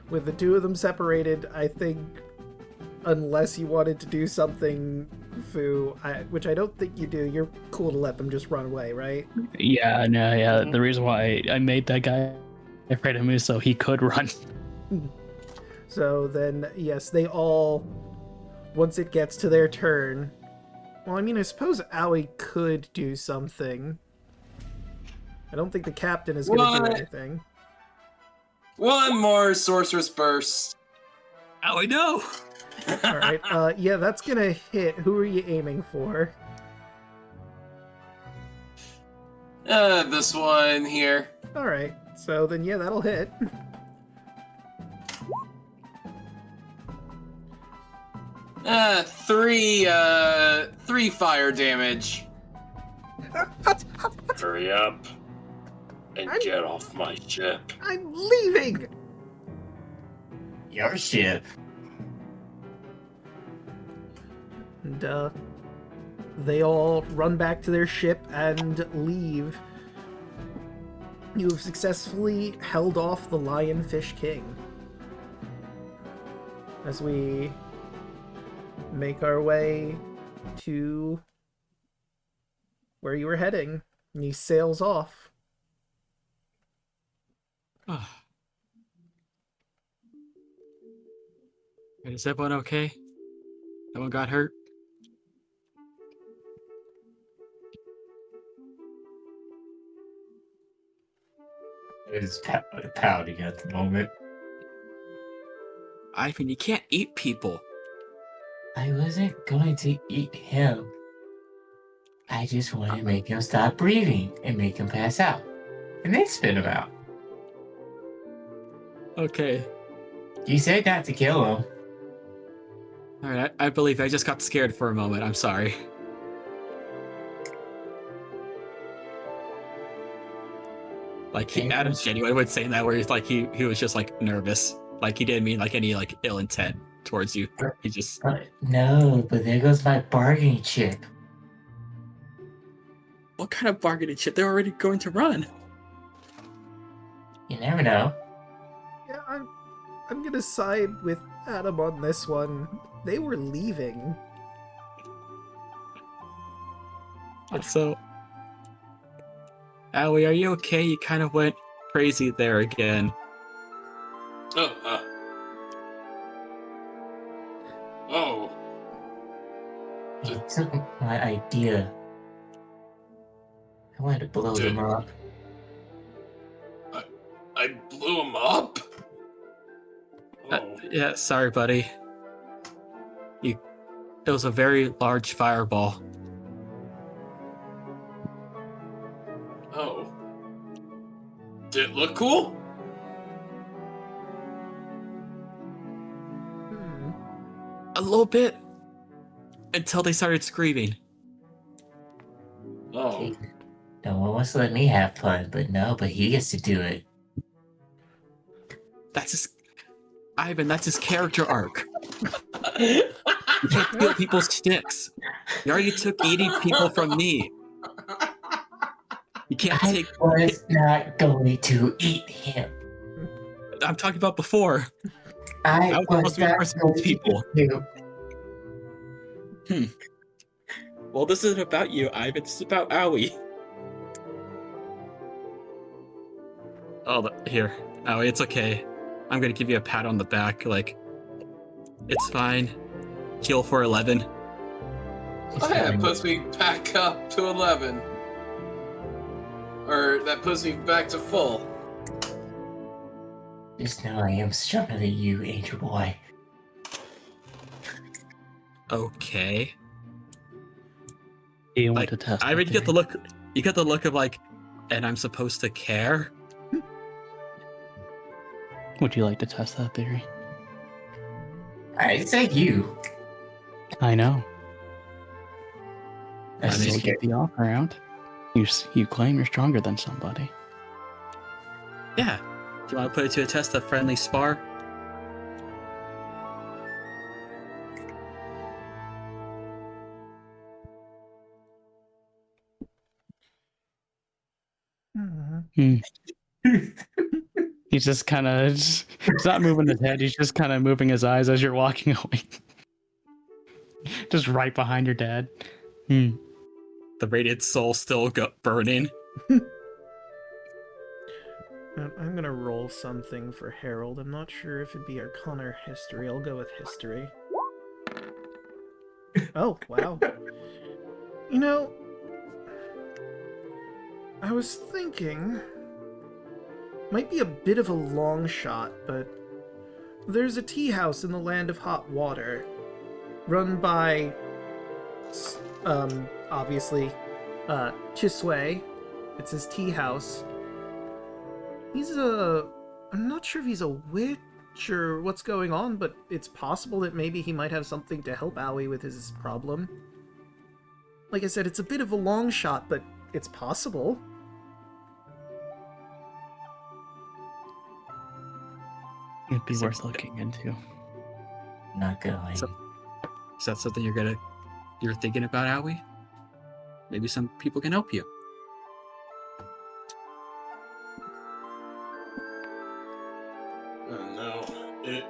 With the two of them separated, I think, unless you wanted to do something, Fu, which I don't think you do, you're cool to let them just run away, right? Yeah, no, yeah. The reason why I made that guy afraid of me is so he could run. So then, yes, they all, once it gets to their turn, well, I mean, I suppose Aoi could do something. I don't think the captain is going to do anything. One more Sorceress Burst. Aoi, no! All right, yeah, that's going to hit. Who are you aiming for? This one here. All right, so then, yeah, that'll hit. Three fire damage. Hurry up and get off my ship. I'm leaving! Your ship. And, they all run back to their ship and leave. You have successfully held off the Lionfish King. As we make our way to where you were heading, and he sails off. Is everyone okay? No one got hurt? Is pouting at the moment. Ivan, you can't eat people. I wasn't going to eat him. I just wanted to make him stop breathing and make him pass out. And then spit him out. Okay. You said not to kill him. Alright, I believe I just got scared for a moment. I'm sorry. Like, Adam's genuine with saying that, where he's like, he was just, like, nervous. Like, he didn't mean, like, any, like, ill intent towards you. He just... No, but there goes my bargaining chip. What kind of bargaining chip? They're already going to run. You never know. Yeah, I'm gonna side with Adam on this one. They were leaving. So... Aoi, are you okay? You kind of went crazy there again. Oh. He took my idea. I wanted to blow them up. I blew him up? Oh. Yeah, sorry, buddy. It was a very large fireball. Oh. Did it look cool? A little bit. Until they started screaming. Oh. No one wants to let me have fun, but he gets to do it. That's his... Ivan, that's his character arc. You can't steal people's sticks. You already took eating people from me. You can't take... I was not going to eat him. I'm talking about before. I was was not not going going people. to. Well, this isn't about you, Ivan. This is about Aoi. Oh, here. Aoi, it's okay. I'm gonna give you a pat on the back, like, It's fine. Heal for 11. It's Oh, yeah, that fine. puts me back up to 11. Or that puts me back to full. Just know I am stronger than you, Angel Boy. Okay. Do you want Like, to test? I that already get the theory? look. You get the look of like, and I'm supposed to care? Would you like to test that theory? I said you. I know. That's I mean, just Get the offer out. You claim you're stronger than somebody. Yeah. Do you want to put it to a test, a friendly spar? Hmm. He's just kind of, he's not moving his head. He's just kind of moving his eyes as you're walking away. Just right behind your dad. Hmm. The radiant soul still burning. I'm gonna roll something for Harold. I'm not sure if it'd be Arcana or History. I'll go with History. Oh, wow. You know, I was thinking... Might be a bit of a long shot, but... There's a tea house in the Land of Hot Water. Run by... obviously, Chisue. It's his tea house. He's I'm not sure if he's a witch or what's going on, but it's possible that maybe he might have something to help Aoi with his problem. Like I said, it's a bit of a long shot, but it's possible. It'd be worth looking into. not going. So- Is that something you're thinking about, Aoi? Maybe some people can help you. No, it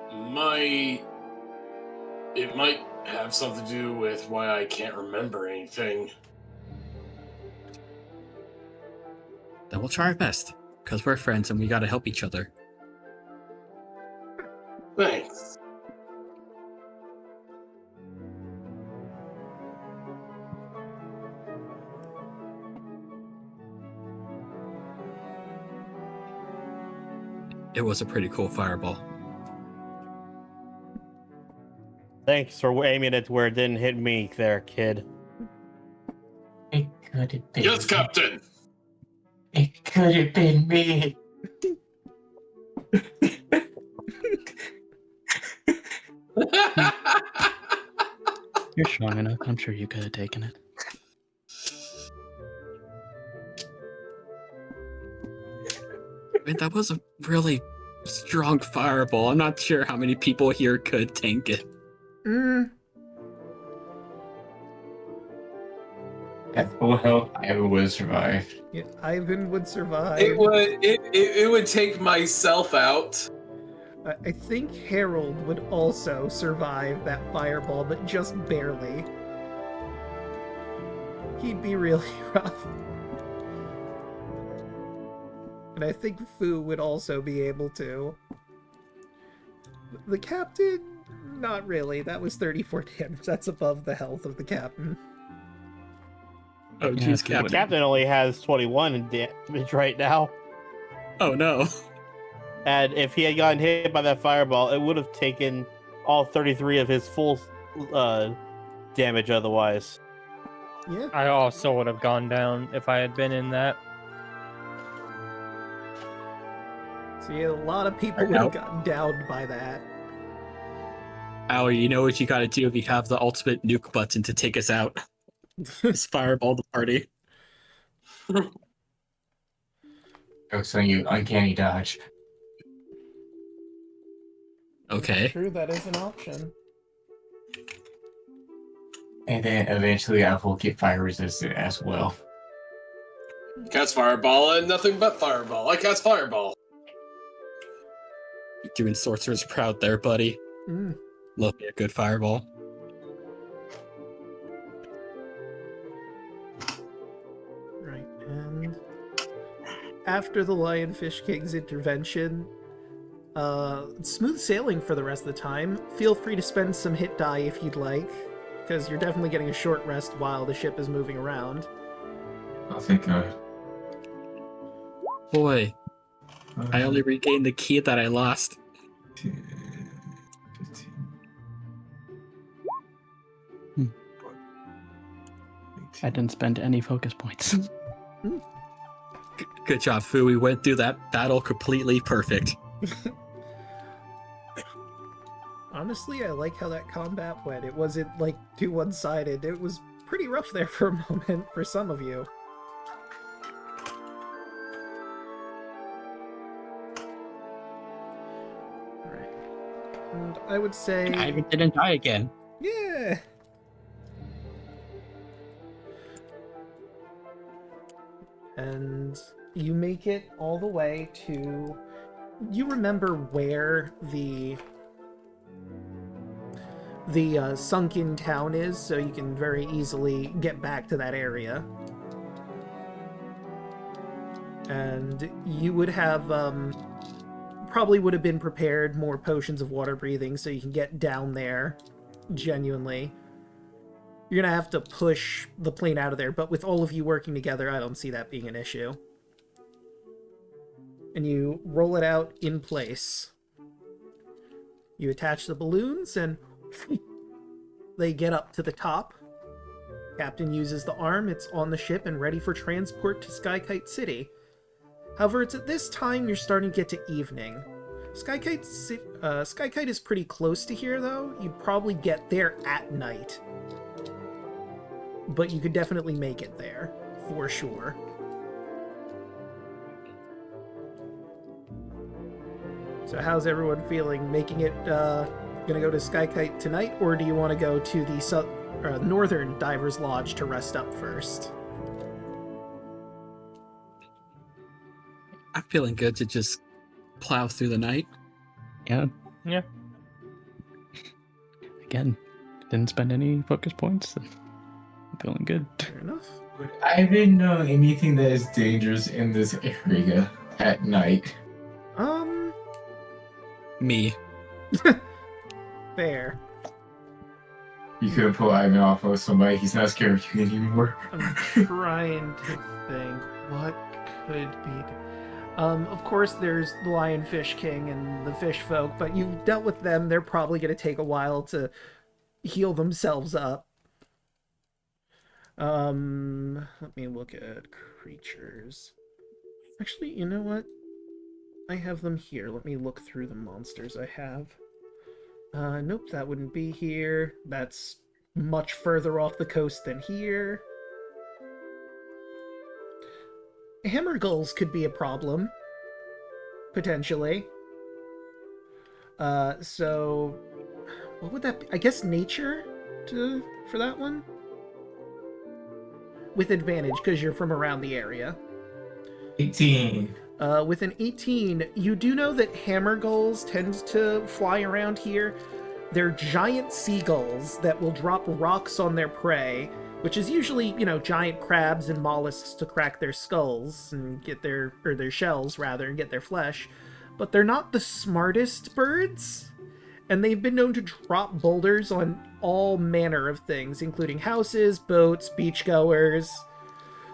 might have something to do with why I can't remember anything. Then we'll try our best, because we're friends and we gotta help each other. Thanks. It was a pretty cool fireball. Thanks for aiming it where it didn't hit me there, kid. It could have been. Yes, Captain! It could have been me. You're strong enough. I'm sure you could have taken it. I mean, that was a really strong fireball. I'm not sure how many people here could tank it. At full health, I would have survived. Yeah, Ivan would survive. It would take myself out. I think Harold would also survive that fireball, but just barely. He'd be really rough. And I think Fu would also be able to. The captain? Not really. That was 34 damage. That's above the health of the captain. Oh, Yeah, jeez, if you Captain. would- Captain only has 21 in damage right now. Oh, no. And if he had gotten hit by that fireball, it would have taken all 33 of his full damage otherwise. Yeah. I also would have gone down if I had been in that. So yeah, a lot of people would have gotten downed by that. Aoi, you know what you gotta do if you have the ultimate nuke button to take us out. Just fireball the party. Joke's on you, uncanny dodge. Okay. True, that is an option. And then eventually I will get fire resistant as well. Cast Fireball and nothing but Fireball. I cast Fireball. You're doing sorcerer's proud there, buddy. Love me a good fireball. Right, and after the Lionfish King's intervention, Smooth sailing for the rest of the time. Feel free to spend some hit die if you'd like, because you're definitely getting a short rest while the ship is moving around. Oh, thank God. Boy, I only regained the key that I lost. 10, 15. I didn't spend any focus points. Good job, Fu. We went through that battle completely perfect. Honestly, I like how that combat went. It wasn't, like, too one-sided. It was pretty rough there for a moment for some of you. Alright. And I would say... I even didn't die again. Yeah! And you make it all the way to... You remember where the sunken town is, so you can very easily get back to that area. And you would have, probably would have been prepared more potions of water breathing so you can get down there, genuinely. You're gonna have to push the plane out of there, but with all of you working together, I don't see that being an issue. And you roll it out in place. You attach the balloons, and they get up to the top. Captain uses the arm, it's on the ship and ready for transport to Skykite City. However, it's at this time you're starting to get to evening. Skykite is pretty close to here, though. You'd probably get there at night. But you could definitely make it there, for sure. So how's everyone feeling? Making it, gonna go to Skykite tonight, or do you want to go to the Northern Divers Lodge to rest up first? I'm feeling good to just plow through the night. Yeah. Yeah. Again, didn't spend any focus points. I'm feeling good. Fair enough. Would Ivan know anything that is dangerous in this area at night? Me. Fair. You could pull Ivan off of somebody. He's not scared of you anymore. I'm trying to think what could be. Of course, there's the Lionfish King and the Fish Folk, but you've dealt with them. They're probably going to take a while to heal themselves up. Let me look at creatures. Actually, you know what? I have them here. Let me look through the monsters I have. Nope, that wouldn't be here. That's much further off the coast than here. Hammergulls could be a problem. Potentially. So... What would that be? I guess nature for that one? With advantage, because you're from around the area. 18. With an 18, you do know that hammergulls tend to fly around here. They're giant seagulls that will drop rocks on their prey, which is usually, giant crabs and mollusks to crack their skulls and get their shells, rather, and get their flesh. But they're not the smartest birds, and they've been known to drop boulders on all manner of things, including houses, boats, beachgoers.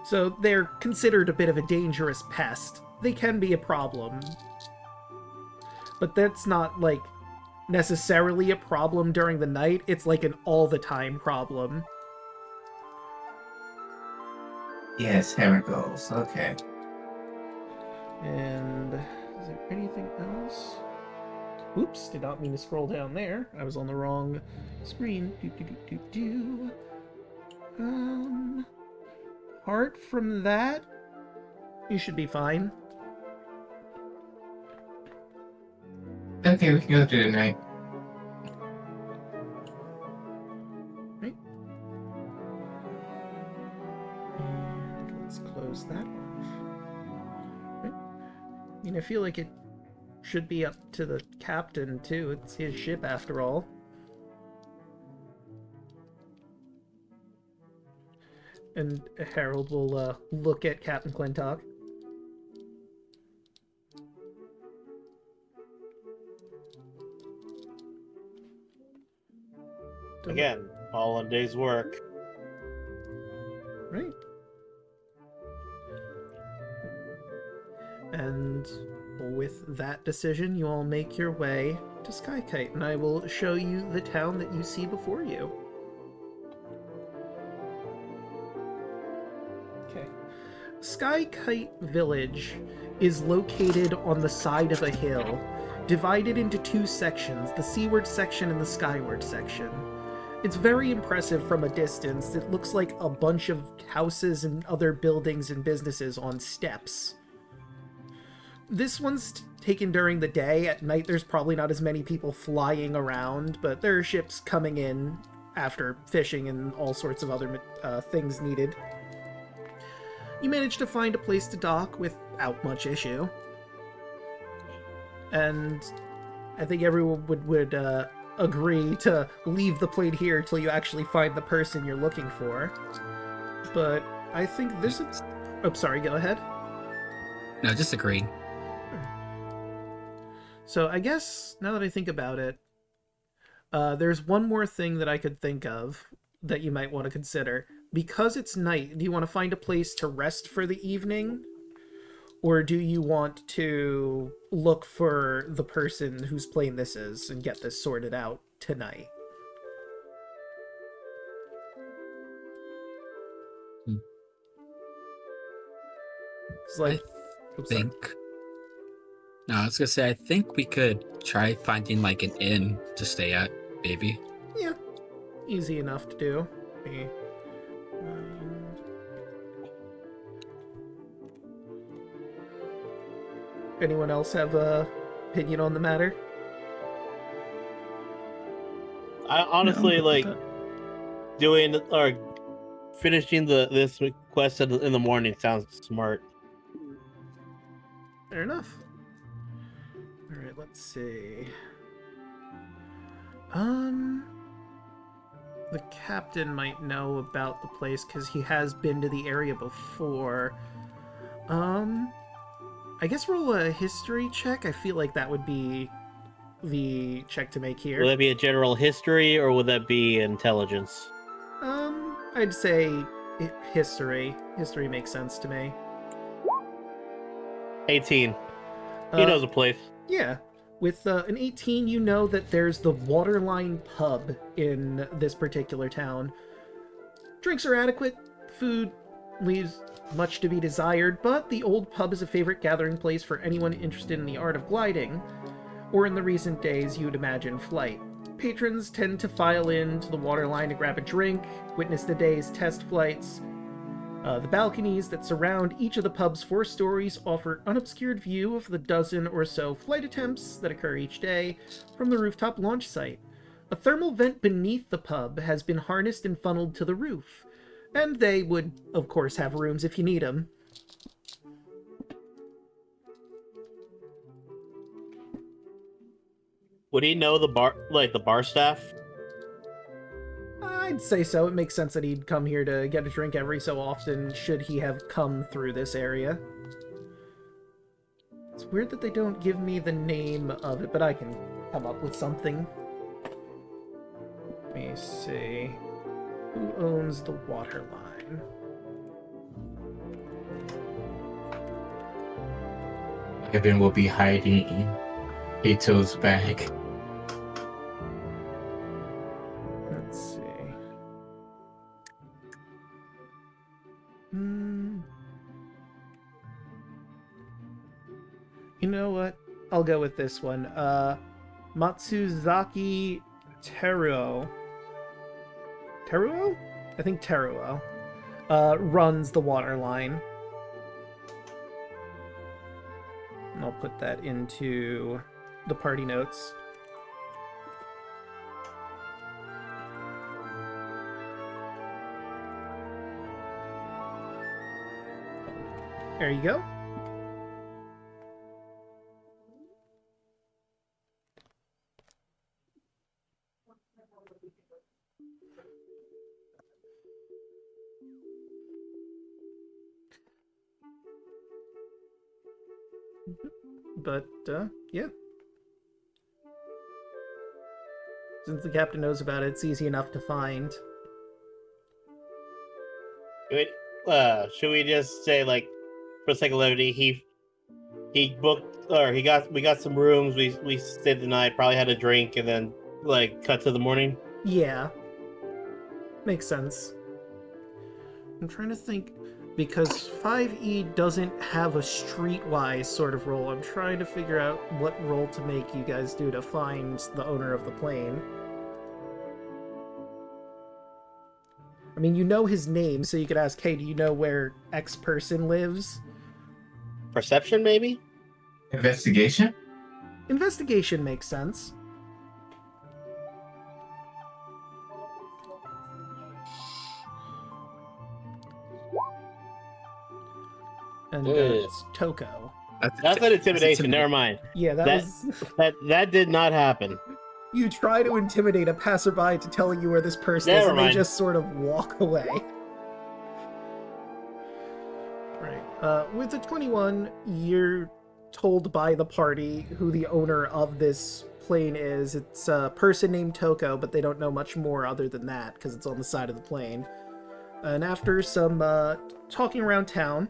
So they're considered a bit of a dangerous pest. They can be a problem. But that's not, necessarily a problem during the night. It's like an all-the-time problem. Yes, hammergulls. Okay. And is there anything else? Oops, did not mean to scroll down there. I was on the wrong screen. Apart from that, you should be fine. Okay, we can go through the night. Right. And let's close that off. Right. I feel like it should be up to the captain, too. It's his ship, after all. And Harold will look at Captain Clintock. Again, all in a day's work. Right. And with that decision, you all make your way to Skykite, and I will show you the town that you see before you. Okay. Skykite Village is located on the side of a hill, divided into two sections, the seaward section and the skyward section. It's very impressive from a distance. It looks like a bunch of houses and other buildings and businesses on steps. This one's taken during the day. At night, there's probably not as many people flying around, but there are ships coming in after fishing and all sorts of other things needed. You manage to find a place to dock without much issue. And I think everyone would agree to leave the plane here until you actually find the person you're looking for. But I think this is... Oh, sorry, go ahead. No, just agreed. So I guess, now that I think about it, there's one more thing that I could think of that you might want to consider. Because it's night, do you want to find a place to rest for the evening? Or do you want to look for the person whose plane this is and get this sorted out tonight? It's like... I think... No, I was gonna say, I think we could try finding, like, an inn to stay at, maybe. Yeah, easy enough to do. Anyone else have a opinion on the matter? I honestly doing or finishing this quest in the morning sounds smart. Fair enough. Alright, let's see. The captain might know about the place because he has been to the area before. I guess roll a history check. I feel like that would be the check to make here. Would that be a general history or would that be intelligence? I'd say history. History makes sense to me. 18. He knows a place. Yeah. With an 18, you know that there's the Waterline pub in this particular town. Drinks are adequate, food leaves much to be desired, but the old pub is a favorite gathering place for anyone interested in the art of gliding, or in the recent days you'd imagine flight. Patrons tend to file into the Waterline to grab a drink, witness the day's test flights. The balconies that surround each of the pub's 4 stories offer unobscured view of the dozen or so flight attempts that occur each day from the rooftop launch site. A thermal vent beneath the pub has been harnessed and funneled to the roof, and they would, of course, have rooms if you need them. Would he know the bar staff? I'd say so. It makes sense that he'd come here to get a drink every so often, should he have come through this area. It's weird that they don't give me the name of it, but I can come up with something. Let me see. Who owns the Waterline? Evan will be hiding in Ito's bag. Let's see. You know what? I'll go with this one. Matsuzaki Teruo. Teruo? I think Teruo. Runs the Waterline. And I'll put that into the party notes. There you go. But, yeah. Since the captain knows about it, it's easy enough to find. Wait, should we just say, like, for the sake of levity, he booked, or we got some rooms. We stayed the night, probably had a drink, and then like cut to the morning. Yeah. Makes sense. I'm trying to think, because 5e doesn't have a streetwise sort of role. I'm trying to figure out what role to make you guys do to find the owner of the plane. I mean, you know his name, so you could ask, hey, do you know where X person lives? Perception, maybe. Investigation? Investigation makes sense. And it's Toko. That's an intimidation. Never mind. Yeah, That did not happen. You try to intimidate a passerby to tell you where this person is, Never and mind. they just sort of walk away. Right. With the 21, you're told by the party who the owner of this plane is. It's a person named Toko, but they don't know much more other than that, because it's on the side of the plane. And after some talking around town,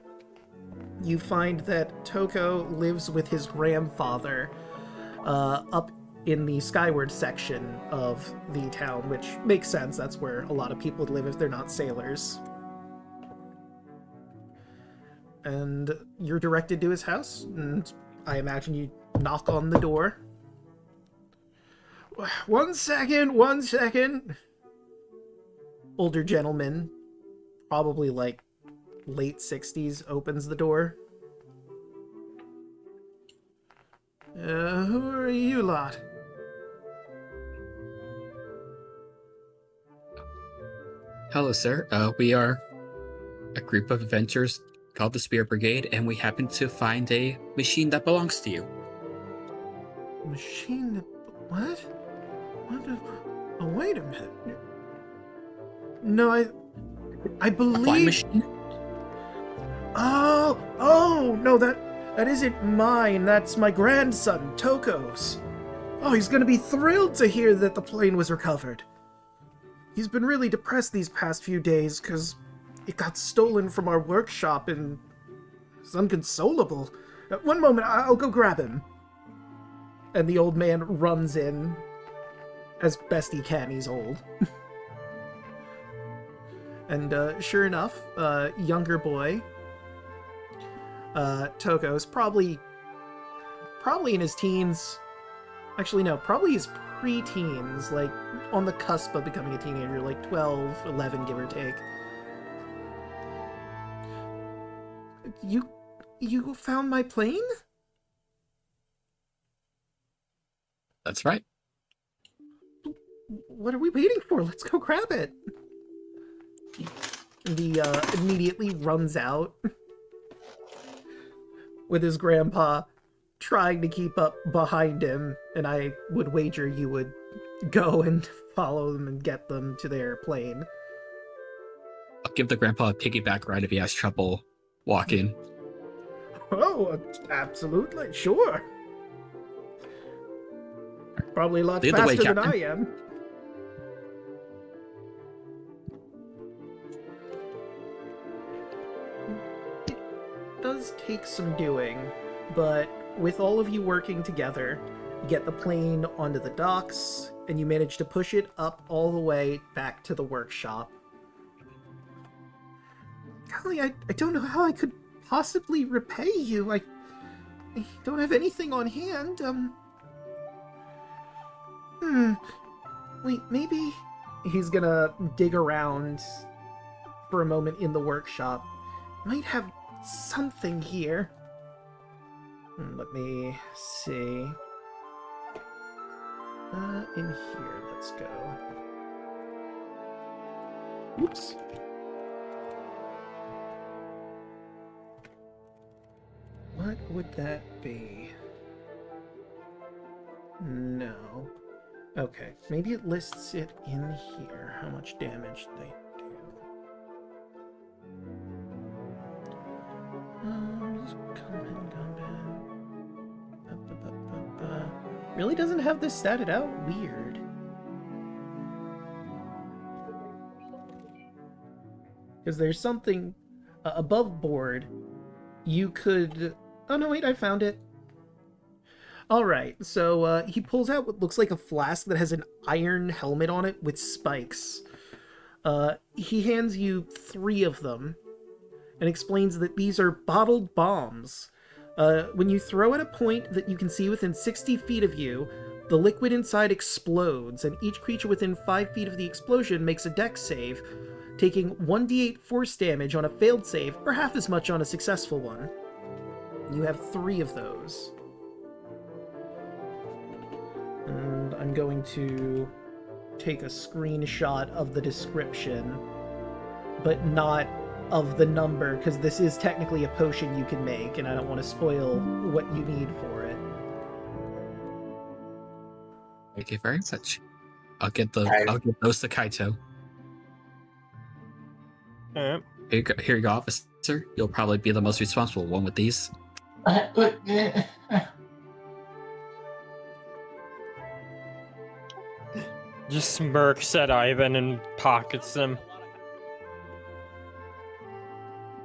you find that Toko lives with his grandfather up in the skyward section of the town, which makes sense. That's where a lot of people live if they're not sailors. And you're directed to his house, and I imagine you knock on the door. One second. Older gentleman, probably like late 60s, opens the door. Who are you lot? Hello, sir. We are a group of adventurers called the Spirit Brigade, and we happen to find a machine that belongs to you. Machine? What? Oh, wait a minute. No, I A flying believe... machine? Oh, no, that isn't mine. That's my grandson, Toko's. Oh, he's gonna be thrilled to hear that the plane was recovered. He's been really depressed these past few days, because it got stolen from our workshop and it's inconsolable. One moment, I'll go grab him. And the old man runs in. As best he can, he's old. And sure enough, younger boy, Toko's probably in his teens. Actually, no, probably his pre-teens, like on the cusp of becoming a teenager, like 12, 11, give or take. You found my plane? That's right. What are we waiting for? Let's go grab it. And he immediately runs out with his grandpa trying to keep up behind him, and I would wager you would go and follow them and get them to their plane. I'll give the grandpa a piggyback ride if he has trouble walking. Oh, absolutely, sure. Probably a lot Lead the way, faster than Captain. I am. It does take some doing, but with all of you working together, you get the plane onto the docks, and you manage to push it up all the way back to the workshop. Golly, I don't know how I could possibly repay you. I don't have anything on hand. Wait, maybe... He's gonna dig around for a moment in the workshop. Might have something here. Let me see. In here, let's go. Oops. What would that be? No. Okay, maybe it lists it in here, how much damage they do. Really doesn't have this statted out? Weird. Because there's something above board. You could... Oh, no, wait, I found it. Alright, so he pulls out what looks like a flask that has an iron helmet on it with spikes. He hands you 3 of them and explains that these are bottled bombs. When you throw at a point that you can see within 60 feet of you, the liquid inside explodes, and each creature within 5 feet of the explosion makes a dex save, taking 1d8 force damage on a failed save, or half as much on a successful one. You have 3 of those. And I'm going to take a screenshot of the description, but not of the number, because this is technically a potion you can make, and I don't want to spoil what you need for it. Thank you very much. I'll get those to Kaito. Alright. Here you go, officer. You'll probably be the most responsible one with these. Just smirks at Ivan and pockets them.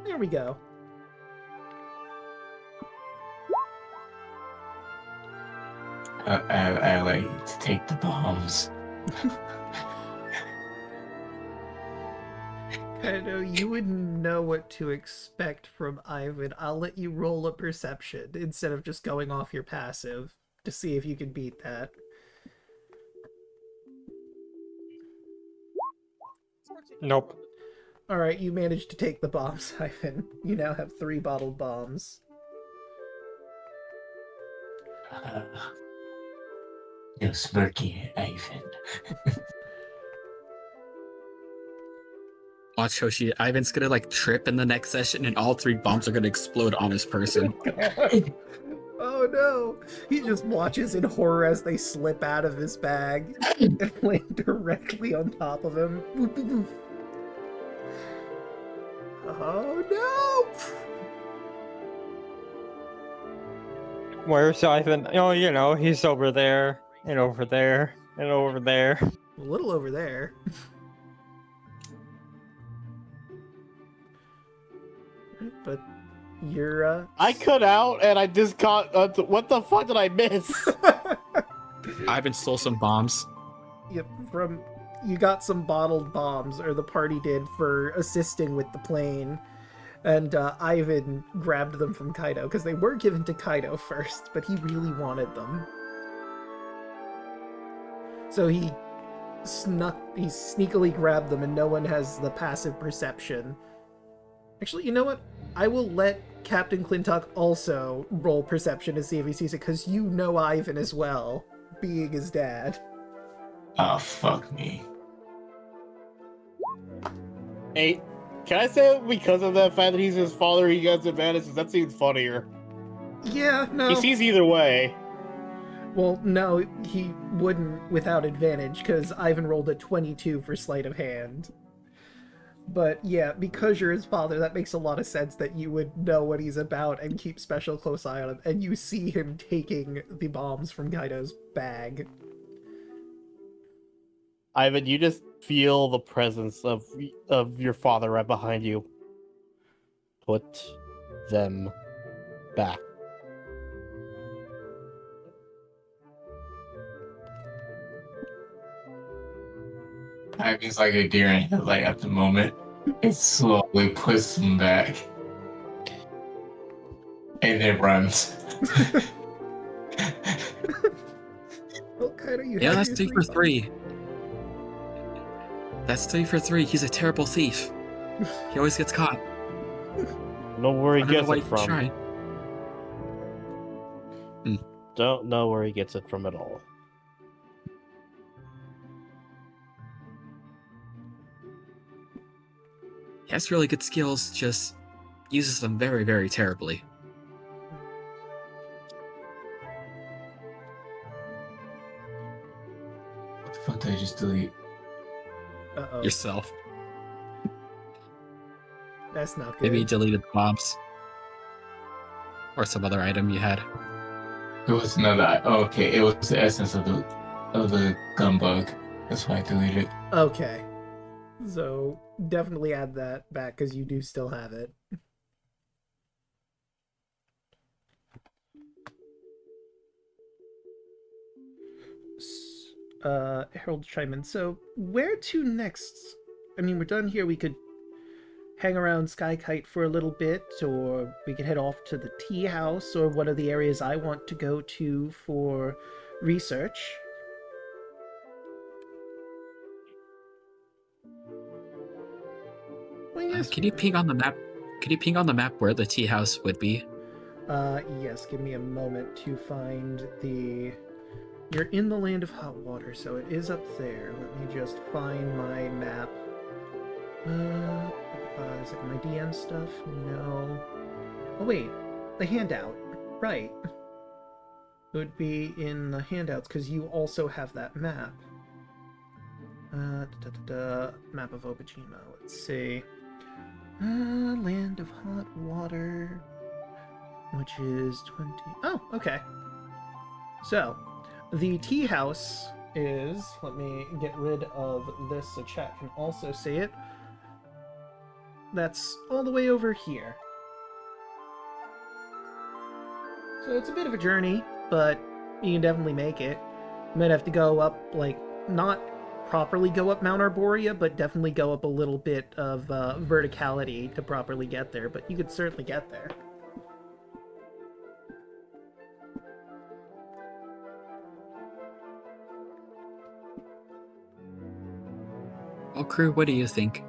There we go. I like to take the bombs. Kaido, you wouldn't know what to expect from Ivan. I'll let you roll a perception instead of just going off your passive to see if you can beat that. Nope. Alright, you managed to take the bombs, Ivan. You now have 3 bottled bombs. No smirky, Ivan. Watch Hoshi. Ivan's gonna like trip in the next session, and all 3 bombs are gonna explode on his person. Oh no! He just watches in horror as they slip out of his bag and land directly on top of him. Oh no! Where's Ivan? Oh, you know, he's over there, and over there, and over there. A little over there. But you're, I cut out and I just got. What the fuck did I miss? Ivan stole some bombs. Yep, you got some bottled bombs, or the party did, for assisting with the plane. And Ivan grabbed them from Kaido, because they were given to Kaido first, but he really wanted them. So he sneakily grabbed them, and no one has the passive perception. Actually, you know what? I will let Captain Clintock also roll perception to see if he sees it, because you know Ivan as well, being his dad. Oh, fuck me. 8. Can I say because of that fact that he's his father, he gets advantages? That seems funnier. Yeah, no. He sees either way. Well, no, he wouldn't without advantage, because Ivan rolled a 22 for sleight of hand. But yeah, because you're his father, that makes a lot of sense that you would know what he's about and keep special close eye on him, and you see him taking the bombs from Kaido's bag. Ivan, you just feel the presence of your father right behind you. Put them back. Ivan's like a deer in headlight at the moment. It slowly puts them back. And then runs. Well, Kaido, you Yeah, have that's your 3 for bombs. 3. That's 3 for 3. He's a terrible thief. He always gets caught. Know where he I don't know gets why it he's from. trying. Don't know where he gets it from at all. He has really good skills, just uses them very, very terribly. What the fuck did I just delete? Uh-oh. Yourself. That's not good. Maybe you deleted the bombs. Or some other item you had. It was another. Oh, okay, it was the essence of the gun bug. That's why I deleted it. Okay. So, definitely add that back because you do still have it. Harold chime in. So, where to next? I mean, we're done here. We could hang around Skykite for a little bit, or we could head off to the tea house, or one of the areas I want to go to for research. Well, yes. Can you ping on the map? Can you ping on the map where the tea house would be? Yes. Give me a moment to find the. You're in the land of hot water, so it is up there. Let me just find my map. Is it my DM stuff? No. Oh wait, the handout. Right. It would be in the handouts because you also have that map. Map of Obojima. Let's see. Land of hot water, which is 20. Oh, okay. So, the tea house is. Let me get rid of this so chat can also see it. That's all the way over here. So it's a bit of a journey, but you can definitely make it. You might have to go up, like, not properly go up Mount Arborea, but definitely go up a little bit of verticality to properly get there, but you could certainly get there. Well, crew, what do you think?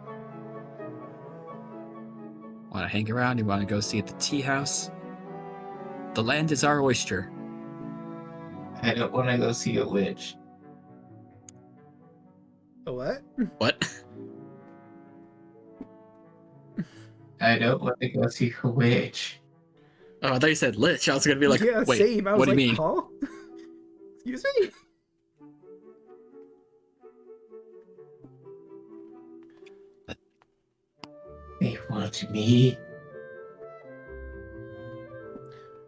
Want to hang around? You want to go see the tea house? The land is our oyster. I don't want to go see a witch. A what? What? I don't want to go see a witch. Oh, I thought you said lich. I was gonna be like, Yeah, wait, same. I was what do like, you mean? huh? Excuse me? They want me.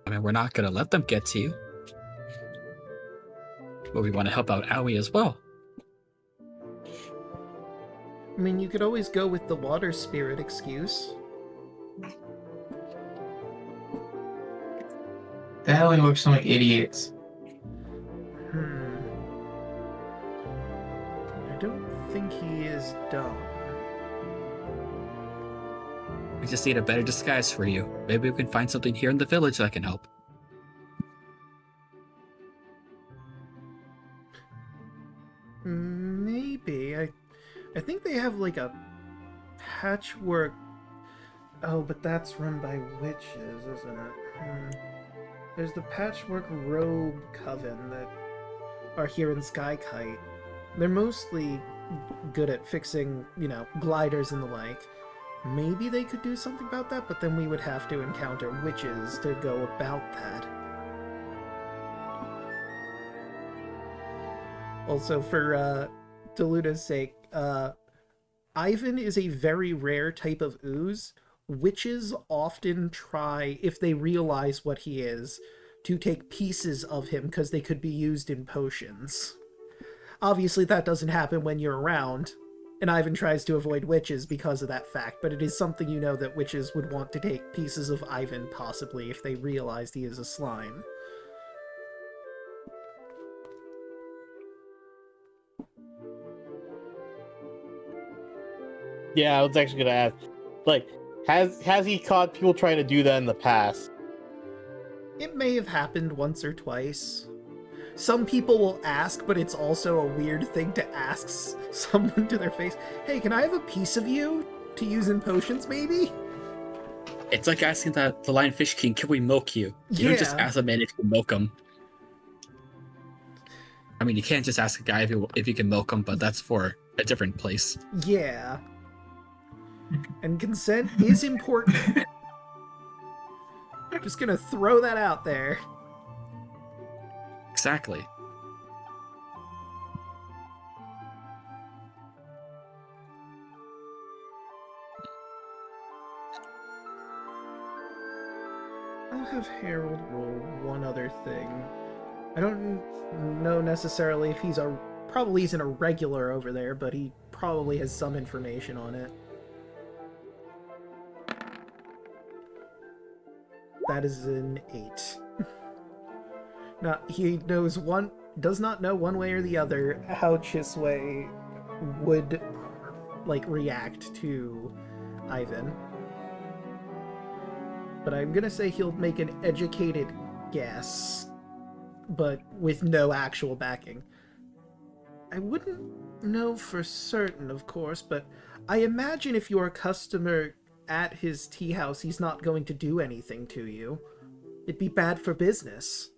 I mean, we're not gonna let them get to you. But we want to help out Aoi as well. I mean, you could always go with the water spirit excuse. That only works on idiots. I don't think he is dumb. We just need a better disguise for you. Maybe we can find something here in the village that can help. Maybe. I think they have like a patchwork. Oh, but that's run by witches, isn't it? There's the Patchwork Robe Coven that are here in Skykite. They're mostly good at fixing, gliders and the like. Maybe they could do something about that, but then we would have to encounter witches to go about that. Also, for Daluna's sake, Ivan is a very rare type of ooze. Witches often try, if they realize what he is, to take pieces of him because they could be used in potions. Obviously, that doesn't happen when you're around, and Ivan tries to avoid witches because of that fact, but it is something you know that witches would want to take pieces of Ivan, possibly, if they realized he is a slime. Yeah, I was actually gonna ask, like, has he caught people trying to do that in the past? It may have happened once or twice. Some people will ask, but it's also a weird thing to ask someone to their face. Hey, can I have a piece of you to use in potions, maybe? It's like asking the Lionfish King, can we milk you? You don't just ask a man if you can milk him. I mean, you can't just ask a guy if you can milk him, but that's for a different place. Yeah. And consent is important. Just gonna throw that out there. Exactly. I'll have Harold roll one other thing. I don't know necessarily if probably isn't a regular over there, but he probably has some information on it. That is an 8. Now, he does not know one way or the other how Chisway would, react to Ivan. But I'm gonna say he'll make an educated guess, but with no actual backing. I wouldn't know for certain, of course, but I imagine if you're a customer at his tea house, he's not going to do anything to you. It'd be bad for business.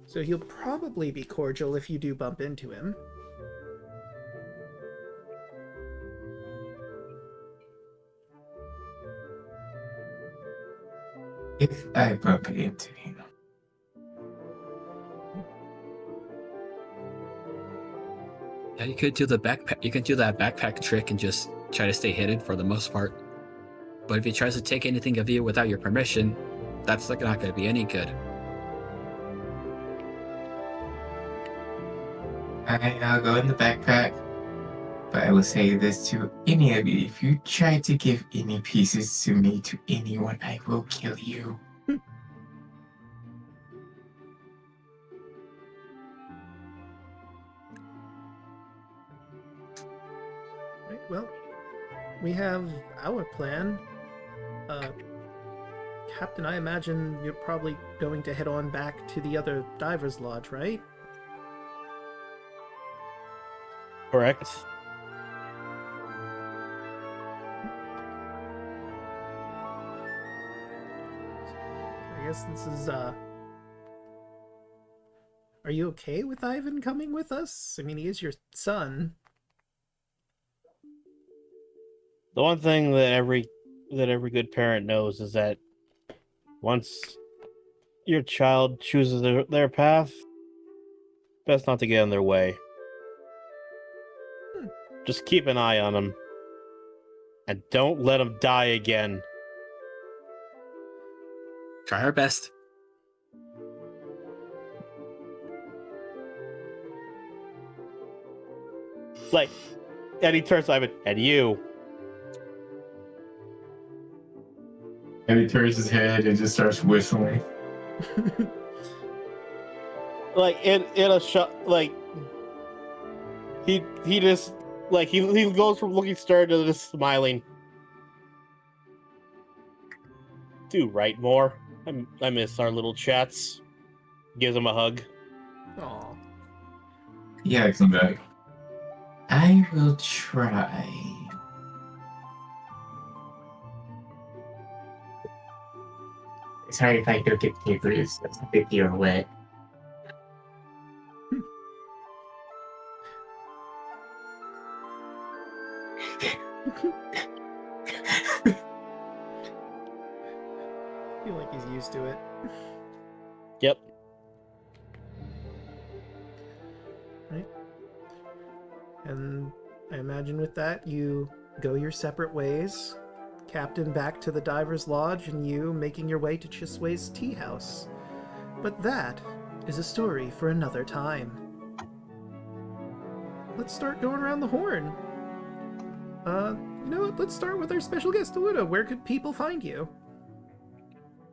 So he'll probably be cordial if you do bump into him. If I bump into him. Yeah, you could do the backpack. You can do that backpack trick and just try to stay hidden for the most part. But if he tries to take anything of you without your permission, that's not going to be any good. I'll go in the backpack. But I will say this to any of you. If you try to give any pieces to me to anyone, I will kill you. Right, well, we have our plan. Captain, I imagine you're probably going to head on back to the other Diver's Lodge, right? Correct. I guess this is, Are you okay with Ivan coming with us? I mean, he is your son. The one thing that every good parent knows is that once your child chooses their path, best not to get in their way. Just keep an eye on them. And don't let them die again. Try our best. And he turns to Ivan, and you. And he turns his head and just starts whistling. In a shot, he just he goes from looking stern to just smiling. Do right more. I miss our little chats. Gives him a hug. Aw. Yeah, come back. I will try. Sorry if I don't get papers. That's a big deal wet. I feel like he's used to it. Yep. Right. And I imagine with that, you go your separate ways. Captain back to the Diver's Lodge, and you making your way to Chisway's tea house. But that is a story for another time. Let's start going around the horn. You know what? Let's start with our special guest, Daluna. Where could people find you?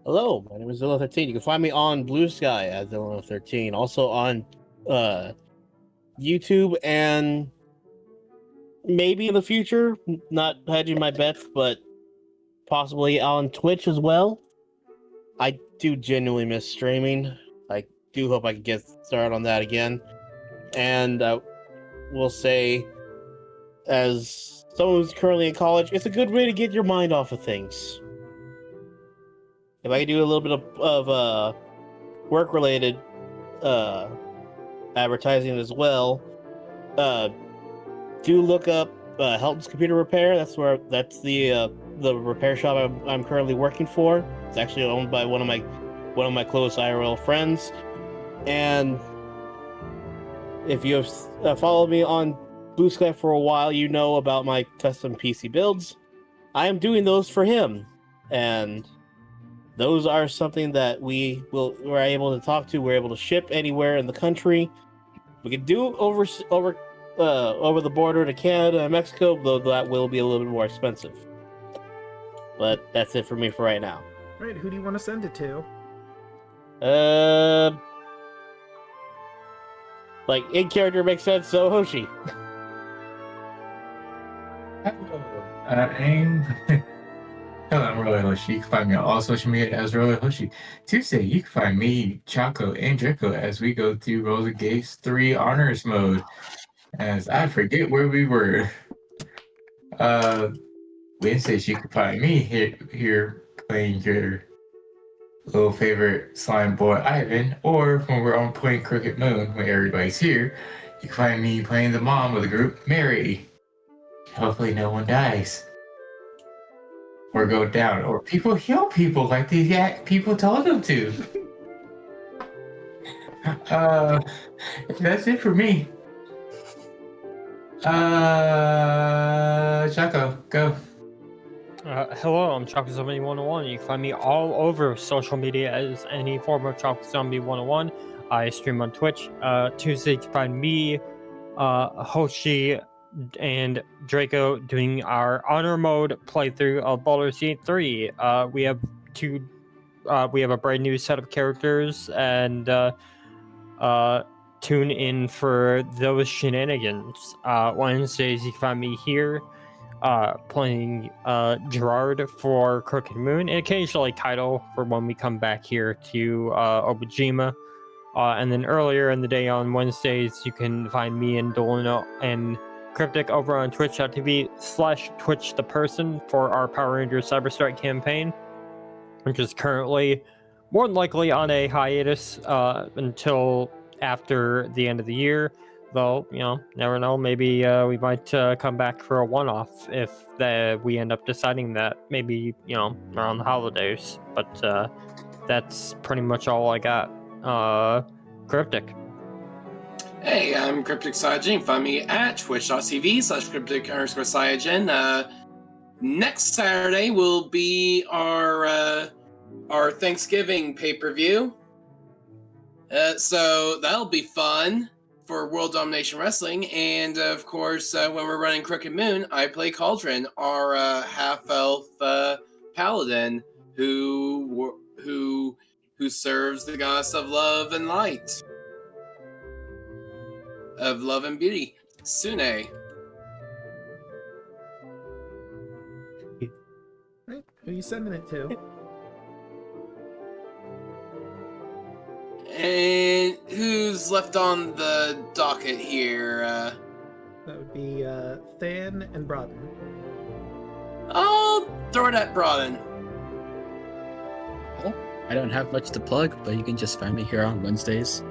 Hello, my name is Zilla13. You can find me on Blue Sky as Zilla13. Also on YouTube, and maybe in the future, not hedging my bets, but possibly on Twitch as well. I do genuinely miss streaming. I do hope I can get started on that again. And we'll say, as someone who's currently in college, it's a good way to get your mind off of things. If I could do a little bit of work-related advertising as well, do look up Helton's Computer Repair. That's the repair shop I'm currently working for. It's actually owned by one of my close IRL friends. And if you have followed me on Blue Sky for a while, you know about my custom PC builds. I am doing those for him, and those are something that we're able to talk to. We're able to ship anywhere in the country. We can do over the border to Canada and Mexico, though that will be a little bit more expensive. But that's it for me for right now. Right, who do you want to send it to? Like in character makes sense, so Hoshi. Hello, I'm Roy Hoshi. You can find me on all social media as Roy Hoshi. Tuesday, you can find me, Chaco, and Draco as we go through Roller Games 3 Honors Mode. As I forget where we were. Wednesdays, you can find me here playing your little favorite slime boy Ivan, or when we're on Point Crooked Moon, when everybody's here, you can find me playing the mom of the group, Mary. Hopefully no one dies. Or go down, or people heal people like these people told them to. That's it for me. Chaco, go. Hello, I'm Chocolate Zombie 101. You can find me all over social media as any form of Chocolate Zombie 101. I stream on Twitch. Tuesday, you can find me, Hoshi, and Draco doing our honor mode playthrough of Baldur's Gate 3. We have a brand new set of characters, and tune in for those shenanigans. Wednesdays, you can find me here playing Gerard for Crooked Moon, and occasionally Kaido for when we come back here to Obojima. And then earlier in the day on Wednesdays, you can find me and Daluna and Cryptic over on twitch.tv/TwitchThePerson for our Power Rangers Cyberstrike campaign, which is currently more than likely on a hiatus until after the end of the year. Though, never know. Maybe we might come back for a one-off if we end up deciding that. Maybe, around the holidays. But that's pretty much all I got. Cryptic. Hey, I'm Cryptic Cyajin. You can find me at twitch.tv/cryptic_Cyajin. Next Saturday will be our Thanksgiving pay-per-view. So that'll be fun for World Domination Wrestling. And of course, when we're running Crooked Moon, I play Cauldron, our half-elf paladin who serves the goddess of love and light. Of love and beauty, Sune. Right, who are you sending it to? And who's left on the docket here? That would be Than and Broden. I'll throw it at Broden. I don't have much to plug, but you can just find me here on Wednesdays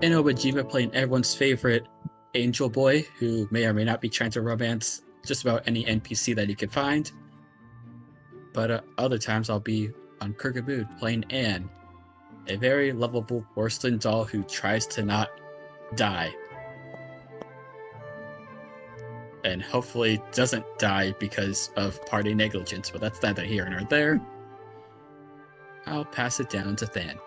in Obojima playing everyone's favorite angel boy who may or may not be trying to romance just about any NPC that you can find. But other times I'll be on Crooked Moon playing Anne, a very lovable porcelain doll who tries to not die. And hopefully doesn't die because of party negligence, but that's neither here nor there. I'll pass it down to Than.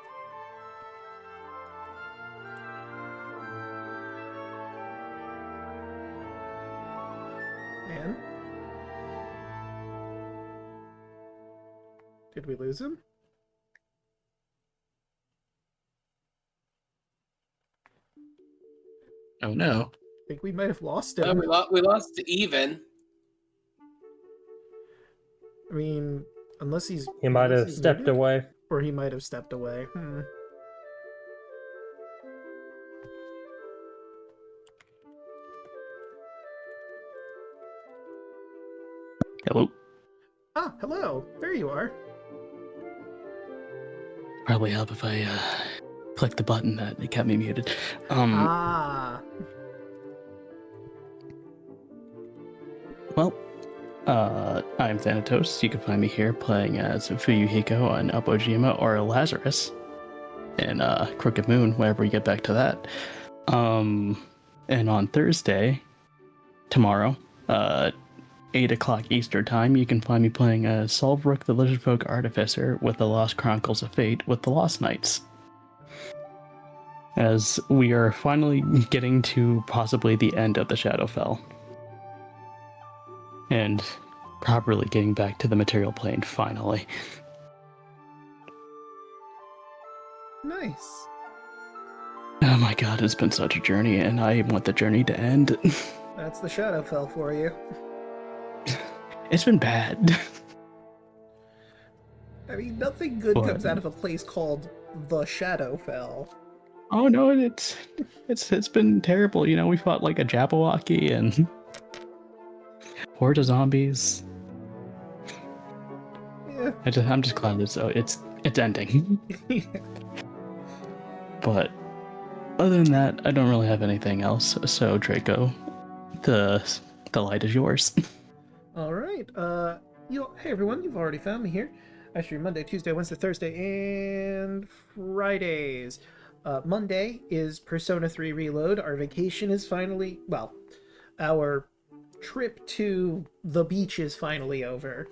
And? Did we lose him? Oh no. I think we might have lost him. We lost to Even. I mean, unless he's... He might have stepped away. Or he might have stepped away. Hello. Ah, hello. There you are. Probably help if I click the button that it kept me muted. Well, I'm Thanatos. You can find me here playing as Fuyuhiko on Obojima or Lazarus in Crooked Moon, whenever we get back to that. And on Thursday, tomorrow, 8 o'clock Eastern Time, you can find me playing as Solvrook the Lizardfolk Artificer with the Lost Chronicles of Fate with the Lost Knights. As we are finally getting to possibly the end of the Shadowfell. And properly getting back to the material plane finally. Nice. Oh my god, it's been such a journey, and I want the journey to end. That's the Shadowfell for you. It's been bad. I mean, nothing good But- comes out of a place called the Shadowfell. Oh no, it's been terrible. You know, we fought like a Jabberwocky and horde of zombies. Yeah. I'm just glad it's ending. But other than that, I don't really have anything else. So Draco, the light is yours. All right. Hey everyone, you've already found me here. I stream Monday, Tuesday, Wednesday, Thursday, and Fridays. Monday is Persona 3 Reload. Our vacation is finally, well, our trip to the beach is finally over.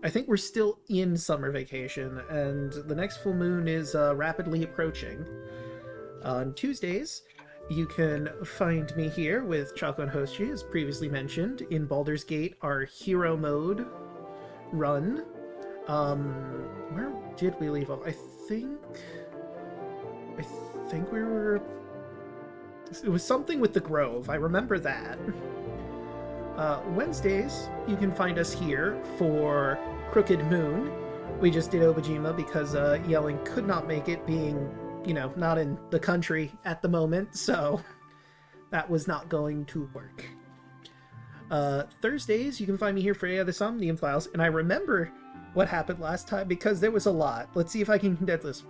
I think we're still in summer vacation, and the next full moon is rapidly approaching. On Tuesdays, you can find me here with Chaco and Hoshi, as previously mentioned, in Baldur's Gate, our hero mode run. Where did we leave off? I think we were... It was something with the Grove. I remember that. Wednesdays, you can find us here for Crooked Moon. We just did Obojima because Yelling could not make it, being, not in the country at the moment, so that was not going to work. Thursdays, you can find me here for the Somnium Files, and I remember what happened last time because there was a lot. Let's see if I can condense this.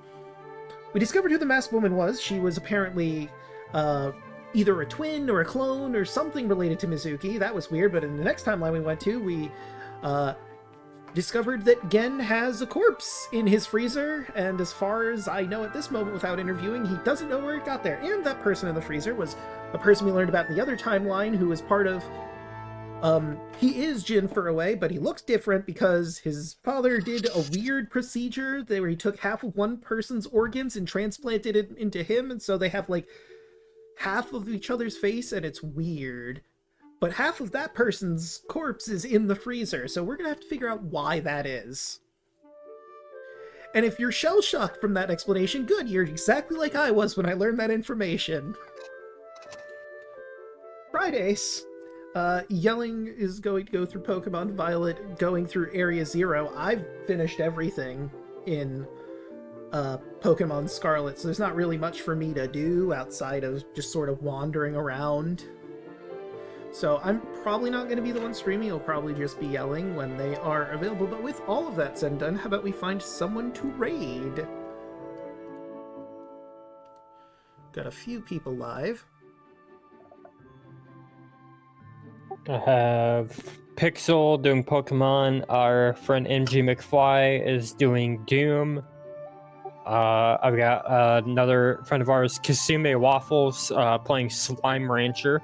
We discovered who the masked woman was. She was apparently either a twin or a clone or something related to Mizuki. That was weird, but in the next timeline we went to, we discovered that Gen has a corpse in his freezer, and as far as I know at this moment without interviewing, he doesn't know where it got there. And that person in the freezer was a person we learned about in the other timeline who was part of... he is Jin Furaway, but he looks different because his father did a weird procedure where he took half of one person's organs and transplanted it into him, and so they have, like, half of each other's face, and it's weird. But half of that person's corpse is in the freezer, so we're gonna have to figure out why that is. And if you're shell-shocked from that explanation, good, you're exactly like I was when I learned that information. Fridays. Yelling is going to go through Pokemon Violet, going through Area 0. I've finished everything in Pokemon Scarlet, so there's not really much for me to do outside of just sort of wandering around. So I'm probably not going to be the one streaming, it'll probably just be Yelling when they are available. But with all of that said and done, how about we find someone to raid? Got a few people live. I have Pixel doing Pokemon. Our friend MG McFly is doing Doom. I've got another friend of ours, Kasime Waffles, playing Slime Rancher.